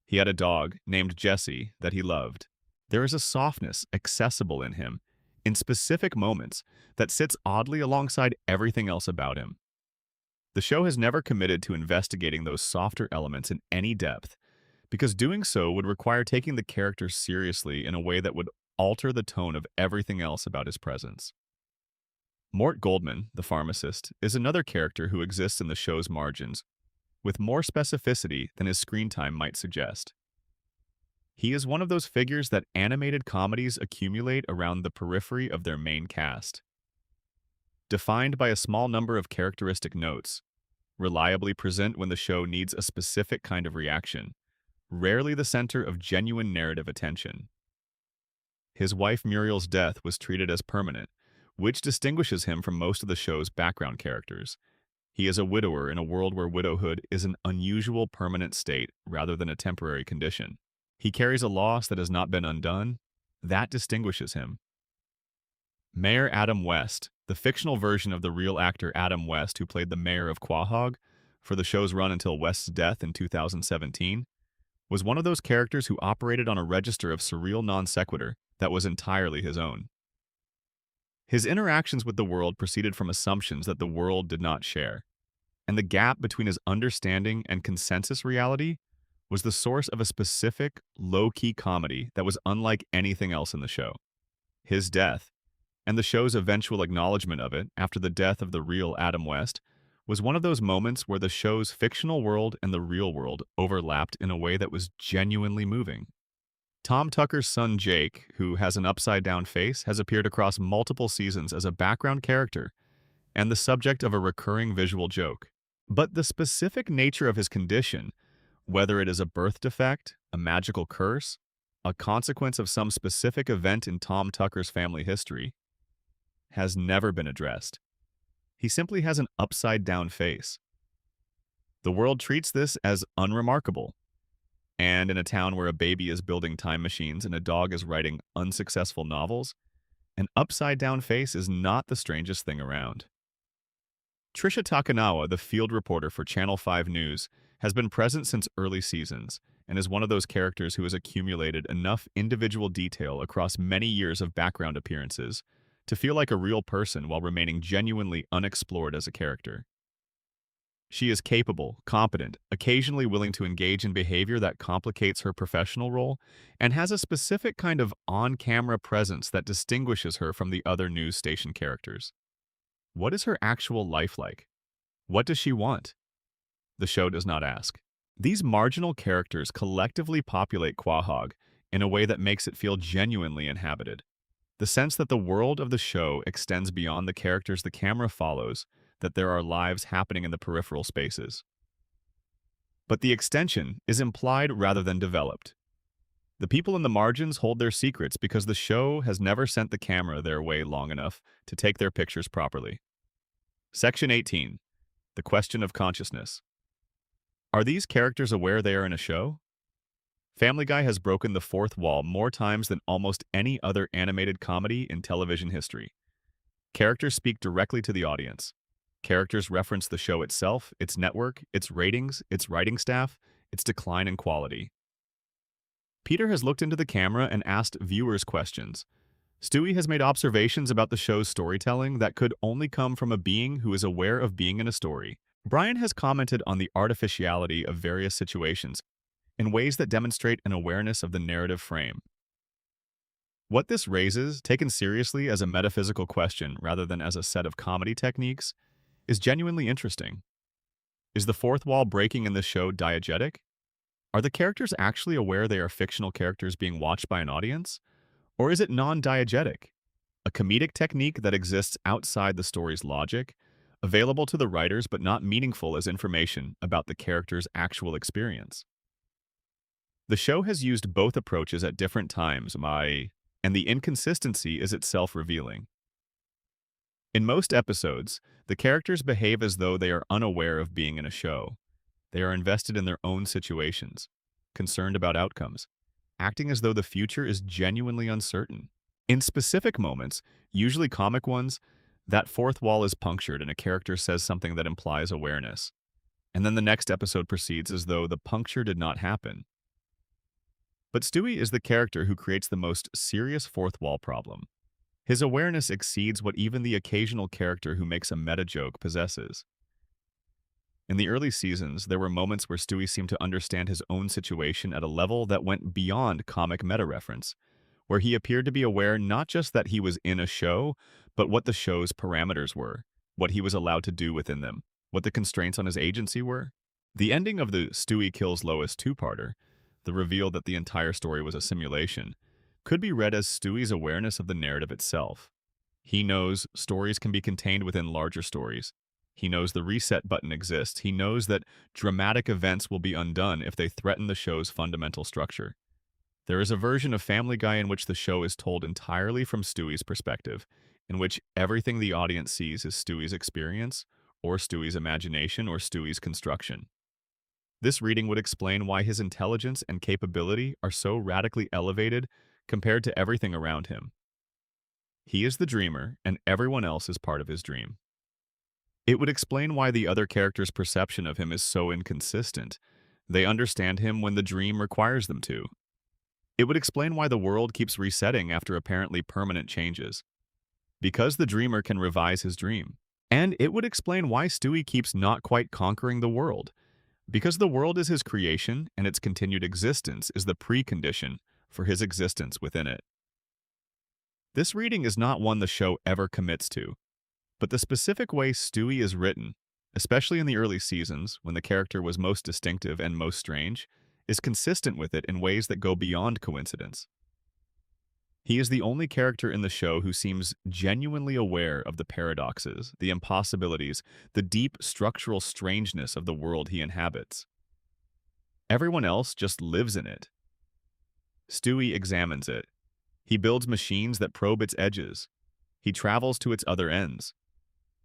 He had a dog named Jesse that he loved. There is a softness accessible in him, in specific moments, that sits oddly alongside everything else about him. The show has never committed to investigating those softer elements in any depth, because doing so would require taking the character seriously in a way that would alter the tone of everything else about his presence. Mort Goldman, the pharmacist, is another character who exists in the show's margins, with more specificity than his screen time might suggest. He is one of those figures that animated comedies accumulate around the periphery of their main cast. Defined by a small number of characteristic notes, reliably present when the show needs a specific kind of reaction, rarely the center of genuine narrative attention. His wife Muriel's death was treated as permanent, which distinguishes him from most of the show's background characters. He is a widower in a world where widowhood is an unusual permanent state rather than a temporary condition. He carries a loss that has not been undone. That distinguishes him. Mayor Adam West, the fictional version of the real actor Adam West who played the mayor of Quahog for the show's run until West's death in 2017, was one of those characters who operated on a register of surreal non sequitur, that was entirely his own. His interactions with the world proceeded from assumptions that the world did not share, and the gap between his understanding and consensus reality was the source of a specific, low-key comedy that was unlike anything else in the show. His death, and the show's eventual acknowledgement of it after the death of the real Adam West, was one of those moments where the show's fictional world and the real world overlapped in a way that was genuinely moving. Tom Tucker's son Jake, who has an upside-down face, has appeared across multiple seasons as a background character and the subject of a recurring visual joke. But the specific nature of his condition, whether it is a birth defect, a magical curse, a consequence of some specific event in Tom Tucker's family history, has never been addressed. He simply has an upside-down face. The world treats this as unremarkable, and in a town where a baby is building time machines and a dog is writing unsuccessful novels, an upside-down face is not the strangest thing around. Trisha Takanawa, the field reporter for Channel 5 News, has been present since early seasons and is one of those characters who has accumulated enough individual detail across many years of background appearances to feel like a real person while remaining genuinely unexplored as a character. She is capable, competent, occasionally willing to engage in behavior that complicates her professional role, and has a specific kind of on-camera presence that distinguishes her from the other news station characters. What is her actual life like? What does she want? The show does not ask. These marginal characters collectively populate Quahog in a way that makes it feel genuinely inhabited. The sense that the world of the show extends beyond the characters the camera follows, that there are lives happening in the peripheral spaces. But the extension is implied rather than developed. The people in the margins hold their secrets because the show has never sent the camera their way long enough to take their pictures properly. Section 18. The question of consciousness. Are these characters aware they are in a show? Family Guy has broken the fourth wall more times than almost any other animated comedy in television history. Characters speak directly to the audience. Characters reference the show itself, its network, its ratings, its writing staff, its decline in quality. Peter has looked into the camera and asked viewers questions. Stewie has made observations about the show's storytelling that could only come from a being who is aware of being in a story. Brian has commented on the artificiality of various situations in ways that demonstrate an awareness of the narrative frame. What this raises, taken seriously as a metaphysical question rather than as a set of comedy techniques, is genuinely interesting. Is the fourth wall breaking in this show diegetic? Are the characters actually aware they are fictional characters being watched by an audience? Or is it non-diegetic, a comedic technique that exists outside the story's logic, available to the writers but not meaningful as information about the character's actual experience? The show has used both approaches at different times, and the inconsistency is itself revealing. In most episodes, the characters behave as though they are unaware of being in a show. They are invested in their own situations, concerned about outcomes, acting as though the future is genuinely uncertain. In specific moments, usually comic ones, that fourth wall is punctured and a character says something that implies awareness. And then the next episode proceeds as though the puncture did not happen. But Stewie is the character who creates the most serious fourth wall problem. His awareness exceeds what even the occasional character who makes a meta-joke possesses. In the early seasons, there were moments where Stewie seemed to understand his own situation at a level that went beyond comic meta-reference, where he appeared to be aware not just that he was in a show, but what the show's parameters were, what he was allowed to do within them, what the constraints on his agency were. The ending of the Stewie Kills Lois two-parter, the reveal that the entire story was a simulation, could be read as Stewie's awareness of the narrative itself. He knows stories can be contained within larger stories. He knows the reset button exists. He knows that dramatic events will be undone if they threaten the show's fundamental structure. There is a version of Family Guy in which the show is told entirely from Stewie's perspective, in which everything the audience sees is Stewie's experience, or Stewie's imagination, or Stewie's construction. This reading would explain why his intelligence and capability are so radically elevated compared to everything around him. He is the dreamer, and everyone else is part of his dream. It would explain why the other characters' perception of him is so inconsistent. They understand him when the dream requires them to. It would explain why the world keeps resetting after apparently permanent changes, because the dreamer can revise his dream. And it would explain why Stewie keeps not quite conquering the world, because the world is his creation and its continued existence is the precondition for his existence within it. This reading is not one the show ever commits to, but the specific way Stewie is written, especially in the early seasons when the character was most distinctive and most strange, is consistent with it in ways that go beyond coincidence. He is the only character in the show who seems genuinely aware of the paradoxes, the impossibilities, the deep structural strangeness of the world he inhabits. Everyone else just lives in it. Stewie examines it. He builds machines that probe its edges. He travels to its other ends.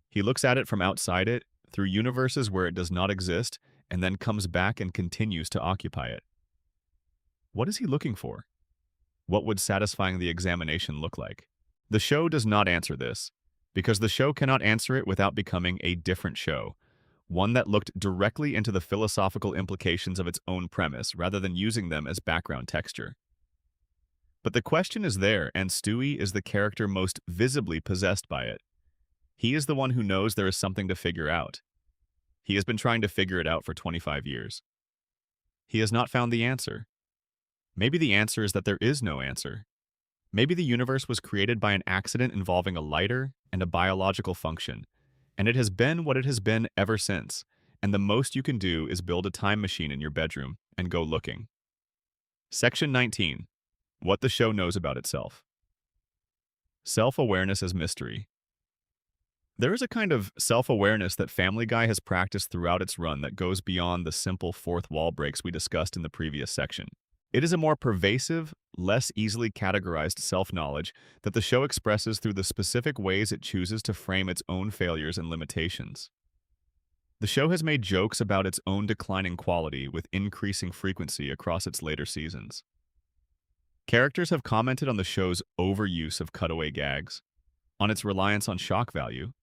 He looks at it from outside it, through universes where it does not exist, and then comes back and continues to occupy it. What is he looking for? What would satisfying the examination look like? The show does not answer this, because the show cannot answer it without becoming a different show, one that looked directly into the philosophical implications of its own premise rather than using them as background texture. But the question is there, and Stewie is the character most visibly possessed by it. He is the one who knows there is something to figure out. He has been trying to figure it out for 25 years. He has not found the answer. Maybe the answer is that there is no answer. Maybe the universe was created by an accident involving a lighter and a biological function, and it has been what it has been ever since, and the most you can do is build a time machine in your bedroom and go looking. Section 19. What the show knows about itself. Self-awareness as mystery. There is a kind of self-awareness that Family Guy has practiced throughout its run that goes beyond the simple fourth wall breaks we discussed in the previous section. It is a more pervasive, less easily categorized self-knowledge that the show expresses through the specific ways it chooses to frame its own failures and limitations. The show has made jokes about its own declining quality with increasing frequency across its later seasons. Characters have commented on the show's overuse of cutaway gags, on its reliance on shock value,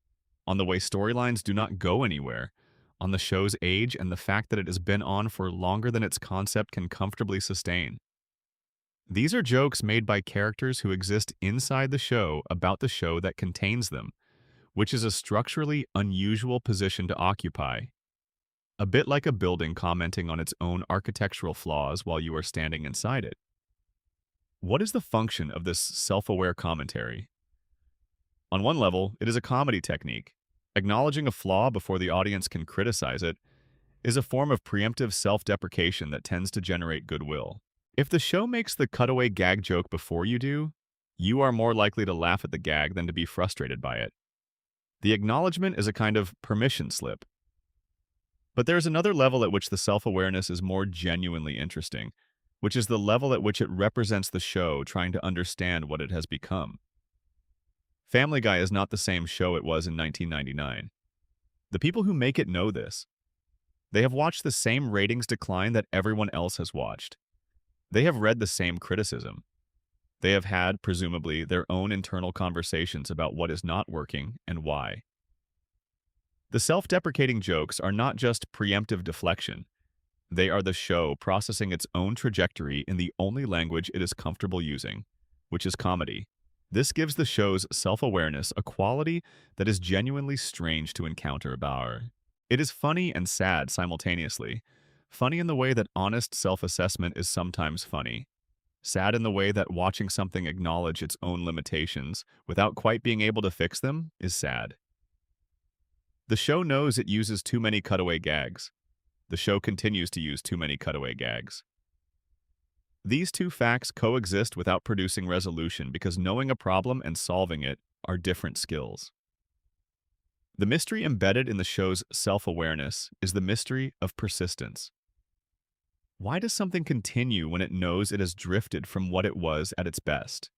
on the way storylines do not go anywhere, on the show's age and the fact that it has been on for longer than its concept can comfortably sustain. These are jokes made by characters who exist inside the show about the show that contains them, which is a structurally unusual position to occupy. A bit like a building commenting on its own architectural flaws while you are standing inside it. What is the function of this self-aware commentary? On one level, it is a comedy technique. Acknowledging a flaw before the audience can criticize it is a form of preemptive self-deprecation that tends to generate goodwill. If the show makes the cutaway gag joke before you do, you are more likely to laugh at the gag than to be frustrated by it. The acknowledgement is a kind of permission slip. But there is another level at which the self-awareness is more genuinely interesting, which is the level at which it represents the show trying to understand what it has become. Family Guy is not the same show it was in 1999. The people who make it know this. They have watched the same ratings decline that everyone else has watched. They have read the same criticism. They have had, presumably, their own internal conversations about what is not working and why. The self-deprecating jokes are not just preemptive deflection. They are the show processing its own trajectory in the only language it is comfortable using, which is comedy. This gives the show's self-awareness a quality that is genuinely strange to encounter about. It is funny and sad simultaneously. Funny in the way that honest self-assessment is sometimes funny. Sad in the way that watching something acknowledge its own limitations without quite being able to fix them is sad. The show knows it uses too many cutaway gags. The show continues to use too many cutaway gags. These two facts coexist without producing resolution because knowing a problem and solving it are different skills. The mystery embedded in the show's self-awareness is the mystery of persistence. Why does something continue when it knows it has drifted from what it was at its best?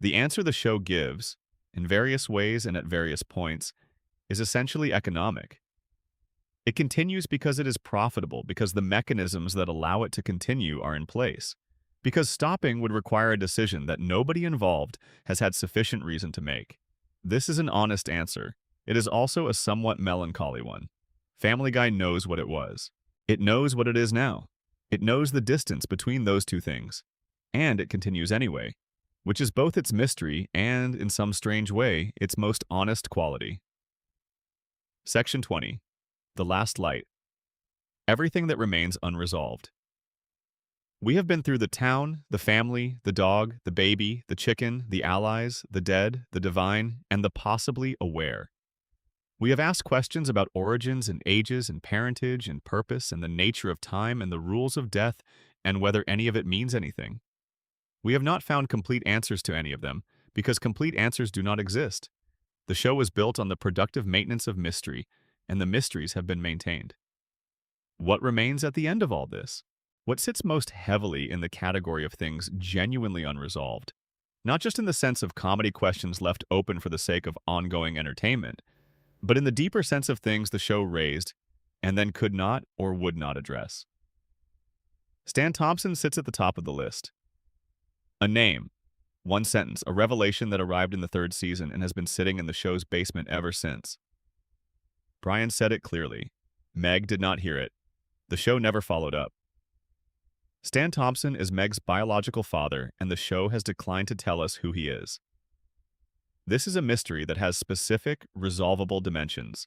The answer the show gives, in various ways and at various points, is essentially economic. It continues because it is profitable, because the mechanisms that allow it to continue are in place, because stopping would require a decision that nobody involved has had sufficient reason to make. This is an honest answer. It is also a somewhat melancholy one. Family Guy knows what it was. It knows what it is now. It knows the distance between those two things, and it continues anyway, which is both its mystery and, in some strange way, its most honest quality. Section 20. The Last Light. Everything that remains unresolved. We have been through the town, the family, the dog, the baby, the chicken, the allies, the dead, the divine, and the possibly aware. We have asked questions about origins and ages and parentage and purpose and the nature of time and the rules of death and whether any of it means anything. We have not found complete answers to any of them because complete answers do not exist. The show was built on the productive maintenance of mystery, and the mysteries have been maintained. What remains at the end of all this? What sits most heavily in the category of things genuinely unresolved? Not just in the sense of comedy questions left open for the sake of ongoing entertainment, but in the deeper sense of things the show raised and then could not or would not address. Stan Thompson sits at the top of the list. A name. One sentence, a revelation that arrived in the third season and has been sitting in the show's basement ever since. Brian said it clearly. Meg did not hear it. The show never followed up. Stan Thompson is Meg's biological father, and the show has declined to tell us who he is. This is a mystery that has specific, resolvable dimensions.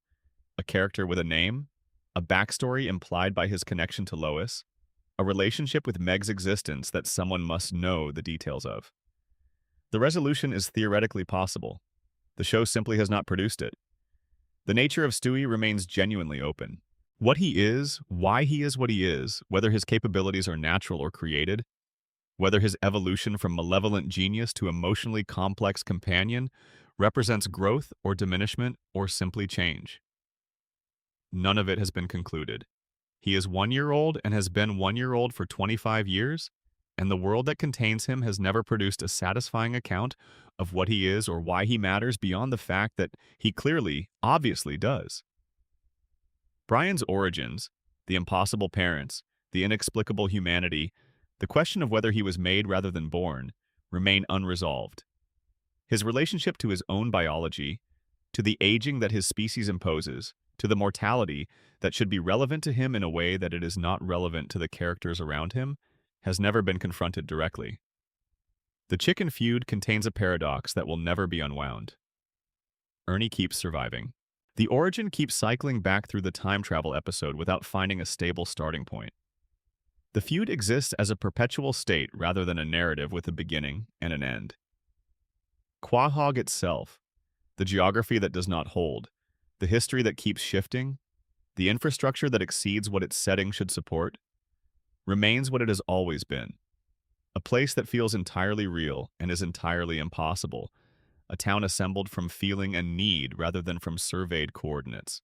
A character with a name, a backstory implied by his connection to Lois, a relationship with Meg's existence that someone must know the details of. The resolution is theoretically possible. The show simply has not produced it. The nature of Stewie remains genuinely open. What he is, why he is what he is, whether his capabilities are natural or created, whether his evolution from malevolent genius to emotionally complex companion represents growth or diminishment or simply change. None of it has been concluded. He is 1 year old and has been 1 year old for 25 years, and the world that contains him has never produced a satisfying account of what he is or why he matters beyond the fact that he clearly, obviously does. Brian's origins, the impossible parents, the inexplicable humanity, the question of whether he was made rather than born, remain unresolved. His relationship to his own biology, to the aging that his species imposes, to the mortality that should be relevant to him in a way that it is not relevant to the characters around him, has never been confronted directly. The chicken feud contains a paradox that will never be unwound. Ernie keeps surviving. The origin keeps cycling back through the time travel episode without finding a stable starting point. The feud exists as a perpetual state rather than a narrative with a beginning and an end. Quahog itself, the geography that does not hold, the history that keeps shifting, the infrastructure that exceeds what its setting should support, remains what it has always been. A place that feels entirely real and is entirely impossible, a town assembled from feeling and need rather than from surveyed coordinates.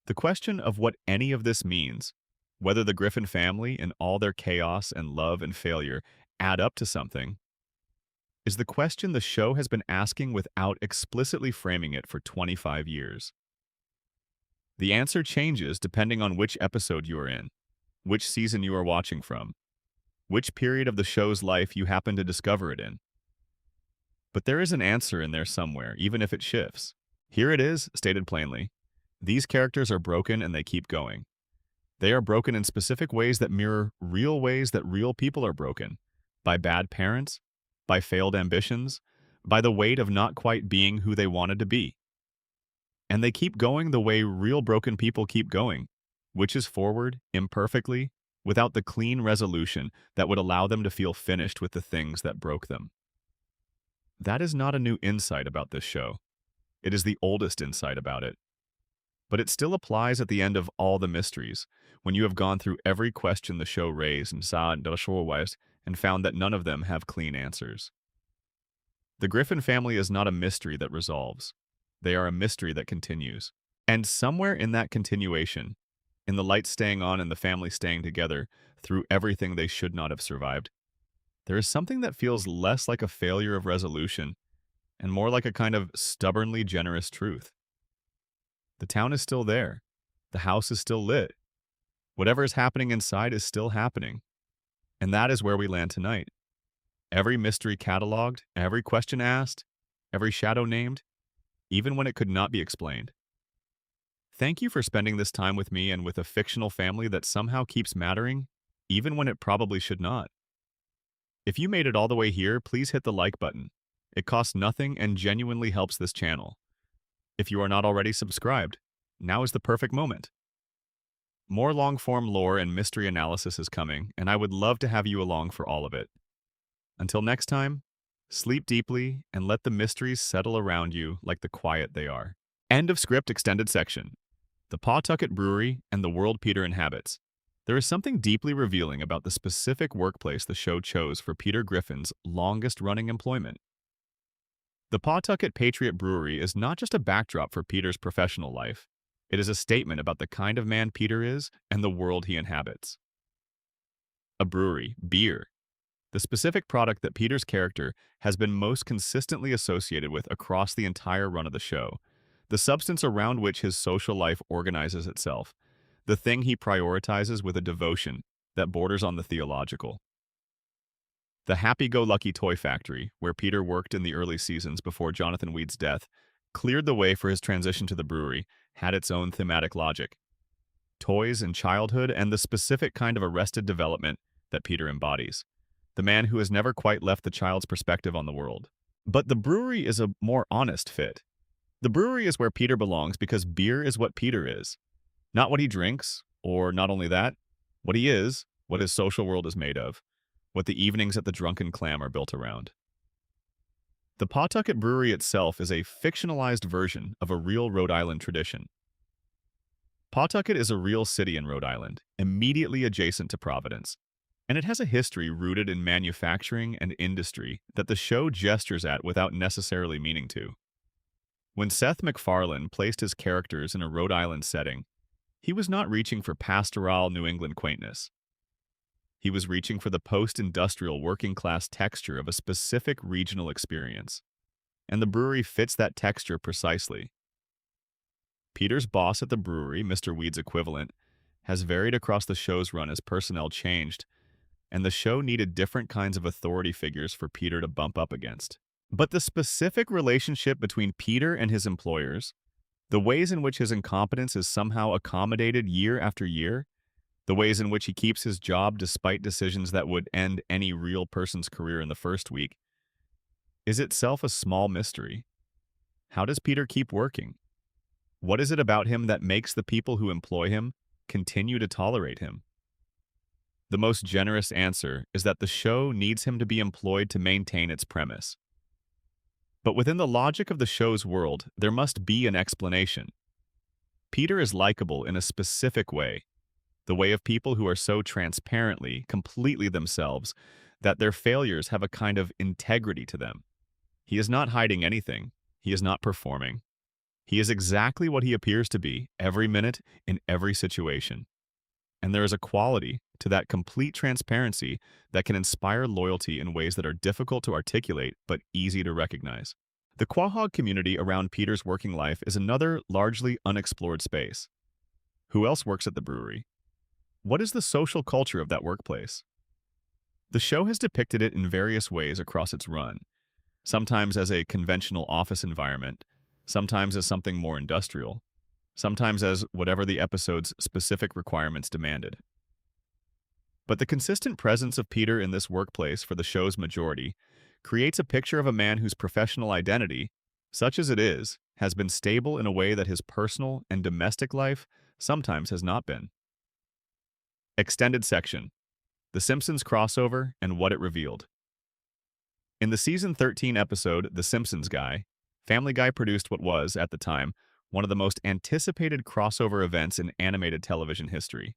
The question of what any of this means, whether the Griffin family and all their chaos and love and failure add up to something, is the question the show has been asking without explicitly framing it for 25 years. The answer changes depending on which episode you are in, which season you are watching from, which period of the show's life you happen to discover it in. But there is an answer in there somewhere, even if it shifts. Here it is, stated plainly. These characters are broken and they keep going. They are broken in specific ways that mirror real ways that real people are broken. By bad parents, by failed ambitions, by the weight of not quite being who they wanted to be. And they keep going the way real broken people keep going, which is forward, imperfectly, without the clean resolution that would allow them to feel finished with the things that broke them. That is not a new insight about this show. It is the oldest insight about it. But it still applies at the end of all the mysteries, when you have gone through every question the show raised and found that none of them have clean answers. The Griffin family is not a mystery that resolves. They are a mystery that continues. And somewhere in that continuation, in the lights staying on and the family staying together through everything they should not have survived, there is something that feels less like a failure of resolution and more like a kind of stubbornly generous truth. The town is still there. The house is still lit. Whatever is happening inside is still happening. And that is where we land tonight. Every mystery cataloged, every question asked, every shadow named, even when it could not be explained. Thank you for spending this time with me and with a fictional family that somehow keeps mattering, even when it probably should not. If you made it all the way here, please hit the like button. It costs nothing and genuinely helps this channel. If you are not already subscribed, now is the perfect moment. More long-form lore and mystery analysis is coming, and I would love to have you along for all of it. Until next time, sleep deeply and let the mysteries settle around you like the quiet they are. End of script extended section. The Pawtucket Brewery and the world Peter inhabits. There is something deeply revealing about the specific workplace the show chose for Peter Griffin's longest-running employment. The Pawtucket Patriot Brewery is not just a backdrop for Peter's professional life. It is a statement about the kind of man Peter is and the world he inhabits. A brewery, beer, the specific product that Peter's character has been most consistently associated with across the entire run of the show, the substance around which his social life organizes itself, the thing he prioritizes with a devotion that borders on the theological. The happy-go-lucky toy factory, where Peter worked in the early seasons before Jonathan Weed's death, cleared the way for his transition to the brewery, had its own thematic logic. Toys and childhood and the specific kind of arrested development that Peter embodies. The man who has never quite left the child's perspective on the world. But the brewery is a more honest fit. The brewery is where Peter belongs because beer is what Peter is. Not what he drinks, or not only that, what he is, what his social world is made of, what the evenings at the Drunken Clam are built around. The Pawtucket Brewery itself is a fictionalized version of a real Rhode Island tradition. Pawtucket is a real city in Rhode Island, immediately adjacent to Providence, and it has a history rooted in manufacturing and industry that the show gestures at without necessarily meaning to. When Seth MacFarlane placed his characters in a Rhode Island setting, he was not reaching for pastoral New England quaintness. He was reaching for the post-industrial working-class texture of a specific regional experience, and the brewery fits that texture precisely. Peter's boss at the brewery, Mr. Weed's equivalent, has varied across the show's run as personnel changed, and the show needed different kinds of authority figures for Peter to bump up against. But the specific relationship between Peter and his employers, the ways in which his incompetence is somehow accommodated year after year, the ways in which he keeps his job despite decisions that would end any real person's career in the first week, is itself a small mystery. How does Peter keep working? What is it about him that makes the people who employ him continue to tolerate him? The most generous answer is that the show needs him to be employed to maintain its premise. But within the logic of the show's world, there must be an explanation. Peter is likable in a specific way, the way of people who are so transparently, completely themselves, that their failures have a kind of integrity to them. He is not hiding anything. He is not performing. He is exactly what he appears to be, every minute, in every situation. And there is a quality to that complete transparency that can inspire loyalty in ways that are difficult to articulate but easy to recognize. The Quahog community around Peter's working life is another largely unexplored space. Who else works at the brewery? What is the social culture of that workplace? The show has depicted it in various ways across its run, sometimes as a conventional office environment, sometimes as something more industrial, sometimes as whatever the episode's specific requirements demanded. But the consistent presence of Peter in this workplace for the show's majority creates a picture of a man whose professional identity, such as it is, has been stable in a way that his personal and domestic life sometimes has not been. Extended section: The Simpsons crossover and what it revealed. In the season 13 episode, The Simpsons Guy, Family Guy produced what was, at the time, one of the most anticipated crossover events in animated television history.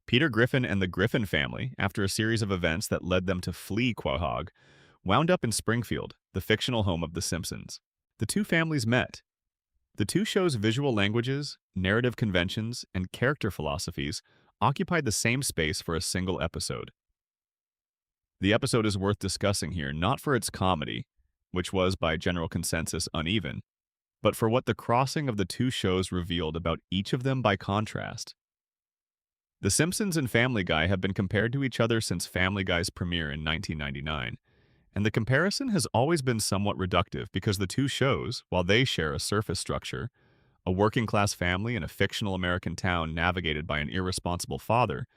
Peter Griffin and the Griffin family, after a series of events that led them to flee Quahog, wound up in Springfield, the fictional home of The Simpsons. The two families met. The two shows' visual languages, narrative conventions, and character philosophies occupied the same space for a single episode. The episode is worth discussing here not for its comedy, which was by general consensus uneven, but for what the crossing of the two shows revealed about each of them by contrast. The Simpsons and Family Guy have been compared to each other since Family Guy's premiere in 1999, and the comparison has always been somewhat reductive because the two shows, while they share a surface structure, a working-class family in a fictional American town navigated by an irresponsible father,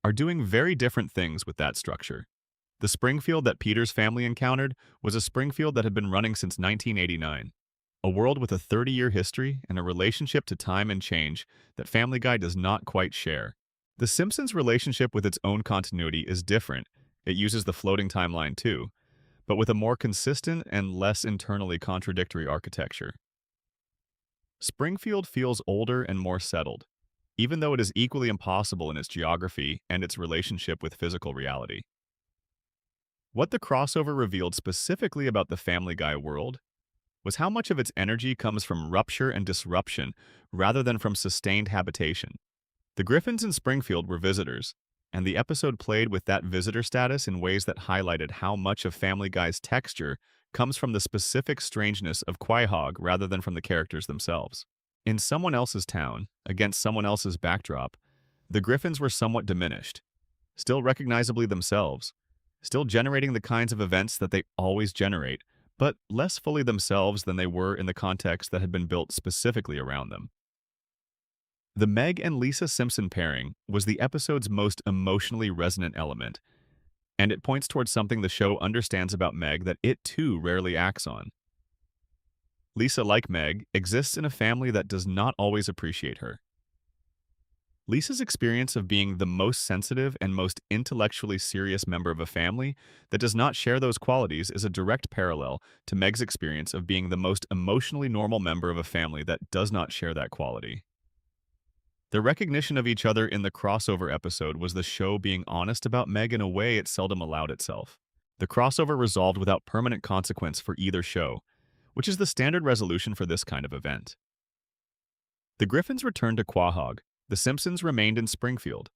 are doing very different things with that structure. The Springfield that Peter's family encountered was a Springfield that had been running since 1989, a world with a 30-year history and a relationship to time and change that Family Guy does not quite share. The Simpsons' relationship with its own continuity is different. It uses the floating timeline too, but with a more consistent and less internally contradictory architecture. Springfield feels older and more settled, even though it is equally impossible in its geography and its relationship with physical reality. What the crossover revealed specifically about the Family Guy world was how much of its energy comes from rupture and disruption rather than from sustained habitation. The Griffins in Springfield were visitors, and the episode played with that visitor status in ways that highlighted how much of Family Guy's texture comes from the specific strangeness of Quahog rather than from the characters themselves. In someone else's town, against someone else's backdrop, the Griffins were somewhat diminished, still recognizably themselves, still generating the kinds of events that they always generate, but less fully themselves than they were in the context that had been built specifically around them. The Meg and Lisa Simpson pairing was the episode's most emotionally resonant element, and it points towards something the show understands about Meg that it too rarely acts on. Lisa, like Meg, exists in a family that does not always appreciate her. Lisa's experience of being the most sensitive and most intellectually serious member of a family that does not share those qualities is a direct parallel to Meg's experience of being the most emotionally normal member of a family that does not share that quality. The recognition of each other in the crossover episode was the show being honest about Meg in a way it seldom allowed itself. The crossover resolved without permanent consequence for either show, which is the standard resolution for this kind of event. The Griffins returned to Quahog. The Simpsons remained in Springfield.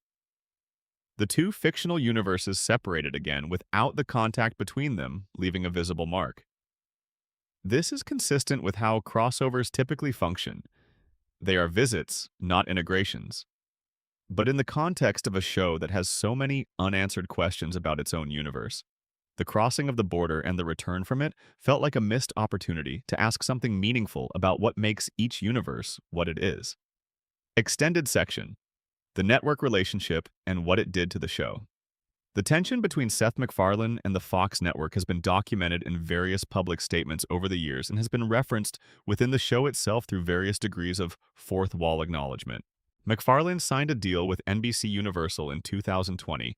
The two fictional universes separated again without the contact between them, leaving a visible mark. This is consistent with how crossovers typically function. They are visits, not integrations. But in the context of a show that has so many unanswered questions about its own universe, the crossing of the border and the return from it felt like a missed opportunity to ask something meaningful about what makes each universe what it is. Extended section: the network relationship and what it did to the show. The tension between Seth MacFarlane and the Fox network has been documented in various public statements over the years and has been referenced within the show itself through various degrees of fourth wall acknowledgement. MacFarlane signed a deal with NBC Universal in 2020,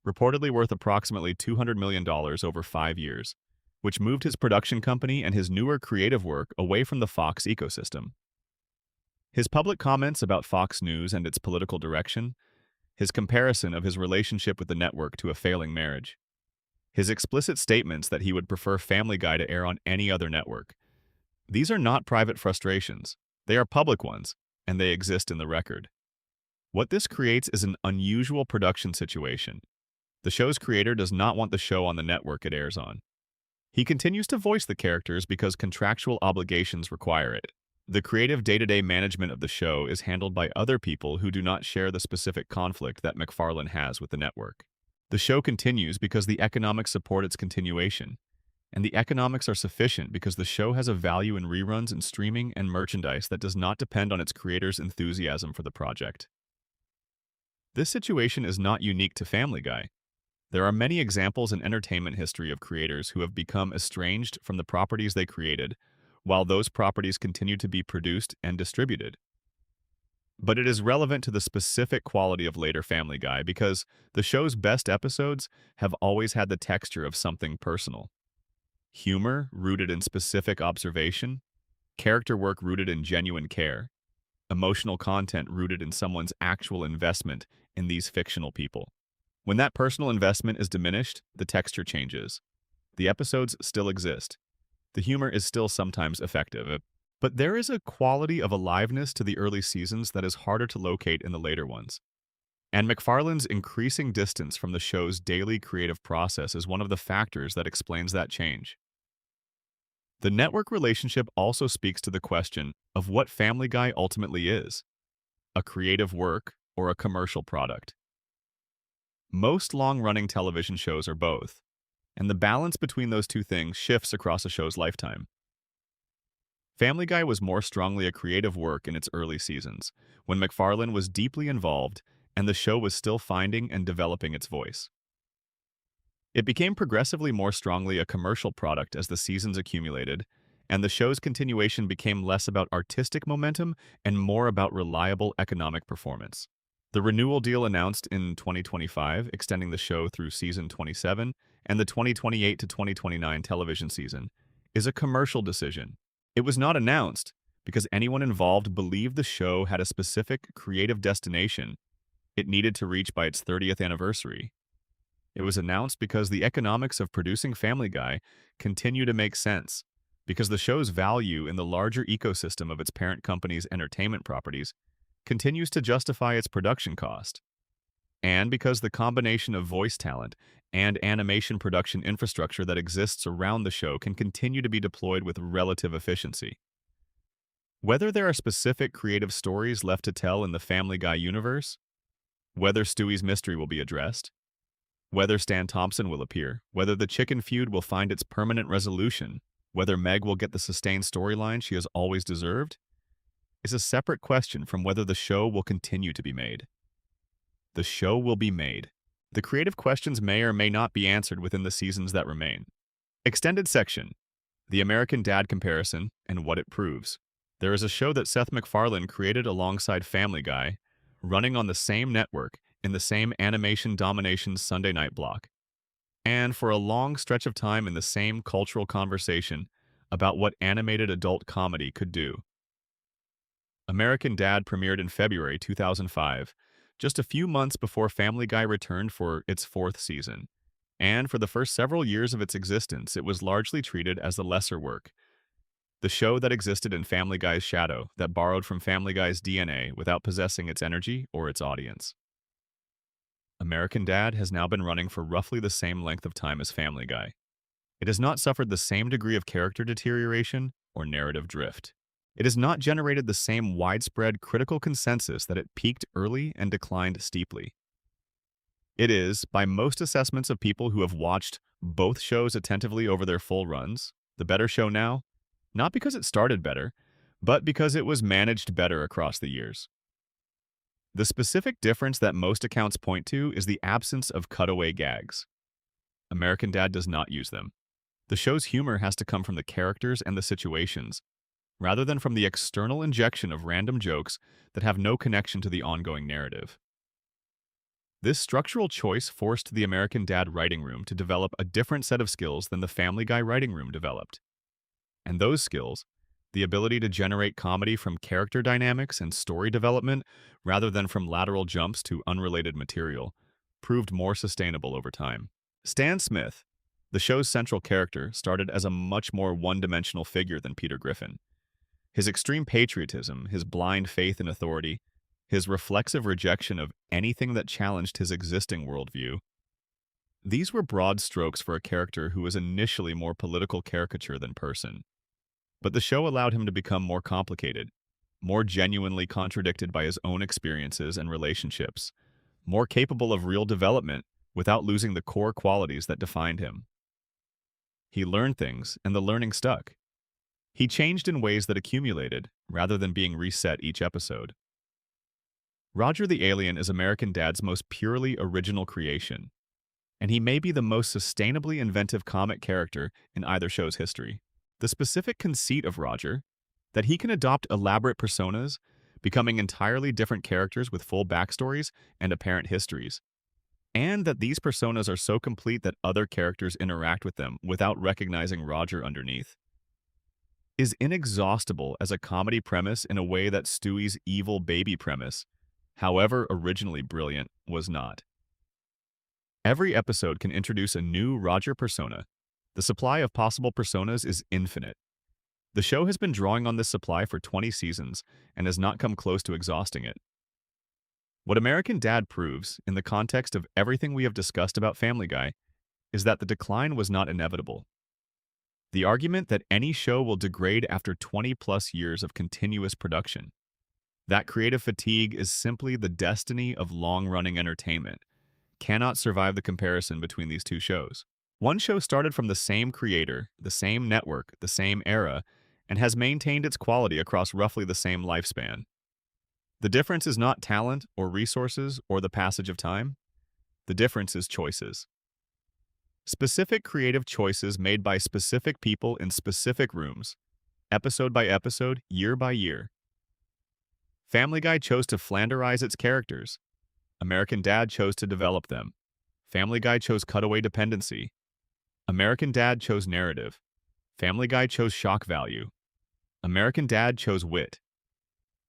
reportedly worth approximately $200 million over 5 years, which moved his production company and his newer creative work away from the Fox ecosystem. His public comments about Fox News and its political direction, his comparison of his relationship with the network to a failing marriage, his explicit statements that he would prefer Family Guy to air on any other network. These are not private frustrations. They are public ones, and they exist in the record. What this creates is an unusual production situation. The show's creator does not want the show on the network it airs on. He continues to voice the characters because contractual obligations require it. The creative day-to-day management of the show is handled by other people who do not share the specific conflict that MacFarlane has with the network. The show continues because the economics support its continuation, and the economics are sufficient because the show has a value in reruns and streaming and merchandise that does not depend on its creators' enthusiasm for the project. This situation is not unique to Family Guy. There are many examples in entertainment history of creators who have become estranged from the properties they created, while those properties continue to be produced and distributed. But it is relevant to the specific quality of later Family Guy because the show's best episodes have always had the texture of something personal. Humor rooted in specific observation, character work rooted in genuine care, emotional content rooted in someone's actual investment in these fictional people. When that personal investment is diminished, the texture changes. The episodes still exist. The humor is still sometimes effective, but there is a quality of aliveness to the early seasons that is harder to locate in the later ones. And MacFarlane's increasing distance from the show's daily creative process is one of the factors that explains that change. The network relationship also speaks to the question of what Family Guy ultimately is: a creative work or a commercial product. Most long-running television shows are both, and the balance between those two things shifts across a show's lifetime. Family Guy was more strongly a creative work in its early seasons, when MacFarlane was deeply involved and the show was still finding and developing its voice. It became progressively more strongly a commercial product as the seasons accumulated, and the show's continuation became less about artistic momentum and more about reliable economic performance. The renewal deal announced in 2025, extending the show through season 27 and the 2028 to 2029 television season, is a commercial decision. It was not announced because anyone involved believed the show had a specific creative destination it needed to reach by its 30th anniversary. It was announced because the economics of producing Family Guy continue to make sense, because the show's value in the larger ecosystem of its parent company's entertainment properties continues to justify its production cost, and because the combination of voice talent and animation production infrastructure that exists around the show can continue to be deployed with relative efficiency. Whether there are specific creative stories left to tell in the Family Guy universe, whether Stewie's mystery will be addressed, whether Stan Thompson will appear, whether the chicken feud will find its permanent resolution, whether Meg will get the sustained storyline she has always deserved, is a separate question from whether the show will continue to be made. The show will be made. The creative questions may or may not be answered within the seasons that remain. Extended section: The American Dad Comparison and What It Proves. There is a show that Seth MacFarlane created alongside Family Guy, running on the same network in the same animation domination Sunday night block, and for a long stretch of time in the same cultural conversation about what animated adult comedy could do. American Dad premiered in February 2005, just a few months before Family Guy returned for its fourth season, and for the first several years of its existence, it was largely treated as the lesser work, the show that existed in Family Guy's shadow, that borrowed from Family Guy's DNA without possessing its energy or its audience. American Dad has now been running for roughly the same length of time as Family Guy. It has not suffered the same degree of character deterioration or narrative drift. It has not generated the same widespread critical consensus that it peaked early and declined steeply. It is, by most assessments of people who have watched both shows attentively over their full runs, the better show now, not because it started better, but because it was managed better across the years. The specific difference that most accounts point to is the absence of cutaway gags. American Dad does not use them. The show's humor has to come from the characters and the situations, rather than from the external injection of random jokes that have no connection to the ongoing narrative. This structural choice forced the American Dad writing room to develop a different set of skills than the Family Guy writing room developed. And those skills, the ability to generate comedy from character dynamics and story development rather than from lateral jumps to unrelated material, proved more sustainable over time. Stan Smith, the show's central character, started as a much more one-dimensional figure than Peter Griffin. His extreme patriotism, his blind faith in authority, his reflexive rejection of anything that challenged his existing worldview, these were broad strokes for a character who was initially more political caricature than person. But the show allowed him to become more complicated, more genuinely contradicted by his own experiences and relationships, more capable of real development without losing the core qualities that defined him. He learned things, and the learning stuck. He changed in ways that accumulated, rather than being reset each episode. Roger the Alien is American Dad's most purely original creation, and he may be the most sustainably inventive comic character in either show's history. The specific conceit of Roger, that he can adopt elaborate personas, becoming entirely different characters with full backstories and apparent histories, and that these personas are so complete that other characters interact with them without recognizing Roger underneath, is inexhaustible as a comedy premise in a way that Stewie's evil baby premise, however originally brilliant, was not. Every episode can introduce a new Roger persona. The supply of possible personas is infinite. The show has been drawing on this supply for 20 seasons and has not come close to exhausting it. What American Dad proves, in the context of everything we have discussed about Family Guy, is that the decline was not inevitable. The argument that any show will degrade after 20-plus years of continuous production, that creative fatigue is simply the destiny of long-running entertainment, cannot survive the comparison between these two shows. One show started from the same creator, the same network, the same era, and has maintained its quality across roughly the same lifespan. The difference is not talent or resources or the passage of time. The difference is choices. Specific creative choices made by specific people in specific rooms, episode by episode, year by year. Family Guy chose to Flanderize its characters. American Dad chose to develop them. Family Guy chose cutaway dependency. American Dad chose narrative. Family Guy chose shock value. American Dad chose wit.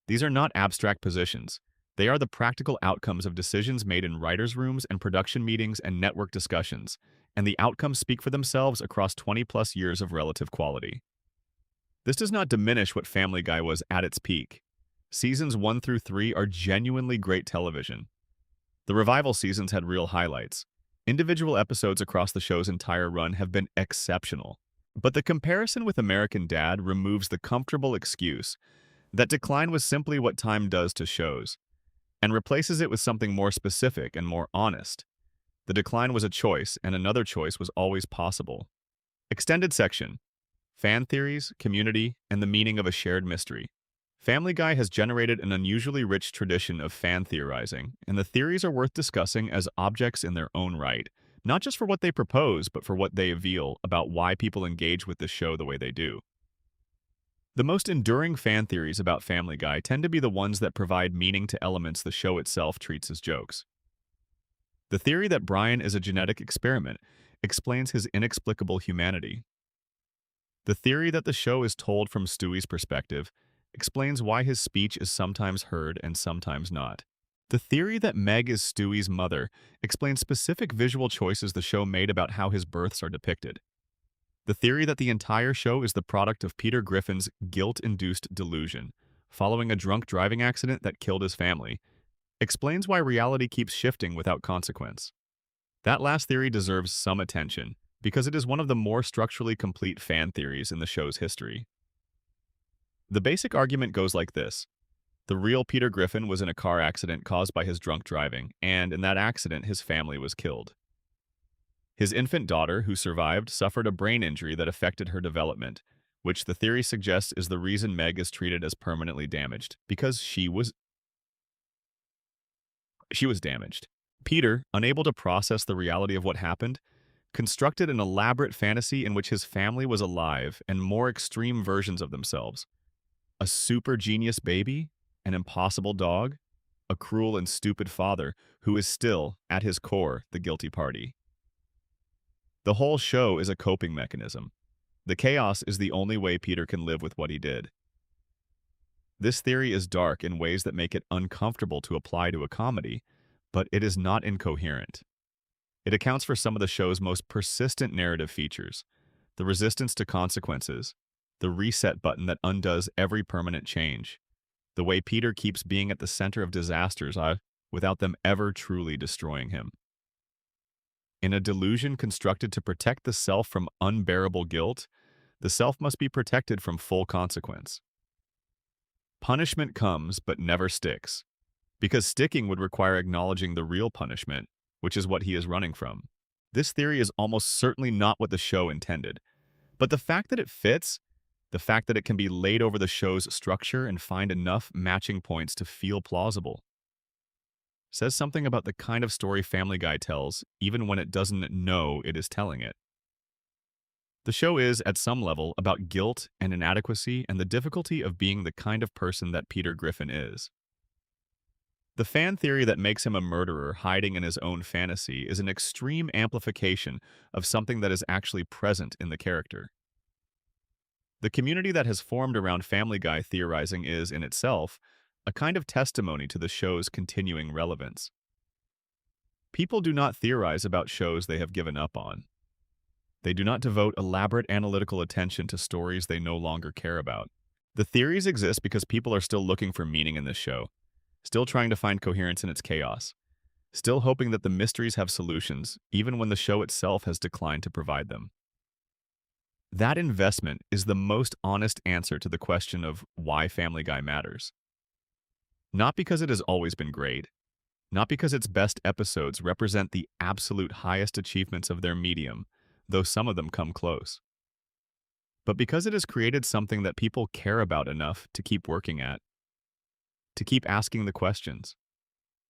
These are not abstract positions. They are the practical outcomes of decisions made in writers' rooms and production meetings and network discussions, and the outcomes speak for themselves across 20-plus years of relative quality. This does not diminish what Family Guy was at its peak. Seasons 1 through 3 are genuinely great television. The revival seasons had real highlights. Individual episodes across the show's entire run have been exceptional. But the comparison with American Dad removes the comfortable excuse that decline was simply what time does to shows, and replaces it with something more specific and more honest. The decline was a choice, and another choice was always possible. Extended section: Fan theories, community, and the meaning of a shared mystery. Family Guy has generated an unusually rich tradition of fan theorizing, and the theories are worth discussing as objects in their own right, not just for what they propose, but for what they reveal about why people engage with the show the way they do. The most enduring fan theories about Family Guy tend to be the ones that provide meaning to elements the show itself treats as jokes. The theory that Brian is a genetic experiment explains his inexplicable humanity. The theory that the show is told from Stewie's perspective explains why his speech is sometimes heard and sometimes not. The theory that Meg is Stewie's mother explains specific visual choices the show made about how his births are depicted. The theory that the entire show is the product of Peter Griffin's guilt-induced delusion, following a drunk driving accident that killed his family, explains why reality keeps shifting without consequence. That last theory deserves some attention, because it is one of the more structurally complete fan theories in the show's history. The basic argument goes like this. The real Peter Griffin was in a car accident caused by his drunk driving, and in that accident his family was killed. His infant daughter, who survived, suffered a brain injury that affected her development, which the theory suggests is the reason Meg is treated as permanently damaged, because she was damaged. Peter, unable to process the reality of what happened, constructed an elaborate fantasy in which his family was alive and more extreme versions of themselves. A super genius baby, an impossible dog, a cruel and stupid father who is still, at his core, the guilty party. The whole show is a coping mechanism. The chaos is the only way Peter can live with what he did. This theory is dark in ways that make it uncomfortable to apply to a comedy, but it is not incoherent. It accounts for some of the show's most persistent narrative features: the resistance to consequences, the reset button that undoes every permanent change, the way Peter keeps being at the center of disasters without them ever truly destroying him. In a delusion constructed to protect the self from unbearable guilt, the self must be protected from full consequence. Punishment comes but never sticks, because sticking would require acknowledging the real punishment, which is what he is running from. This theory is almost certainly not what the show intended, but the fact that it fits, the fact that it can be laid over the show's structure and find enough matching points to feel plausible, says something about the kind of story Family Guy tells, even when it doesn't know it is telling it. The show is, at some level, about guilt and inadequacy and the difficulty of being the kind of person that Peter Griffin is. The fan theory that makes him a murderer hiding in his own fantasy is an extreme amplification of something that is actually present in the character. The community that has formed around Family Guy theorizing is, in itself, a kind of testimony to the show's continuing relevance. People do not theorize about shows they have given up on. They do not devote elaborate analytical attention to stories they no longer care about. The theories exist because people are still looking for meaning in this show, still trying to find coherence in its chaos, still hoping that the mysteries have solutions, even when the show itself has declined to provide them. That investment is the most honest answer to the question of why Family Guy matters. Not because it has always been great, not because its best episodes represent the absolute highest achievements of their medium, though some of them come close. but because it has created something that people care about enough to keep working at, to keep asking the questions,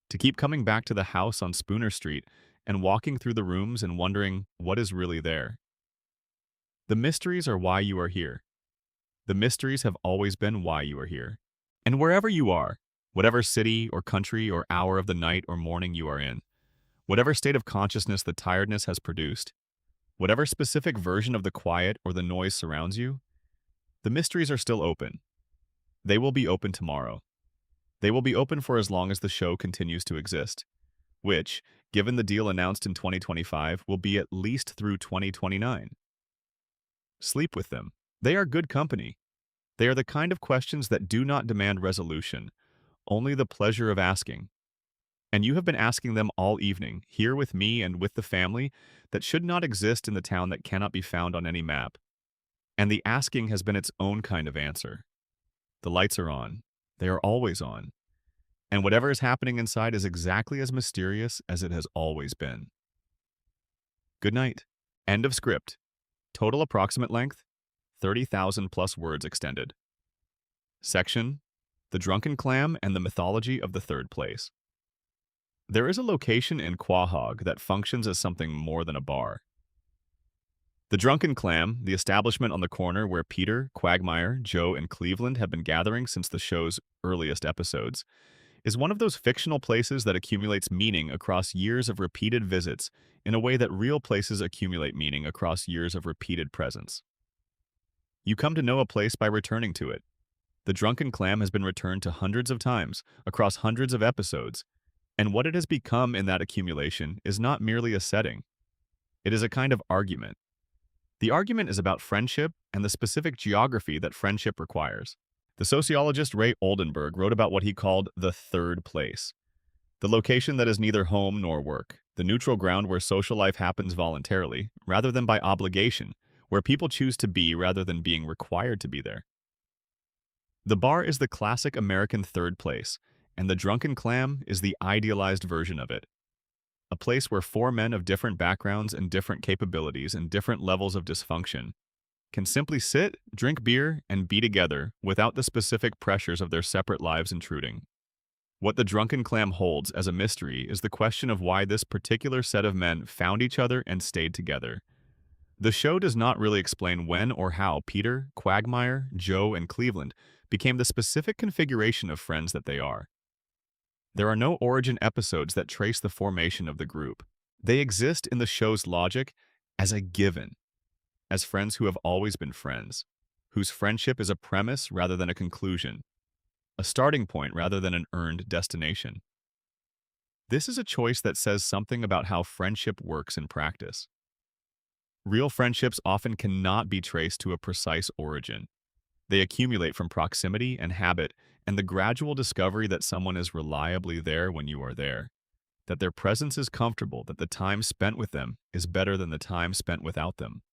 to keep coming back to the house on Spooner Street and walking through the rooms and wondering what is really there. The mysteries are why you are here. The mysteries have always been why you are here. And wherever you are, whatever city or country or hour of the night or morning you are in, whatever state of consciousness the tiredness has produced, whatever specific version of the quiet or the noise surrounds you, the mysteries are still open. They will be open tomorrow. They will be open for as long as the show continues to exist, which, given the deal announced in 2025, will be at least through 2029. Sleep with them. They are good company. They are the kind of questions that do not demand resolution, only the pleasure of asking. And you have been asking them all evening, here with me and with the family, that should not exist in the town that cannot be found on any map. And the asking has been its own kind of answer. The lights are on. They are always on. And whatever is happening inside is exactly as mysterious as it has always been. Good night. End of script. Total approximate length, 30,000 plus words extended. Section, The Drunken Clam and the Mythology of the Third Place. There is a location in Quahog that functions as something more than a bar. The Drunken Clam, the establishment on the corner where Peter, Quagmire, Joe, and Cleveland have been gathering since the show's earliest episodes, is one of those fictional places that accumulates meaning across years of repeated visits in a way that real places accumulate meaning across years of repeated presence. You come to know a place by returning to it. The Drunken Clam has been returned to hundreds of times, across hundreds of episodes, and what it has become in that accumulation is not merely a setting. It is a kind of argument. The argument is about friendship and the specific geography that friendship requires. The sociologist Ray Oldenburg wrote about what he called the third place, the location that is neither home nor work, the neutral ground where social life happens voluntarily, rather than by obligation, where people choose to be rather than being required to be there. The bar is the classic American third place, and the Drunken Clam is the idealized version of it. A place where four men of different backgrounds and different capabilities and different levels of dysfunction can simply sit, drink beer, and be together without the specific pressures of their separate lives intruding. What the Drunken Clam holds as a mystery is the question of why this particular set of men found each other and stayed together. The show does not really explain when or how Peter, Quagmire, Joe, and Cleveland became the specific configuration of friends that they are. There are no origin episodes that trace the formation of the group. They exist in the show's logic as a given, as friends who have always been friends, whose friendship is a premise rather than a conclusion, a starting point rather than an earned destination. This is a choice that says something about how friendship works in practice. Real friendships often cannot be traced to a precise origin. They accumulate from proximity and habit and the gradual discovery that someone is reliably there when you are there, that their presence is comfortable, that the time spent with them is better than the time spent without them.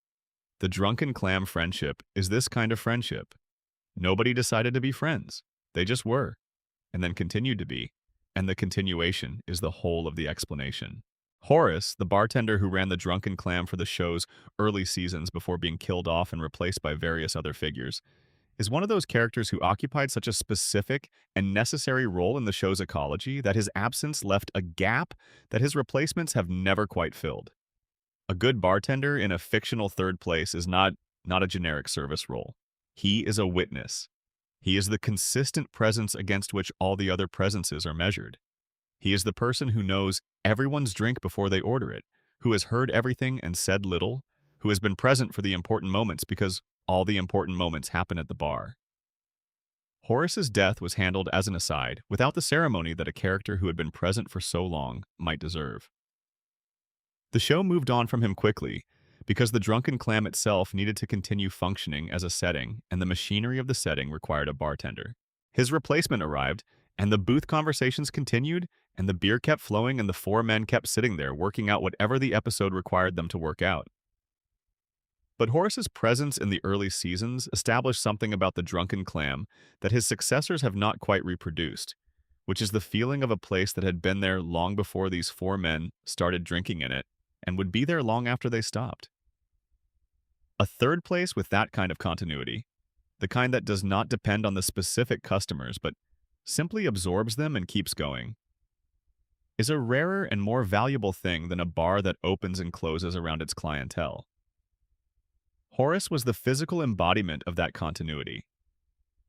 The Drunken Clam friendship is this kind of friendship. Nobody decided to be friends. They just were, and then continued to be, and the continuation is the whole of the explanation. Horace, the bartender who ran the Drunken Clam for the show's early seasons before being killed off and replaced by various other figures, is one of those characters who occupied such a specific and necessary role in the show's ecology that his absence left a gap that his replacements have never quite filled. A good bartender in a fictional third place is not a generic service role. He is a witness. He is the consistent presence against which all the other presences are measured. He is the person who knows everyone's drink before they order it, who has heard everything and said little, who has been present for the important moments because all the important moments happen at the bar. Horace's death was handled as an aside, without the ceremony that a character who had been present for so long might deserve. The show moved on from him quickly, because the Drunken Clam itself needed to continue functioning as a setting, and the machinery of the setting required a bartender. His replacement arrived, and the booth conversations continued, and the beer kept flowing, and the four men kept sitting there working out whatever the episode required them to work out. But Horace's presence in the early seasons established something about the Drunken Clam that his successors have not quite reproduced, which is the feeling of a place that had been there long before these four men started drinking in it, and would be there long after they stopped. A third place with that kind of continuity, the kind that does not depend on the specific customers but simply absorbs them and keeps going, is a rarer and more valuable thing than a bar that opens and closes around its clientele. Horace was the physical embodiment of that continuity.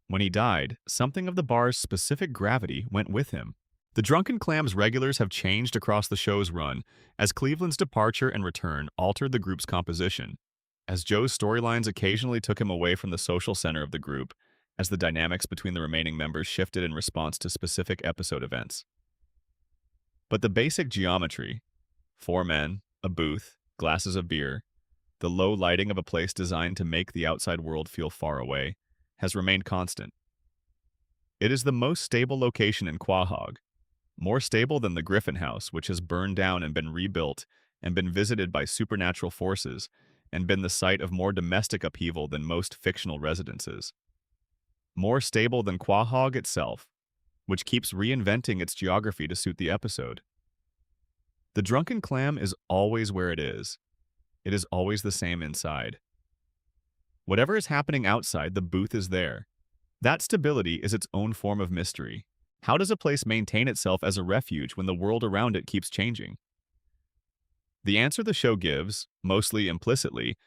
When he died, something of the bar's specific gravity went with him. The Drunken Clams regulars have changed across the show's run as Cleveland's departure and return altered the group's composition, as Joe's storylines occasionally took him away from the social center of the group, as the dynamics between the remaining members shifted in response to specific episode events. But the basic geometry, 4 men, a booth, glasses of beer, the low lighting of a place designed to make the outside world feel far away, has remained constant. It is the most stable location in Quahog, more stable than the Griffin House, which has burned down and been rebuilt and been visited by supernatural forces and been the site of more domestic upheaval than most fictional residences. More stable than Quahog itself, which keeps reinventing its geography to suit the episode. The Drunken Clam is always where it is. It is always the same inside. Whatever is happening outside, the booth is there. That stability is its own form of mystery. How does a place maintain itself as a refuge when the world around it keeps changing? The answer the show gives, mostly implicitly,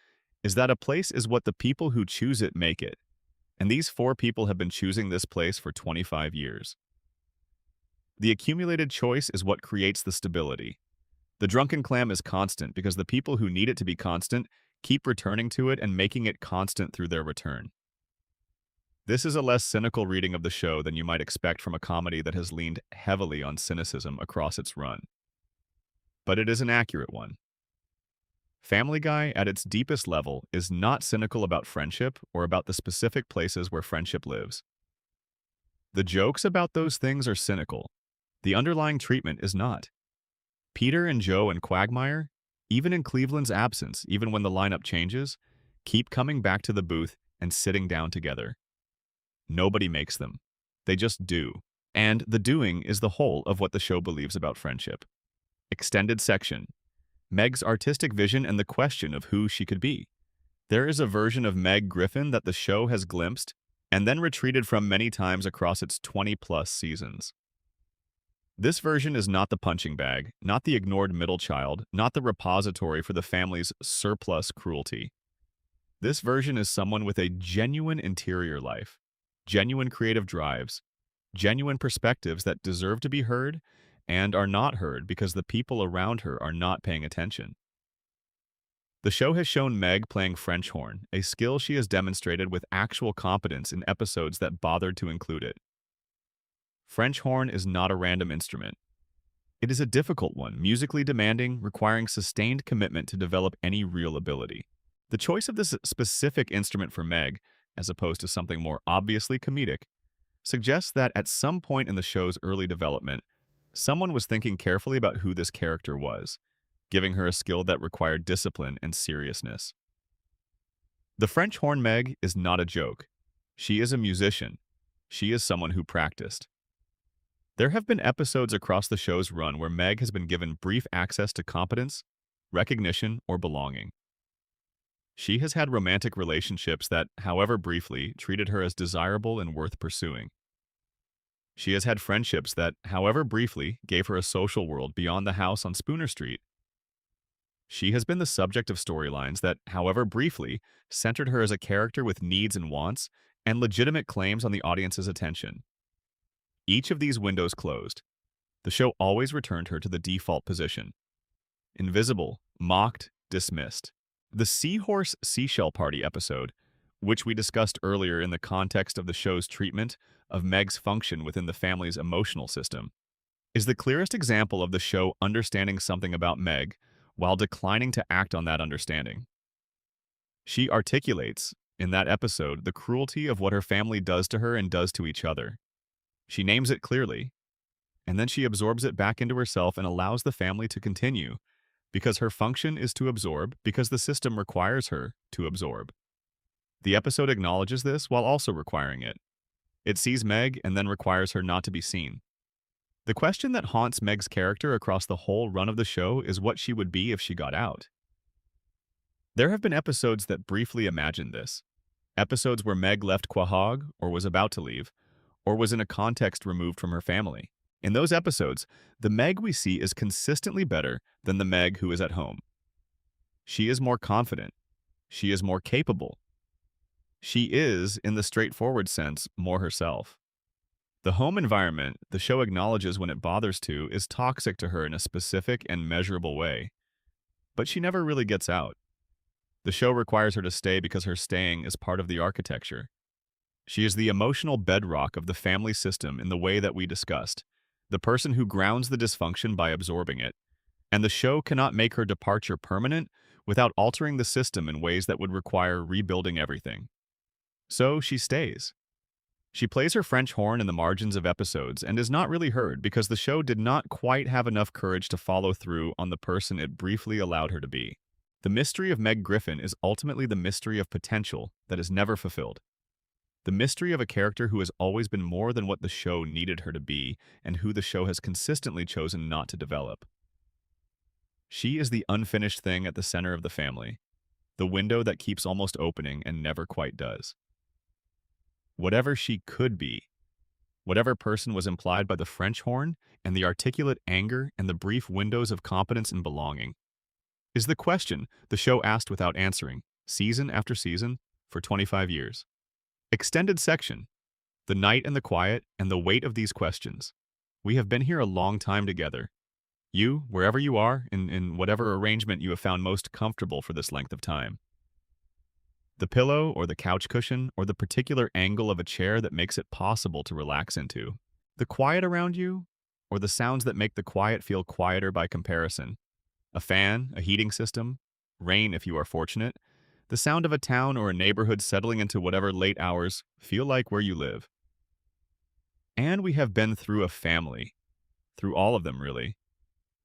is that a place is what the people who choose it make it. And these 4 people have been choosing this place for 25 years. The accumulated choice is what creates the stability. The Drunken Clam is constant because the people who need it to be constant keep returning to it and making it constant through their return. This is a less cynical reading of the show than you might expect from a comedy that has leaned heavily on cynicism across its run. But it is an accurate one. Family Guy, at its deepest level, is not cynical about friendship or about the specific places where friendship lives. The jokes about those things are cynical. The underlying treatment is not. Peter and Joe and Quagmire, even in Cleveland's absence, even when the lineup changes, keep coming back to the booth and sitting down together. Nobody makes them. They just do. And the doing is the whole of what the show believes about friendship. Extended section. Meg's artistic vision and the question of who she could be. There is a version of Meg Griffin that the show has glimpsed and then retreated from many times across its 20-plus seasons. This version is not the punching bag, not the ignored middle child, not the repository for the family's surplus cruelty. This version is someone with a genuine interior life, genuine creative drives, genuine perspectives that deserve to be heard and are not heard because the people around her are not paying attention. The show has shown Meg playing French horn, a skill she has demonstrated with actual competence in episodes that bothered to include it. French horn is not a random instrument. It is a difficult one, musically demanding, requiring sustained commitment to develop any real ability. The choice of this specific instrument for Meg, as opposed to something more obviously comedic, suggests that at some point in the show's early development, someone was thinking carefully about who this character was, giving her a skill that required discipline and seriousness. The French horn Meg is not a joke. She is a musician. She is someone who practiced. There have been episodes across the show's run where Meg has been given brief access to competence, recognition, or belonging. She has had romantic relationships that, however briefly, treated her as desirable and worth pursuing. She has had friendships that, however briefly, gave her a social world beyond the house on Spooner Street. She has been the subject of storylines that, however briefly, centered her as a character with needs and wants and legitimate claims on the audience's attention. Each of these windows closed. The show always returned her to the default position. Invisible, mocked, dismissed. The Seahorse Seashell Party episode, which we discussed earlier in the context of the show's treatment of Meg's function within the family's emotional system, is the clearest example of the show understanding something about Meg while declining to act on that understanding. She articulates, in that episode, the cruelty of what her family does to her and does to each other. She names it clearly, and then she absorbs it back into herself and allows the family to continue, because her function is to absorb, because the system requires her to absorb. The episode acknowledges this while also requiring it. It sees Meg and then requires her not to be seen. The question that haunts Meg's character across the whole run of the show is what she would be if she got out. There have been episodes that briefly imagined this. Episodes where Meg left Quahog, or was about to leave, or was in a context removed from her family. In those episodes, the Meg we see is consistently better than the Meg who is at home. She is more confident. She is more capable. She is, in the straightforward sense, more herself. The home environment, the show acknowledges when it bothers to, is toxic to her in a specific and measurable way. But she never really gets out. The show requires her to stay because her staying is part of the architecture. She is the emotional bedrock of the family system in the way that we discussed, the person who grounds the dysfunction by absorbing it, and the show cannot make her departure permanent without altering the system in ways that would require rebuilding everything. So she stays. She plays her French horn in the margins of episodes and is not really heard because the show did not quite have enough courage to follow through on the person it briefly allowed her to be. The mystery of Meg Griffin is ultimately the mystery of potential that is never fulfilled. The mystery of a character who has always been more than what the show needed her to be and who the show has consistently chosen not to develop. She is the unfinished thing at the center of the family, the window that keeps almost opening and never quite does. Whatever she could be, whatever person was implied by the French horn and the articulate anger and the brief windows of competence and belonging, is the question the show asked without answering, season after season, for 25 years. Extended section, the night and the quiet and the weight of these questions. We have been here a long time together. You, wherever you are, in whatever arrangement you have found most comfortable for this length of time. The pillow or the couch cushion or the particular angle of a chair that makes it possible to relax into. The quiet around you or the sounds that make the quiet feel quieter by comparison. A fan, a heating system, rain if you are fortunate, the sound of a town or a neighborhood settling into whatever late hours feel like where you live. And we have been through a family. Through all of them, really.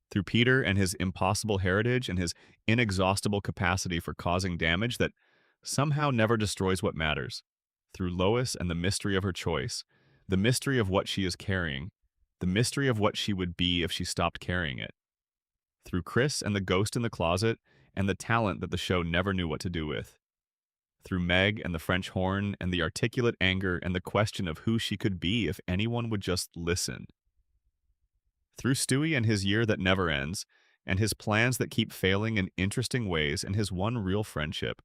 Through Peter and his impossible heritage and his inexhaustible capacity for causing damage that somehow never destroys what matters. Through Lois and the mystery of her choice, the mystery of what she is carrying, the mystery of what she would be if she stopped carrying it. Through Chris and the ghost in the closet and the talent that the show never knew what to do with. Through Meg and the French horn and the articulate anger and the question of who she could be if anyone would just listen. Through Stewie and his year that never ends, and his plans that keep failing in interesting ways and his one real friendship.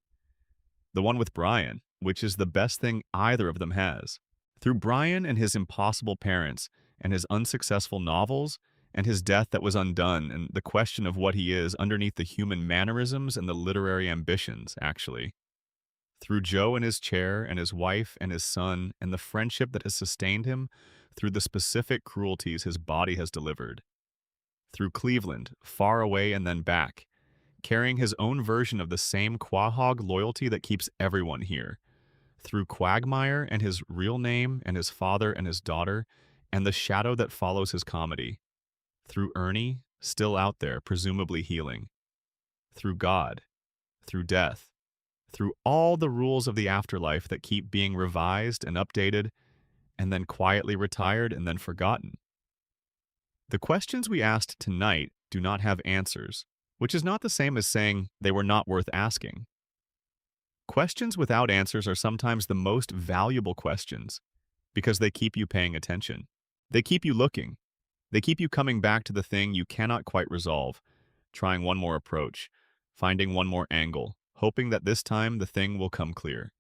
The one with Brian, which is the best thing either of them has. Through Brian and his impossible parents, and his unsuccessful novels, and his death that was undone, and the question of what he is underneath the human mannerisms and the literary ambitions, actually. Through Joe and his chair, and his wife and his son, and the friendship that has sustained him, through the specific cruelties his body has delivered. Through Cleveland, far away and then back, carrying his own version of the same Quahog loyalty that keeps everyone here. Through Quagmire and his real name and his father and his daughter, and the shadow that follows his comedy. Through Ernie, still out there, presumably healing. Through God. Through death. Through all the rules of the afterlife that keep being revised and updated, and then quietly retired and then forgotten. The questions we asked tonight do not have answers, which is not the same as saying they were not worth asking. Questions without answers are sometimes the most valuable questions because they keep you paying attention. They keep you looking. They keep you coming back to the thing you cannot quite resolve, trying one more approach, finding one more angle, hoping that this time the thing will come clear.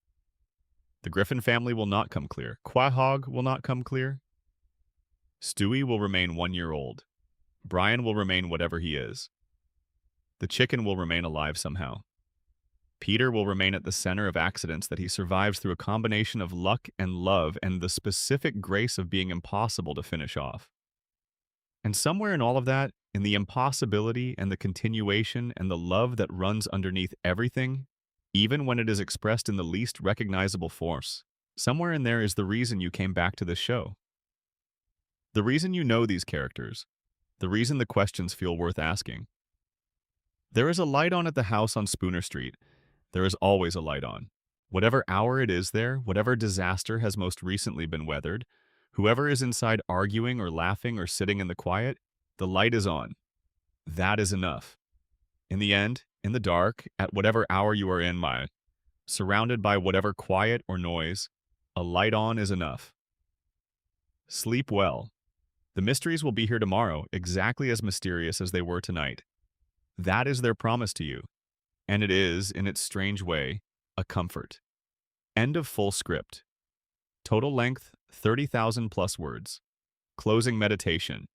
The Griffin family will not come clear. Quahog will not come clear. Stewie will remain 1 year old. Brian will remain whatever he is. The chicken will remain alive somehow. Peter will remain at the center of accidents that he survives through a combination of luck and love and the specific grace of being impossible to finish off. And somewhere in all of that, in the impossibility and the continuation and the love that runs underneath everything, even when it is expressed in the least recognizable force, somewhere in there is the reason you came back to this show. The reason you know these characters. The reason the questions feel worth asking. There is a light on at the house on Spooner Street. There is always a light on. Whatever hour it is there, whatever disaster has most recently been weathered, whoever is inside arguing or laughing or sitting in the quiet, the light is on. That is enough. In the end, in the dark, at whatever hour you are in, surrounded by whatever quiet or noise, a light on is enough. Sleep well. The mysteries will be here tomorrow, exactly as mysterious as they were tonight. That is their promise to you, and it is, in its strange way, a comfort. End of full script. Total length, 30,000 plus words. Closing meditation.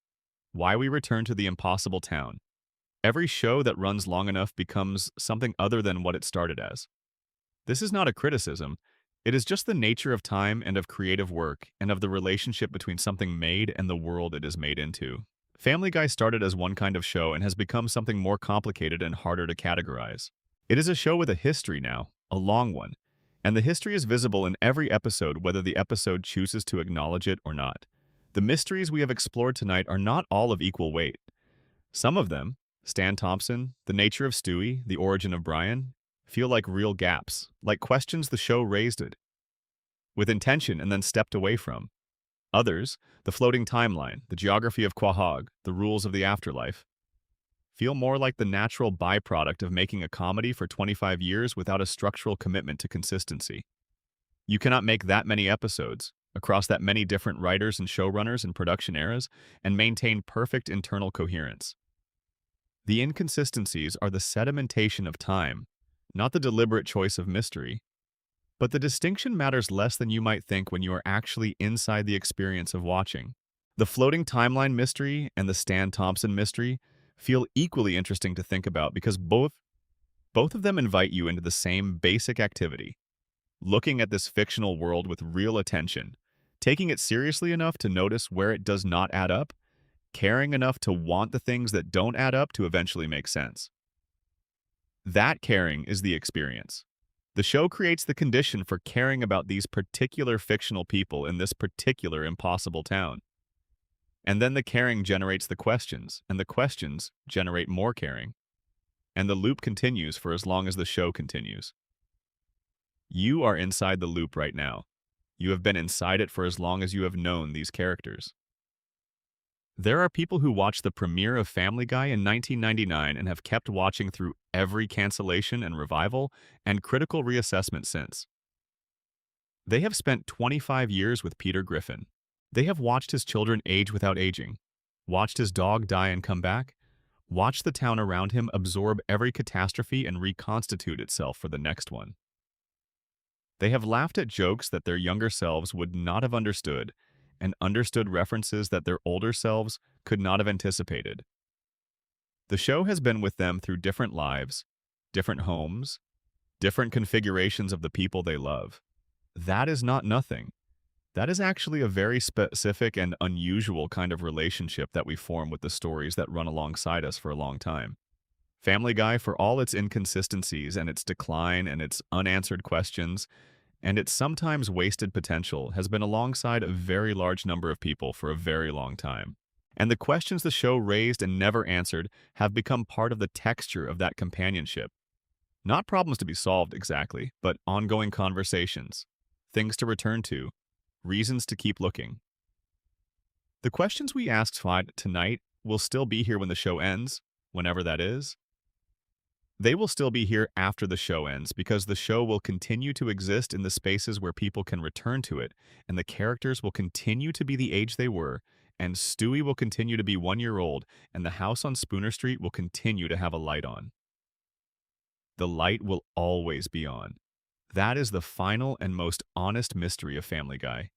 Why we return to the impossible town. Every show that runs long enough becomes something other than what it started as. This is not a criticism. It is just the nature of time and of creative work and of the relationship between something made and the world it is made into. Family Guy started as one kind of show and has become something more complicated and harder to categorize. It is a show with a history now, a long one, and the history is visible in every episode whether the episode chooses to acknowledge it or not. The mysteries we have explored tonight are not all of equal weight. Some of them, Stan Thompson, the nature of Stewie, the origin of Brian, feel like real gaps, like questions the show raised it with intention and then stepped away from. Others, the floating timeline, the geography of Quahog, the rules of the afterlife, feel more like the natural byproduct of making a comedy for 25 years without a structural commitment to consistency. You cannot make that many episodes, across that many different writers and showrunners and production eras, and maintain perfect internal coherence. The inconsistencies are the sedimentation of time, not the deliberate choice of mystery. But the distinction matters less than you might think when you are actually inside the experience of watching. The floating timeline mystery and the Stan Thompson mystery feel equally interesting to think about because both of them invite you into the same basic activity, looking at this fictional world with real attention, taking it seriously enough to notice where it does not add up, caring enough to want the things that don't add up to eventually make sense. That caring is the experience. The show creates the condition for caring about these particular fictional people in this particular impossible town. And then the caring generates the questions, and the questions generate more caring. And the loop continues for as long as the show continues. You are inside the loop right now. You have been inside it for as long as you have known these characters. There are people who watched the premiere of Family Guy in 1999 and have kept watching through every cancellation and revival and critical reassessment since. They have spent 25 years with Peter Griffin. They have watched his children age without aging, watched his dog die and come back, watched the town around him absorb every catastrophe and reconstitute itself for the next one. They have laughed at jokes that their younger selves would not have understood and understood references that their older selves could not have anticipated. The show has been with them through different lives, different homes, different configurations of the people they love. That is not nothing. That is actually a very specific and unusual kind of relationship that we form with the stories that run alongside us for a long time. Family Guy, for all its inconsistencies and its decline and its unanswered questions, and its sometimes wasted potential, has been alongside a very large number of people for a very long time. And the questions the show raised and never answered have become part of the texture of that companionship. Not problems to be solved exactly, but ongoing conversations, things to return to, reasons to keep looking. The questions we asked tonight will still be here when the show ends, whenever that is. They will still be here after the show ends because the show will continue to exist in the spaces where people can return to it, and the characters will continue to be the age they were, and Stewie will continue to be 1 year old, and the house on Spooner Street will continue to have a light on. The light will always be on. That is the final and most honest mystery of Family Guy.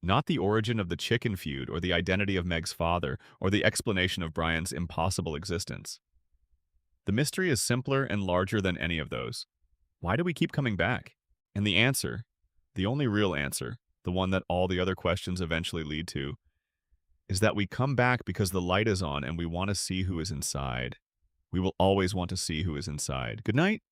Not the origin of the chicken feud or the identity of Meg's father or the explanation of Brian's impossible existence. The mystery is simpler and larger than any of those. Why do we keep coming back? And the answer, the only real answer, the one that all the other questions eventually lead to, is that we come back because the light is on and we want to see who is inside. We will always want to see who is inside. Good night.